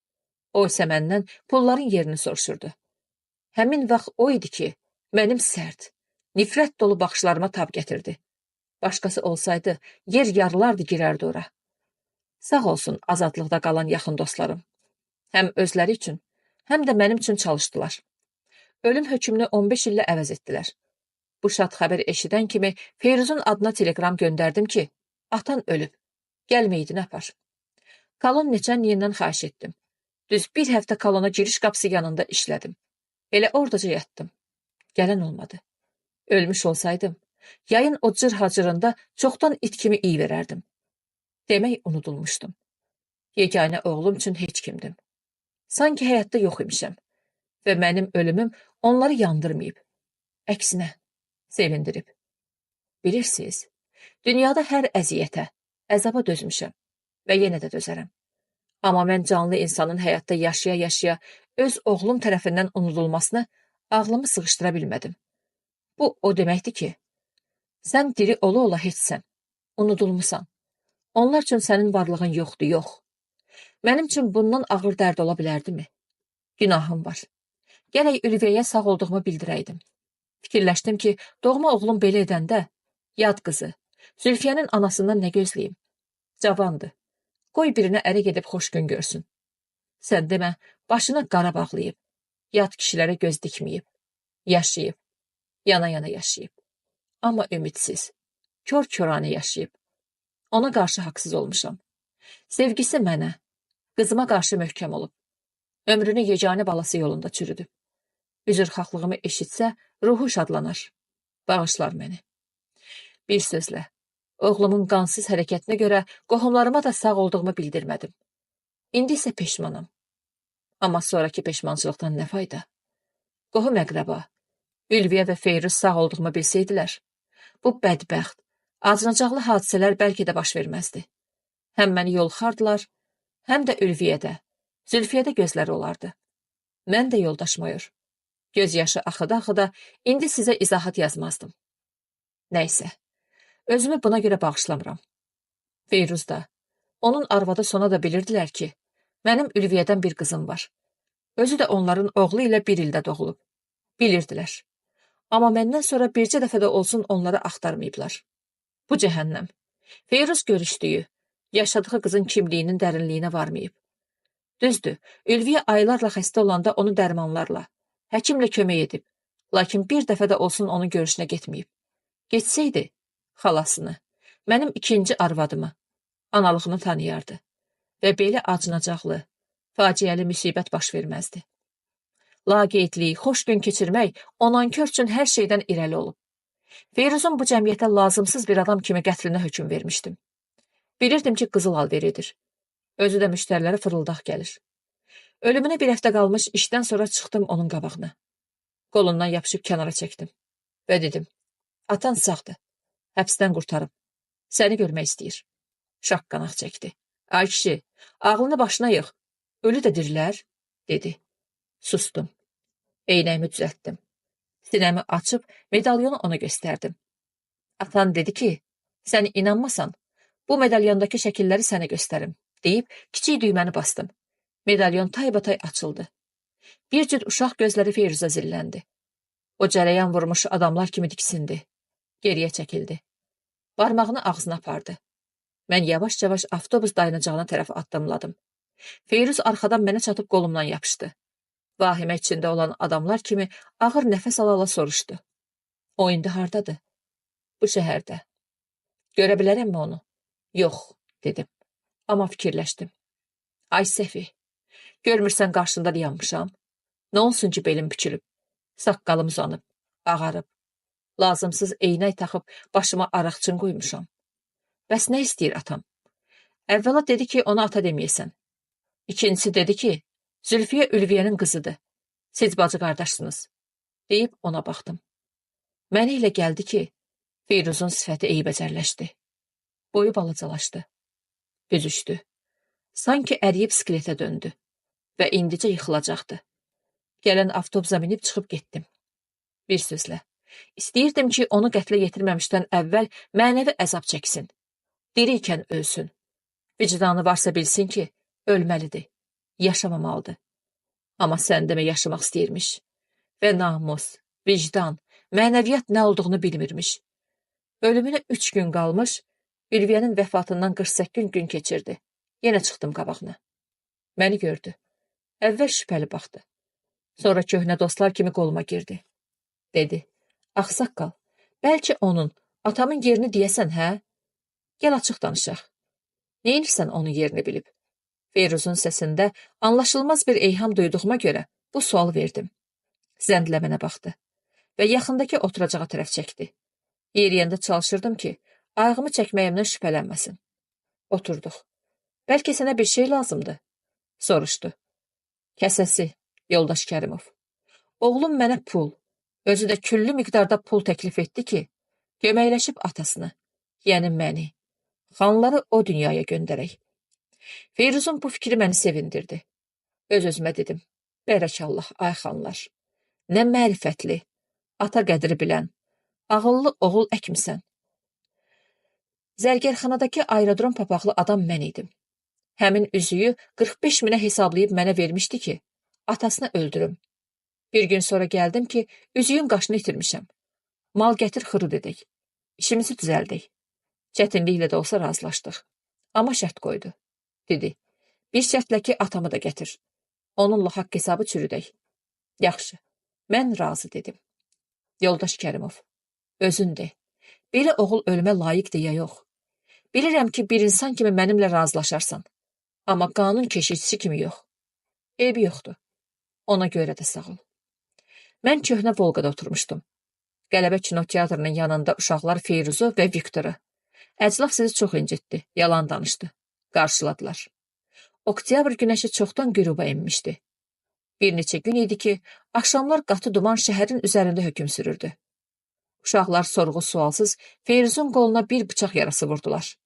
O isə məndən pulların yerini soruşurdu. Həmin vaxt o idi ki, mənim sərt, nifrət dolu baxışlarıma tab gətirdi. Başqası olsaydı, yer yarılardı girərdi ora. Sağ olsun azadlıqda qalan yaxın dostlarım. Həm özləri üçün, həm də mənim üçün çalışdılar. Ölüm hökmünü 15 illə əvəz etdilər. Bu şad xəbər eşidən kimi Firuzun adına telegram göndərdim ki, atan ölüb, gəlməyidini apar. Kalon neçənliyindən xahiş etdim. Düz bir həftə kalona giriş qapısı yanında işlədim. Elə oradaca yatdım. Gələn olmadı. Ölmüş olsaydım, yayın o cır-hacırında çoxdan it kimi iyi verərdim. Demək unudulmuşdum. Yeganə oğlum üçün heç kimdim. Sanki həyatda yox imişəm. Və mənim ölümüm onları yandırmayıb. Əksinə, sevindirib. Bilirsiniz, dünyada hər əziyyətə, əzaba dözmüşəm və yenə də dözərəm. Amma mən canlı insanın həyatda yaşaya-yaşaya öz oğlum tərəfindən unudulmasını ağlımı sığışdıra bilmədim. Bu o deməkdir ki, sən diri ola-ola heçsən, unudulmusan. Onlar üçün sənin varlığın yoxdur, yox. Mənim üçün bundan ağır dərd ola bilərdimi? Günahım var. Gərək Ülviyəyə sağ olduğumu bildirəydim. Fikirləşdim ki, doğma oğlum belə edəndə, yad qızı, Zülfiyənin anasından nə gözləyim? Cavandır. Qoy birinə ərə gedib xoş gün görsün. Sən demə, başına qara bağlayıb, yad kişilərə göz dikməyib, yaşayıb, yana-yana yaşayıb. Amma ümidsiz, kör-köranə yaşayıb. Ona qarşı haqsız olmuşam. Sevgisi mənə, qızıma qarşı möhkəm olub. Ömrünü yeganə balası yolunda çürüdüb. Üzrxahlığımı eşitsə, ruhu şadlanar. Bağışlar məni. Bir sözlə, oğlumun qansız hərəkətinə görə qohumlarıma da sağ olduğumu bildirmədim. İndi isə peşmanam. Amma sonraki peşmançılıqdan nə fayda? Qohum əqrəba, Ülviyə və Feyruz sağ olduğumu bilsəydilər, bu bədbəxt, acınacaqlı hadisələr bəlkə də baş verməzdi. Həm məni yolxardılar, həm də Ülviyədə, Zülfiyədə gözləri olardı. Mən də yoldaş mayor. Göz yaşı axıda-axıda indi sizə izahat yazmazdım. Nəysə, özümü buna görə bağışlamıram. Feyruz da, onun arvadı Sona da bilirdilər ki, mənim Ülviyədən bir qızım var. Özü də onların oğlu ilə bir ildə doğulub. Bilirdilər. Amma məndən sonra bircə dəfə də olsun onları axtarmayıblar. Bu cəhənnəm. Feyruz görüşdüyü, yaşadığı qızın kimliyinin dərinliyinə varmayıb. Düzdür, Ülviyə aylarla xəstə olanda onu dərmanlarla, həkimlə kömək edib, lakin bir dəfə də olsun onun görüşünə getməyib. Getsəydi, xalasını, mənim ikinci arvadımı, analığını tanıyardı və belə acınacaqlı, faciəli müsibət baş verməzdi. Laqeydlik, xoş gün keçirmək onankör üçün hər şeydən irəli olub. Feyruzun bu cəmiyyətə lazımsız bir adam kimi qətlinə hökm vermişdim. Bilirdim ki, qızıl alveridir. Özü də müştərilərə fırıldaq gəlir. Ölümünə bir həftə qalmış işdən sonra çıxdım onun qabağına. Qolundan yapışıb kənara çəkdim və dedim, atan sağdır, həbsdən qurtarıb, səni görmək istəyir. Şaqqanaq çəkdi. Ay kişi, ağlını başına yığ, ölü də dirilər, dedi. Sustum. Eynəyimi düzəltdim. Sinəmi açıb medalyonu ona göstərdim. Atan dedi ki, sən inanmasan, bu medalyondakı şəkilləri sənə göstərim, deyib kiçik düyməni bastım. Medalyon taybatay açıldı. Bir cüt uşaq gözləri Feyruza zilləndi. O cərəyan vurmuş adamlar kimi diksindi. Geriyə çəkildi. Barmağını ağzına apardı. Mən yavaş-yavaş avtobus dayanacağına tərəf addımladım. Feyruz arxadan mənə çatıb qolumdan yapışdı. Vahimə içində olan adamlar kimi ağır nəfəs ala-ala soruşdu. O indi hardadır? Bu şəhərdə. Görə bilərəmmi onu? Yox, dedim. Amma fikirləşdim. Ay Səfi, görmürsən qarşında dayanmışam? Nə olsun ki, belim bükülüb, saqqalım uzanıb, ağarıb. Lazımsız eynək taxıb başıma araqçın qoymuşam. Bəs nə istəyir atam? Əvvəla dedi ki, ona ata deməyəsən. İkincisi dedi ki, Zülfiyə Ülviyənin qızıdır. Siz bacı qardaşsınız. Deyib ona baxdım. Mənə elə gəldi ki, Feyruzun sifəti eybəcərləşdi. Boyu balacalaşdı. Büzüşdü. Sanki əriyib skeletə döndü və indicə yıxılacaqdı. Gələn avtobusa minib çıxıb getdim. Bir sözlə, istəyirdim ki, onu qətlə yetirməmişdən əvvəl mənəvi əzab çəksin. Diri ikən ölsün. Vicdanı varsa bilsin ki, ölməlidir, yaşamamalıdır. Amma sən demə yaşamaq istəyirmiş. Və namus, vicdan, mənəviyyat nə olduğunu bilmirmiş. Ölümünə 3 gün qalmış, Ülviyənin vəfatından 48 gün keçirdi. Yenə çıxdım qabağına. Məni gördü. Əvvəl şübhəli baxdı. Sonra köhnə dostlar kimi qoluma girdi. Dedi, ağsaqqal, bəlkə onun, atamın yerini deyəsən, hə? Gəl açıq danışaq. Neyinirsən onun yerini bilib? Feyruzun səsində anlaşılmaz bir eyham duyduğuma görə bu sualı verdim. Zəndlə mənə baxdı və yaxındakı oturacağa tərəf çəkdi. Yeriyəndə çalışırdım ki, ayağımı çəkməyimdən şübhələnməsin. Oturduq. Bəlkə sənə bir şey lazımdır? Soruşdu. Kəsəsi, yoldaş Kərimov. Oğlum mənə pul, özü də küllü miqdarda pul təklif etdi ki, köməkləşib atasını, yəni məni, xanları o dünyaya göndərək. Feyruzun bu fikri məni sevindirdi. Öz-özümə dedim, bərəkallah, ay xanlar, nə mərifətli, ata qədri bilən, ağıllı oğul əkmisən. Zərgərxanadakı aerodrom papaqlı adam mən idim. Həmin üzüyü 45 minə hesablayıb mənə vermişdi ki, atasını öldürüm. Bir gün sonra gəldim ki, üzüyün qaşını itirmişəm. Mal gətir xırı dedik. İşimizi düzəldik. Çətinliklə də olsa razılaşdıq. Amma şərt qoydu. Dedi, bir şərtlə ki, atamı da gətir. Onunla haqq hesabı çürüdək. Yaxşı, mən razı dedim. Yoldaş Kərimov, özün de. Belə oğul ölümə layiqdir ya yox. Bilirəm ki, bir insan kimi mənimlə razılaşarsan. Amma qanun keşikçisi kimi yox. Eybi yoxdur. Ona görə də sağ ol. Mən köhnə Volqada oturmuşdum. Qələbə kinoteatrının yanında uşaqlar Feyruzu və Viktoru. Əclaf sizi çox incitdi, yalan danışdı. Qarşıladılar. Oktyabr günəşi çoxdan qüruba enmişdi. Bir neçə gün idi ki, axşamlar qatı duman şəhərin üzərində hökm sürürdü. Uşaqlar sorğu-sualsız Feyruzun qoluna bir bıçaq yarası vurdular.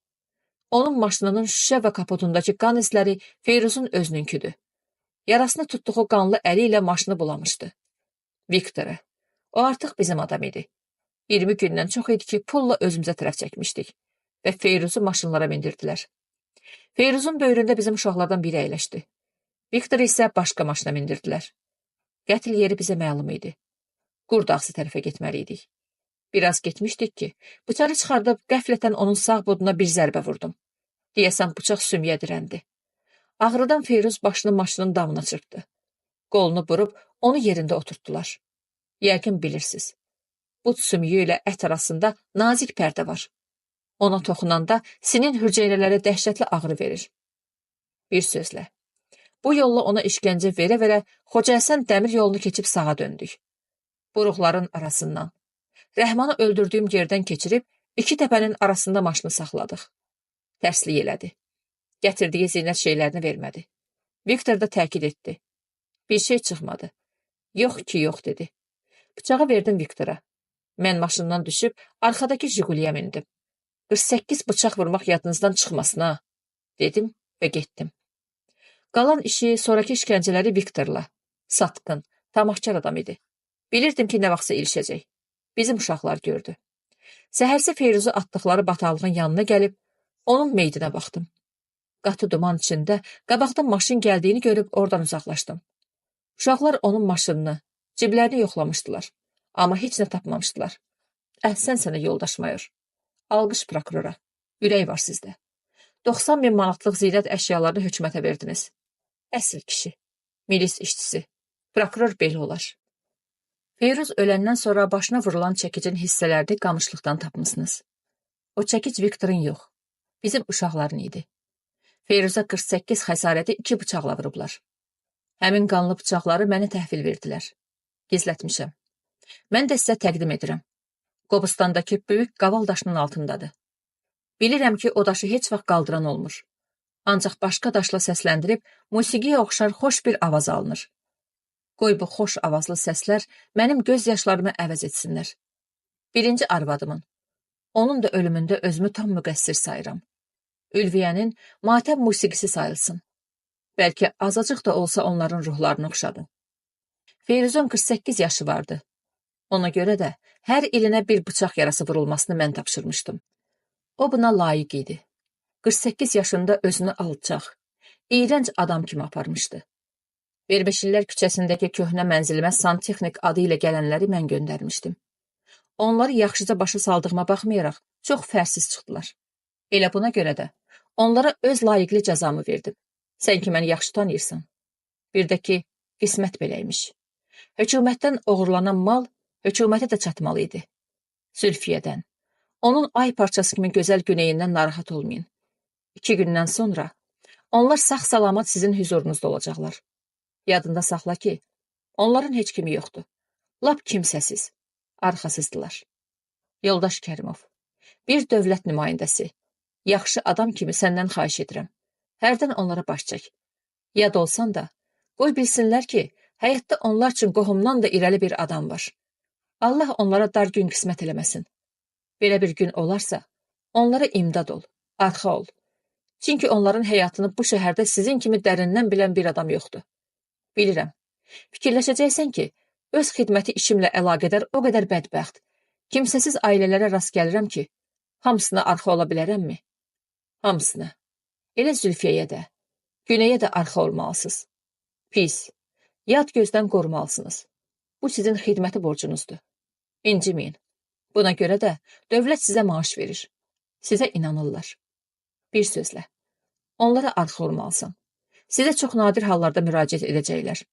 Onun maşınının şüşə və kapotundakı qan izləri Feyruzun özününküdür. Yarasını tutduğu qanlı əli ilə maşını bulamışdı. Viktoru, o artıq bizim adam idi. 20 gündən çox idi ki, pulla özümüzə tərəf çəkmişdik və Feyruzu maşınlara mindirdilər. Feyruzun böyründə bizim uşaqlardan biri əyləşdi. Viktoru isə başqa maşına mindirdilər. Qətl yeri bizə məlum idi. Qurdağsı tərəfə getməliydik. Biraz getmişdik ki, bıçağı çıxardıb qəflətən onun sağ buduna bir zərbə vurdum. Deyəsən bıçaq sümüyə dirəndi. Ağrıdan Feyruz başını maşının damına çırpdı. Qolunu burub onu yerində oturtdular. Yəqin bilirsiniz. Bud sümüyü ilə ət arasında nazik pərdə var. Ona toxunanda sinin hüceyrələri dəhşətli ağrı verir. Bir sözlə, Bu yolla ona işgəncə verə-verə Xocahəsən dəmir yolunu keçib sağa döndük. Buruqların arasından. Rəhmanı öldürdüyüm yerdən keçirib, iki təpənin arasında maşını saxladıq. Tərslik elədi. Gətirdiyi zinət şeylərini vermədi. Viktor da təkid etdi. Bir şey çıxmadı. Yox ki, yox dedi. Bıçağı verdim Viktora. Mən maşından düşüb, arxadakı Jiguliyə mindim. 48 bıçaq vurmaq yadınızdan çıxmasın ha, dedim və getdim. Qalan işi, sonraki işgəncələri Viktorla. Satqın, tamahkar adam idi. Bilirdim ki, nə vaxtsa ilişəcək. Bizim uşaqlar gördü. Səhərsə Feyruzu atdıqları batağlığın yanına gəlib, onun meydinə baxdım. Qatı duman içində qabaqdan maşın gəldiyini görüb oradan uzaqlaşdım. Uşaqlar onun maşınını, ciblərini yoxlamışdılar. Amma heç nə tapmamışdılar. Əhsən sənə yoldaş mayor. Alqış prokurora. Ürək var sizdə. 90.000 manatlıq zinət əşyalarını hökumətə verdiniz. Əsl kişi. Milis işçisi. Prokuror belə olar. Feyruz öləndən sonra başına vurulan çəkicin hissələrini qamışlıqdan tapmışsınız. O çəkic Viktorun yox. Bizim uşaqların idi. Feyruza 48 xəsarəti 2 bıçaqla vurublar. Həmin qanlı bıçaqları mənə təhvil verdilər. Gizlətmişəm. Mən də sizə təqdim edirəm. Qobustandakı böyük qaval daşının altındadır. Bilirəm ki, o daşı heç vaxt qaldıran olmur. Ancaq başqa daşla səsləndirib, musiqiyə oxşar xoş bir avaz alınır. Qoy bu xoş avazlı səslər mənim göz yaşlarımı əvəz etsinlər. Birinci arvadımın, onun da ölümündə özümü tam müqəssir sayıram. Ülviyənin matəm musiqisi sayılsın. Bəlkə azacıq da olsa onların ruhlarını oxşadı. Feyruzun 48 yaşı vardı. Ona görə də hər ilinə bir bıçaq yarası vurulmasını mən tapşırmışdım. O buna layiq idi. 48 yaşında özünü alçaq, iyrənc adam kimi aparmışdı. Verbeşillər küçəsindəki köhnə mənzilimə santexnik adı ilə gələnləri mən göndərmişdim. Onları yaxşıca başa saldığıma baxmayaraq, çox fərsiz çıxdılar. Elə buna görə də onlara öz layiqli cəzamı verdim. Sən ki, məni yaxşı tanıyırsan. Bir də ki, qismət beləymiş. Hökumətdən oğurlanan mal hökumətə də çatmalı idi. Zülfiyədən, onun ay parçası kimi gözəl güneyindən narahat olmayın. 2 gündən sonra onlar sağ-salamat sizin hüzurunuzda olacaqlar. Yadında saxla ki, onların heç kimi yoxdur. Lap kimsəsiz, arxasızdılar. Yoldaş Kərimov, bir dövlət nümayəndəsi, yaxşı adam kimi səndən xahiş edirəm. Hərdən onlara baş çək. Yad olsan da, qoy bilsinlər ki, həyatda onlar üçün qohumdan da irəli bir adam var. Allah onlara dar gün qismət eləməsin. Belə bir gün olarsa, onlara imdad ol, arxa ol. Çünki onların həyatını bu şəhərdə sizin kimi dərindən bilən bir adam yoxdur. Bilirəm, fikirləşəcəksən ki, öz xidməti işimlə əlaqədar o qədər bədbəxt, kimsəsiz ailələrə rast gəlirəm ki, hamısına arxa ola bilərəmmi? Hamısına. Elə Zülfiyəyə də, Günəyə də arxa olmalısınız. Pis, yad gözdən qorumalısınız. Bu sizin xidməti borcunuzdur. İnciməyin. Buna görə də dövlət sizə maaş verir. Sizə inanırlar. Bir sözlə, onlara arxa olmalısan. Sizə çox nadir hallarda müraciət edəcəklər.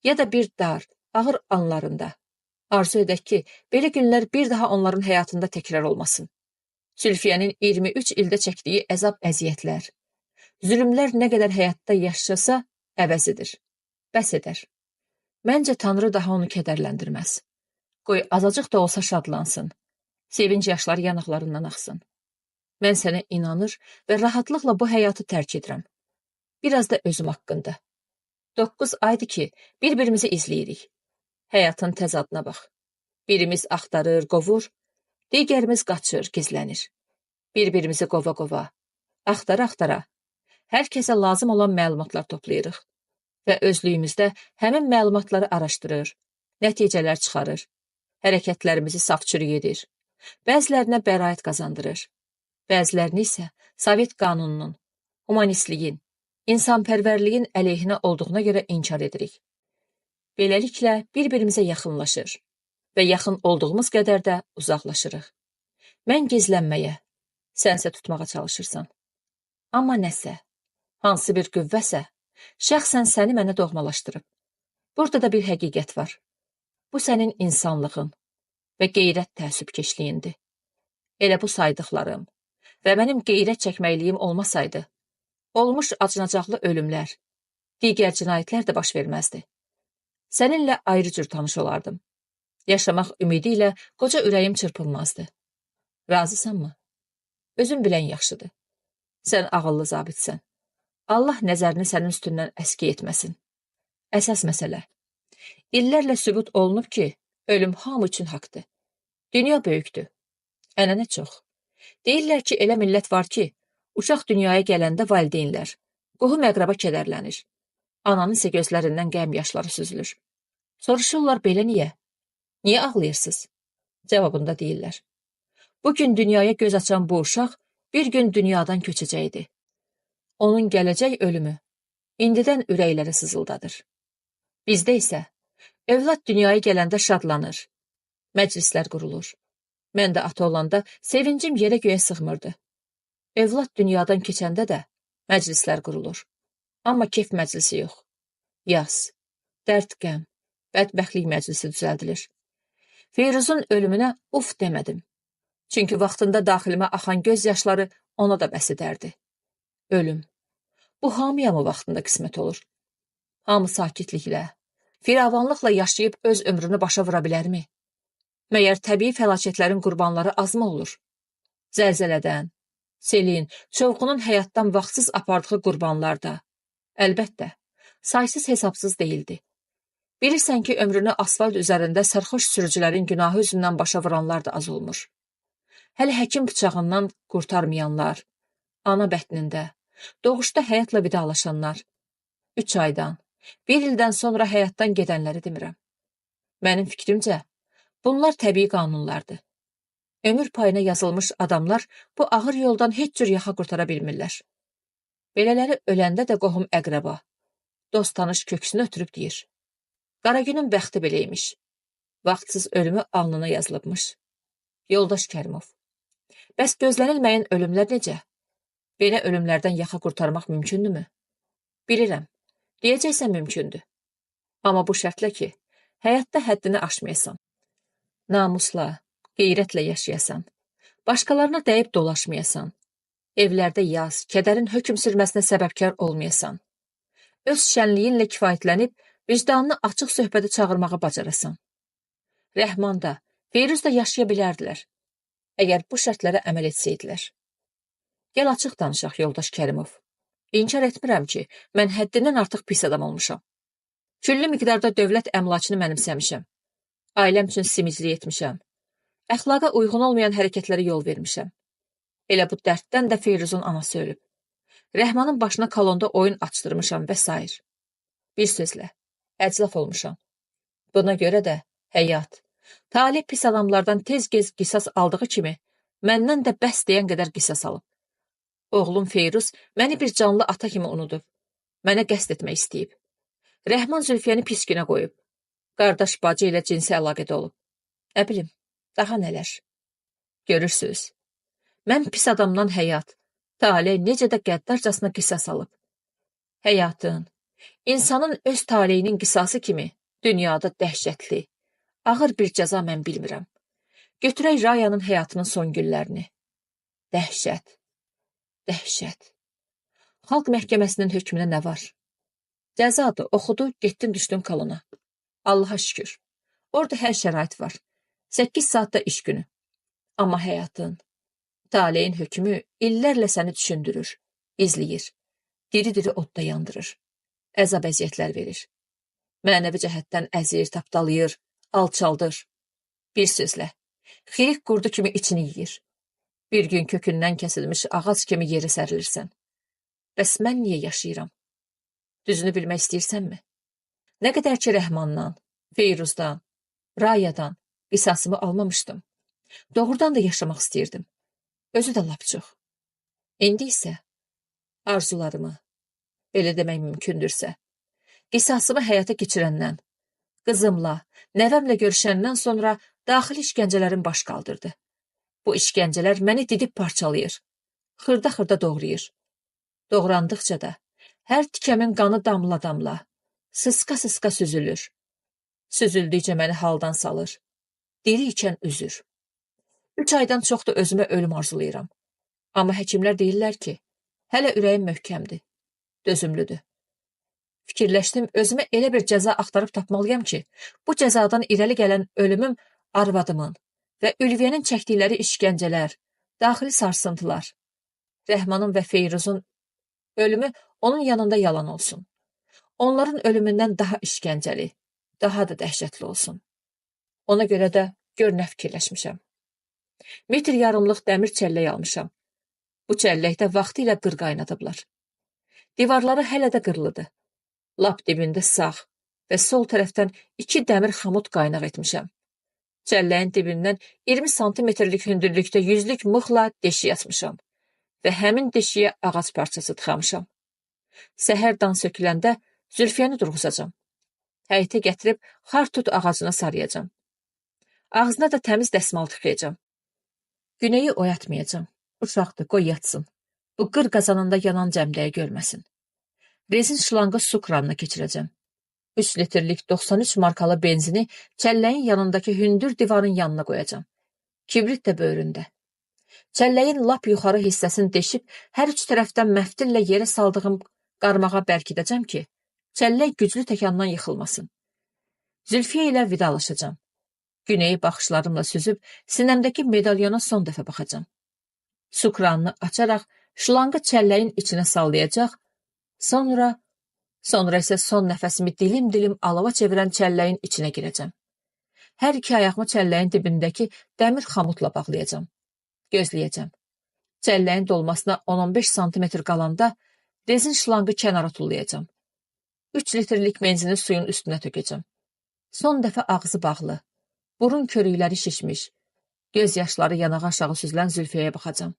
Ya da bir dar, ağır anlarında. Arzu edək ki, belə günlər bir daha onların həyatında təkrar olmasın. Zülfiyənin 23 ildə çəkdiyi əzab-əziyyətlər, zülümlər nə qədər həyatda yaşasa, əvəzidir. Bəs edər. Məncə Tanrı daha onu kədərləndirməz. Qoy azacıq da olsa şadlansın. Sevinc yaşları yanaqlarından axsın. Mən sənə inanır və rahatlıqla bu həyatı tərk edirəm. Biraz da özüm haqqında. 9 aydır ki, bir-birimizi izləyirik. Həyatın təzadına bax. Birimiz axtarır, qovur, digərimiz qaçır, gizlənir. Bir-birimizi qova-qova, axtara-axtara, hər kəsə lazım olan məlumatlar toplayırıq və özlüyümüzdə həmin məlumatları araşdırır, nəticələr çıxarır, hərəkətlərimizi saf-çürük edir, bəzilərinə bəraət qazandırır, bəzilərini isə Sovet qanununun, humanistliyin, insanpərvərliyin əleyhinə olduğuna görə inkar edirik. Beləliklə, bir-birimizə yaxınlaşır və yaxın olduğumuz qədər də uzaqlaşırıq. Mən gizlənməyə, sənsə tutmağa çalışırsan. Amma nəsə, hansı bir qüvvəsə, şəxsən səni mənə doğmalaşdırıb. Burada da bir həqiqət var. Bu sənin insanlığın və qeyrət təəssübkeşliyindir. Elə bu saydıqlarım və mənim qeyrət çəkməkliyim olmasaydı, olmuş acınacaqlı ölümlər, digər cinayətlər də baş verməzdi. Səninlə ayrı cür tanış olardım. Yaşamaq ümidi ilə qoca ürəyim çırpılmazdı. Razısanmı? Özün bilən yaxşıdır. Sən ağıllı zabitsən. Allah nəzərini sənin üstündən əski etməsin. Əsas məsələ. İllərlə sübut olunub ki, ölüm hamı üçün haqdır. Dünya böyükdür. Ənənə çox. Deyirlər ki, elə millət var ki, uşaq dünyaya gələndə valideynlər, qohum əqraba kədərlənir. Ananın isə gözlərindən qəm yaşları süzülür. Soruşurlar belə niyə? Niyə ağlayırsınız? Cavabında deyirlər. Bugün dünyaya göz açan bu uşaq bir gün dünyadan köçəcəkdi. Onun gələcək ölümü indidən ürəkləri sızıldadır. Bizdə isə övlad dünyaya gələndə şadlanır. Məclislər qurulur. Mən də ata olanda sevincim yerə göyə sığmırdı. Övlad dünyadan keçəndə də məclislər qurulur. Amma kef məclisi yox. Yas, dərd qəm, bədbəxtlik məclisi düzəldilir. Feyruzun ölümünə uf demədim. Çünki vaxtında daxilimə axan göz yaşları ona da bəs edərdi. Ölüm. Bu hamıya mı vaxtında qismət olur? Hamı sakitliklə, firavanlıqla yaşayıb öz ömrünü başa vura bilərmi? Məyər təbii fəlakətlərin qurbanları azmı olur? Zəlzələdən, selin, çovğunun həyatdan vaxtsız apardığı qurbanlar da, əlbəttə, saysız hesabsız deyildi. Bilirsən ki, ömrünü asfalt üzərində sərxoş sürücülərin günahı üzündən başa vuranlar da az olmur. Hələ həkim bıçağından qurtarmayanlar, ana bətnində, doğuşda həyatla vidalaşanlar, 3 aydan, 1 ildən sonra həyatdan gedənləri demirəm. Mənim fikrimcə, bunlar təbii qanunlardır. Ömür payına yazılmış adamlar bu ağır yoldan heç cür yaxa qurtara bilmirlər. Belələri öləndə də qohum əqrəba, dost tanış köksünü ötürüb deyir. Qaragünün bəxti beləymiş. Vaxtsız ölümü alnına yazılıbmış. Yoldaş Kərimov. Bəs gözlənilməyən ölümlər necə? Belə ölümlərdən yaxa qurtarmaq mümkündürmü? Bilirəm. Deyəcəksən mümkündür. Amma bu şərtlə ki, həyatda həddini aşmayasan. Namusla, qeyrətlə yaşayasan. Başqalarına dəyib dolaşmayasan. Evlərdə yaz, kədərin hökm sürməsinə səbəbkar olmayasan. Öz şənliyinlə kifayətlənib, vicdanını açıq söhbədə çağırmağa bacarasan. Rəhman da, Feyruz da yaşaya bilərdilər. Əgər bu şərtlərə əməl etsəydilər. Gəl açıq danışaq, yoldaş Kərimov. İnkar etmirəm ki, mən həddindən artıq pis adam olmuşam. Küllü miqdarda dövlət əmlakını mənimsəmişəm. Ailəm üçün simiclik etmişəm. Əxlaqa uyğun olmayan hərəkətlərə yol vermişəm. Elə bu dərddən də Feyruzun anası ölüb. Rəhmanın başına kolonda oyun açdırmışam və s. Bir sözlə, əclaf olmuşam. Buna görə də həyat, talih pis adamlardan tez-gez qisas aldığı kimi, məndən də bəs deyən qədər qisas alıb. Oğlum Feyruz məni bir canlı ata kimi unudub. Mənə qəsd etmək istəyib. Rəhman Zülfiyəni pis günə qoyub. Qardaş bacı ilə cinsi əlaqədə olub. Nə bilim, daha nələr. Görürsünüz, mən pis adamdan həyat, talih necə də qəddarcasına qisas alıb. Həyatın, insanın öz talihinin qisası kimi dünyada dəhşətli, ağır bir cəza mən bilmirəm. Götürək Rayanın həyatının son günlərini. Dəhşət, dəhşət. Xalq məhkəməsinin hökmünə nə var? Cəzadır, oxudu, getdin düşdün kolona. Allaha şükür. Orada hər şərait var. 8 saatda iş günü. Amma həyatın, taleyin hökmü illərlə səni düşündürür, izləyir. Diri-diri odda yandırır. Əzab əziyyətlər verir. Mənəvi cəhətdən əzir, tapdalayır, alçaldır. Bir sözlə, xirik qurdu kimi içini yiyir. Bir gün kökündən kəsilmiş ağac kimi yeri sərilirsən. Bəs mən niyə yaşayıram? Düzünü bilmək istəyirsənmi? Nə qədər ki Rəhmandan, Feyruzdan, Rayadan qisasımı almamışdım. Doğrudan da yaşamaq istəyirdim. Özü də lap çox. İndi isə arzularımı, belə demək mümkündürsə, qisasımı həyata keçirəndən, qızımla, nəvəmlə görüşəndən sonra daxili işgəncələrim baş qaldırdı. Bu işgəncələr məni didib parçalayır, xırda-xırda doğrayır. Doğrandıqca da hər tikəmin qanı damla-damla, sısqa-sısqa süzülür. Süzüldükcə məni haldan salır. Diri ikən üzür. 3 aydan çox da özümə ölüm arzulayıram. Amma həkimlər deyirlər ki, hələ ürəyim möhkəmdir, dözümlüdür. Fikirləşdim, özümə elə bir cəza axtarıb tapmalıyam ki, bu cəzadan irəli gələn ölümüm arvadımın və Ülviyyənin çəkdikləri işgəncələr, daxili sarsıntılar, Rəhmanın və Feyruzun ölümü onun yanında yalan olsun. Onların ölümündən daha işgəncəli, daha da dəhşətli olsun. Ona görə də gör nə fikirləşmişəm. Metr yarımlıq dəmir çəllək almışam. Bu çəlləkdə vaxtı ilə qır qaynadıblar. Divarları hələ də qırılıdır. Lap dibində sağ və sol tərəfdən 2 dəmir xamut qaynaq etmişəm. Çəlləyin dibindən 20 santimetrlik hündürlükdə 100lük mıxla deşik açmışam və həmin deşiyə ağac parçası tıxamışam. Səhər dan söküləndə Zülfiyəni durğuzacam. Həyətə gətirib xartut ağacına sarıyacam. Ağzına da təmiz dəsmal tıxayacam. Günəyi oyatmayacam. Uşaqdır, qoy yatsın. Bu qır qazanında yanan cəmdəyi görməsin. Rezin şlanqı su kranına keçirəcəm. 3 litrlik 93 markalı benzini çəlləyin yanındakı hündür divarın yanına qoyacam. Kibrit də böyründə. Çəlləyin lap yuxarı hissəsini deşib hər üç tərəfdən məftillə yerə saldığım qarmağa bərkidəcəm ki, çəllək güclü təkandan yıxılmasın. Zülfiyə ilə vidalaşacam. Günəyi baxışlarımla süzüb sinəmdəki medalyona son dəfə baxacam. Su kranını açaraq şlanqı çəlləyin içinə sallayacaq, sonra isə son nəfəsimi dilim-dilim alova çevirən çəlləyin içinə girəcəm. Hər iki ayağımı çəlləyin dibindəki dəmir xamutla bağlayacam. Gözləyəcəm. Çəlləyin dolmasına 10-15 santimetr qalanda rezin şlanqı kənara tullayacam. 3 litrlik benzini suyun üstünə tökəcəm. Son dəfə ağzı bağlı, burun körükləri şişmiş, göz yaşları yanağı aşağı süzülən Zülfiyəyə baxacam.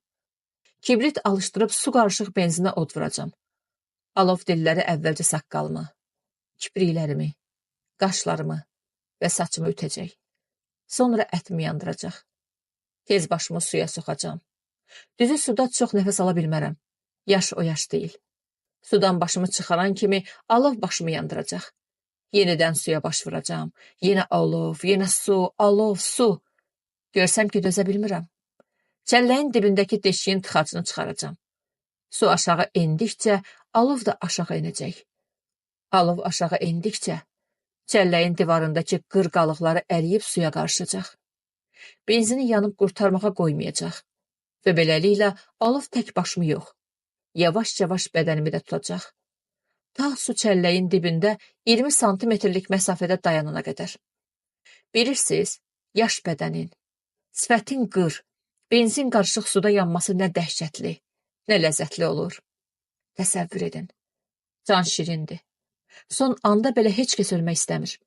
Kibrit alışdırıb su qarışıq benzinə od vuracam. Alov dilləri əvvəlcə saqqalımı, kipriklərimi, qaşlarımı və saçımı ütəcək. Sonra ətimi yandıracaq. Tez başımı suya soxacam. Düzü suda çox nəfəs ala bilmərəm. Yaş o yaş deyil. Sudan başımı çıxaran kimi alov başımı yandıracaq. Yenidən suya baş vuracam. Yenə alov, yenə su, alov, su. Görsəm ki, dözə bilmirəm. Çəlləyin dibindəki deşiyin tıxacını çıxaracam. Su aşağı endikcə, alov da aşağı enəcək. Alov aşağı endikcə, çəlləyin divarındakı qır qalıqları əriyib suya qarışacaq. Benzini yanıb qurtarmağa qoymayacaq. Və beləliklə alov tək başımı yox, yavaş-yavaş bədənimi də tutacaq. Ta su çəlləyin dibində 20 santimetrlik məsafədə dayanana qədər. Bilirsiniz, yaş bədənin, sifətin qır, benzin qarışıq suda yanması nə dəhşətli, nə ləzzətli olur. Təsəvvür edin. Can şirindir. Son anda belə heç kəs ölmək istəmir.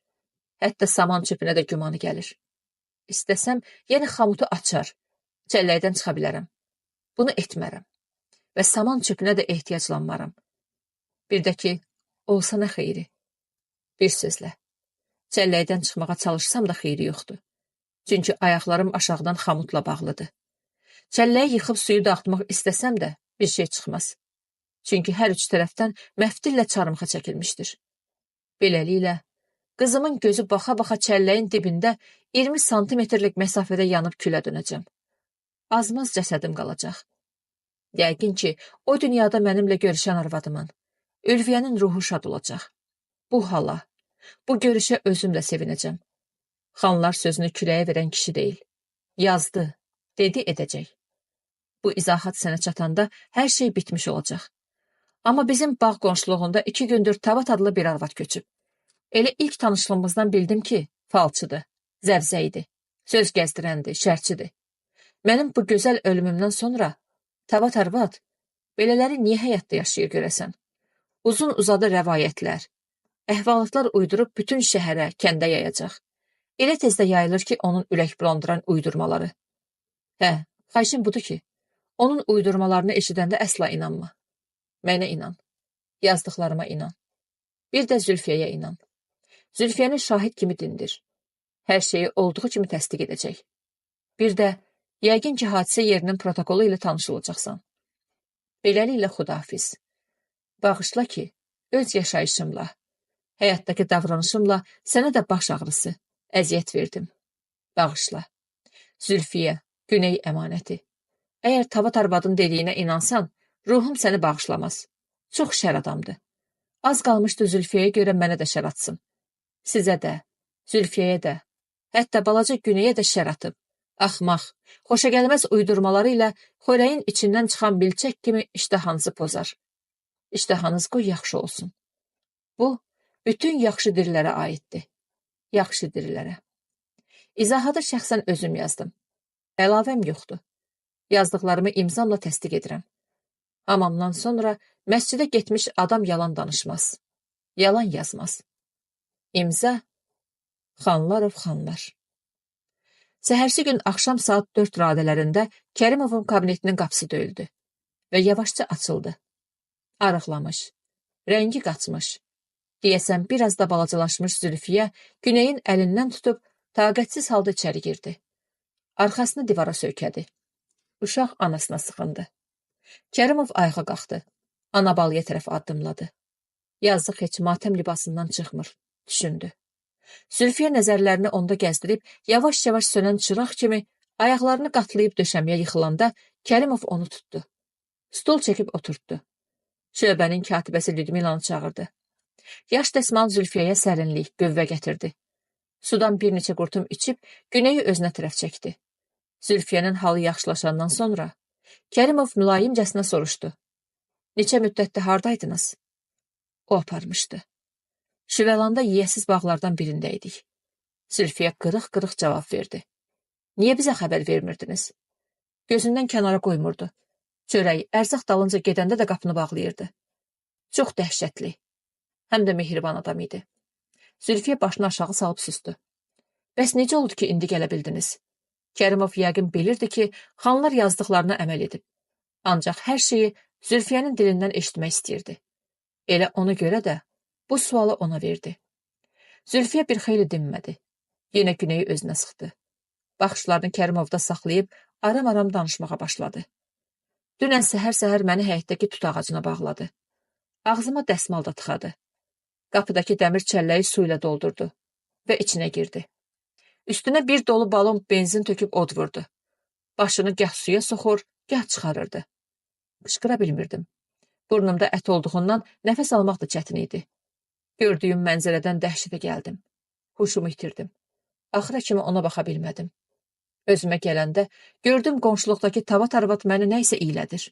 Hətta saman çöpünə də gümanı gəlir. İstəsəm, yenə xamutu açar, çəlləkdən çıxa bilərəm. Bunu etmərəm. Və saman çöpünə də ehtiyaclanmaram. Bir də ki, olsa nə xeyri? Bir sözlə, çəlləkdən çıxmağa çalışsam da xeyri yoxdur. Çünki ayaqlarım aşağıdan xamutla bağlıdır. Çəlləyi yıxıb suyu dağıtmaq istəsəm də bir şey çıxmaz. Çünki hər üç tərəfdən məftillə çarmıxa çəkilmişdir. Beləliklə, qızımın gözü baxa-baxa çəlləyin dibində 20 santimetrlik məsafədə yanıb külə dönəcəm. Azmaz cəsədim qalacaq. Yəqin ki, o dünyada mənimlə görüşən arvadımın, Ülviyyənin ruhu şad olacaq. Bu hala, bu görüşə özümlə sevinəcəm. Xanlar sözünü küləyə verən kişi deyil. Yazdı, dedi edəcək. Bu izahat sənə çatanda hər şey bitmiş olacaq. Amma bizim bağ qonşuluğunda 2 gündür Tavat adlı bir arvad köçüb. Elə ilk tanışlığımızdan bildim ki, falçıdır, zəvzəyidir, söz gəzdirəndir, şərçidir. Mənim bu gözəl ölümümdən sonra Tavat arvad, belələri niyə həyatda yaşayır görəsən? Uzun uzadı rəvayətlər, əhvalatlar uydurub bütün şəhərə, kəndə yayacaq. Elə tezdə yayılır ki, onun ürək bulandıran uydurmaları. Hə, xahişim budur ki, onun uydurmalarını eşidəndə əsla inanma. Mənə inan, yazdıqlarıma inan. Bir də Zülfiyəyə inan. Zülfiyəni şahid kimi dindir. Hər şeyi olduğu kimi təsdiq edəcək. Bir də, yəqin ki, hadisə yerinin protokolu ilə tanış olacaqsan. Beləliklə xudahafiz. Bağışla ki, öz yaşayışımla, həyatdakı davranışımla sənə də baş ağrısı, əziyyət verdim. Bağışla. Zülfiyə, Güney əmanəti. Əgər Tavat arvadın dediyinə inansan, ruhum səni bağışlamaz. Çox şər adamdır. Az qalmışdı Zülfiyəyə görə mənə də şər atsın. Sizə də, Zülfiyəyə də, hətta balaca Günəyə də şər atıb. Axmaq, xoşagəlməz uydurmaları ilə xörəyin içindən çıxan milçək kimi iştahanızı pozar. İştahanız qoy yaxşı olsun. Bu, bütün yaxşı dirilərə aiddir. Yaxşı dirilərə. İzahatı şəxsən özüm yazdım. Əlavəm yoxdur. Yazdıqlarımı imzamla təsdiq edirəm. Hamamdan sonra məscidə getmiş adam yalan danışmaz. Yalan yazmaz. İmza Xanlarov xanlar. Səhərsi gün axşam saat 4 radələrində Kərimovun kabinetinin qapısı döyüldü və yavaşca açıldı. Arıqlamış, rəngi qaçmış, deyəsən biraz da balacalaşmış Zülfiyə Günəyin əlindən tutub taqətsiz halda içəri girdi. Arxasını divara söykədi. Uşaq anasına sıxındı. Kərimov ayağa qalxdı. Anabalıya tərəf addımladı. Yazıq heç matəm libasından çıxmır, düşündü. Zülfiyə nəzərlərini onda gəzdirib, yavaş-yavaş sönən çıraq kimi ayaqlarını qatlayıb döşəməyə yıxılanda Kərimov onu tutdu. Stol çəkib oturtdu. Şöbənin katibəsi Lyudmilanı çağırdı. Yaş dəsmal Zülfiyəyə sərinlik, qüvvə gətirdi. Sudan bir neçə qurtum içib, Günəyi özünə tərəf çəkdi. Zülfiyənin halı yaxşılaşandan sonra Kərimov mülayimcəsinə soruşdu. Neçə müddətdə hardaydınız? O aparmışdı. Şüvəlanda yiyəsiz bağlardan birindəydik. Zülfiyə qırıq-qırıq cavab verdi. Niyə bizə xəbər vermirdiniz? Gözündən kənara qoymurdu. Çörək, ərzaq dalınca gedəndə də qapını bağlayırdı. Çox dəhşətli. Həm də mehriban adam idi. Zülfiyə başını aşağı salıb susdu. Bəs necə oldu ki, indi gələ bildiniz? Kərimov yəqin bilirdi ki, xanlar yazdıqlarına əməl edib. Ancaq hər şeyi Zülfiyənin dilindən eşitmək istəyirdi. Elə ona görə də bu sualı ona verdi. Zülfiyə bir xeyli dinmədi. Yenə Günəyi özünə sıxdı. Baxışlarını Kərimovda saxlayıb aram-aram danışmağa başladı. Dünən səhər-səhər məni həyətdəki tut ağacına bağladı. Ağzıma dəsmal da tıxadı. Qapıdakı dəmir çəlləyi su ilə doldurdu və içinə girdi. Üstünə bir dolu balon benzin töküb od vurdu. Başını gah suya soxur, gah çıxarırdı. Qışqıra bilmirdim. Burnumda ət olduğundan nəfəs almaq da çətin idi. Gördüyüm mənzərədən dəhşətə gəldim. Huşumu itirdim. Axıra kimi ona baxa bilmədim. Özümə gələndə gördüm qonşuluqdakı tavat-arvat məni nəysə iylədir.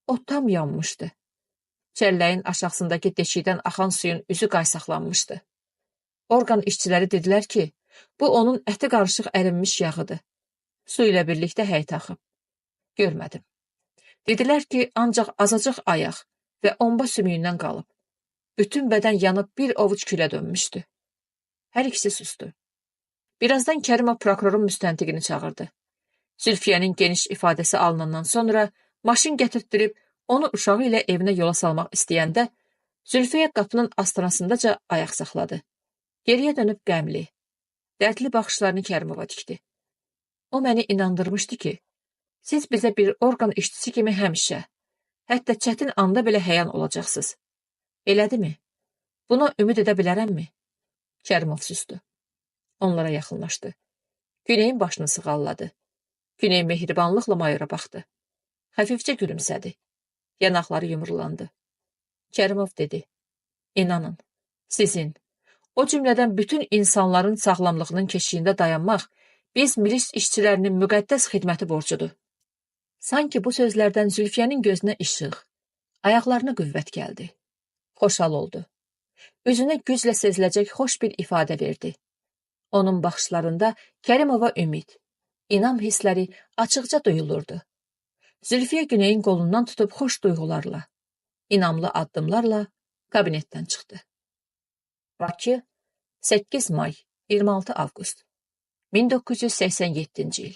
O tam yanmışdı. Çəlləyin aşağısındakı deşikdən axan suyun üzü qaysaqlanmışdı. Orqan işçiləri dedilər ki, bu onun əti qarışıq ərinmiş yağıdır. Su ilə birlikdə həyətə axıb. Görmədim. Dedilər ki, ancaq azacıq ayaq və omba sümüyündən qalıb. Bütün bədən yanıb bir ovuc külə dönmüşdü. Hər ikisi sustu. Birazdan Kərimov prokurorun müstəntiqini çağırdı. Zülfiyənin geniş ifadəsi alınandan sonra maşın gətirtdirib onu uşağı ilə evinə yola salmaq istəyəndə Zülfiyə qapının astanasındaca ayaq saxladı. Geriyə dönüb qəmli, dərdli baxışlarını Kərimova dikdi. O məni inandırmışdı ki, siz bizə bir orqan işçisi kimi həmişə, hətta çətin anda belə həyan olacaqsınız. Elədimi? Buna ümid edə bilərəmmi? Kərimov sustu. Onlara yaxınlaşdı. Günəyin başını sığalladı. Güney mehribanlıqla mayora baxdı. Xəfifcə gülümsədi. Yanaqları yumrulandı. Kərimov dedi. İnanın, sizin, o cümlədən bütün insanların sağlamlığının keşiyində dayanmaq biz milis işçilərinin müqəddəs xidməti borcudur. Sanki bu sözlərdən Zülfiyənin gözünə işıq, ayaqlarına qüvvət gəldi. Xoşal oldu. Üzünə güclə seziləcək xoş bir ifadə verdi. Onun baxışlarında Kərimova ümid, inam hissləri açıqca duyulurdu. Zülfiyə Güneyin qolundan tutub xoş duyğularla, inamlı addımlarla kabinetdən çıxdı. Bakı, 8 may, 26 avqust 1987-ci il.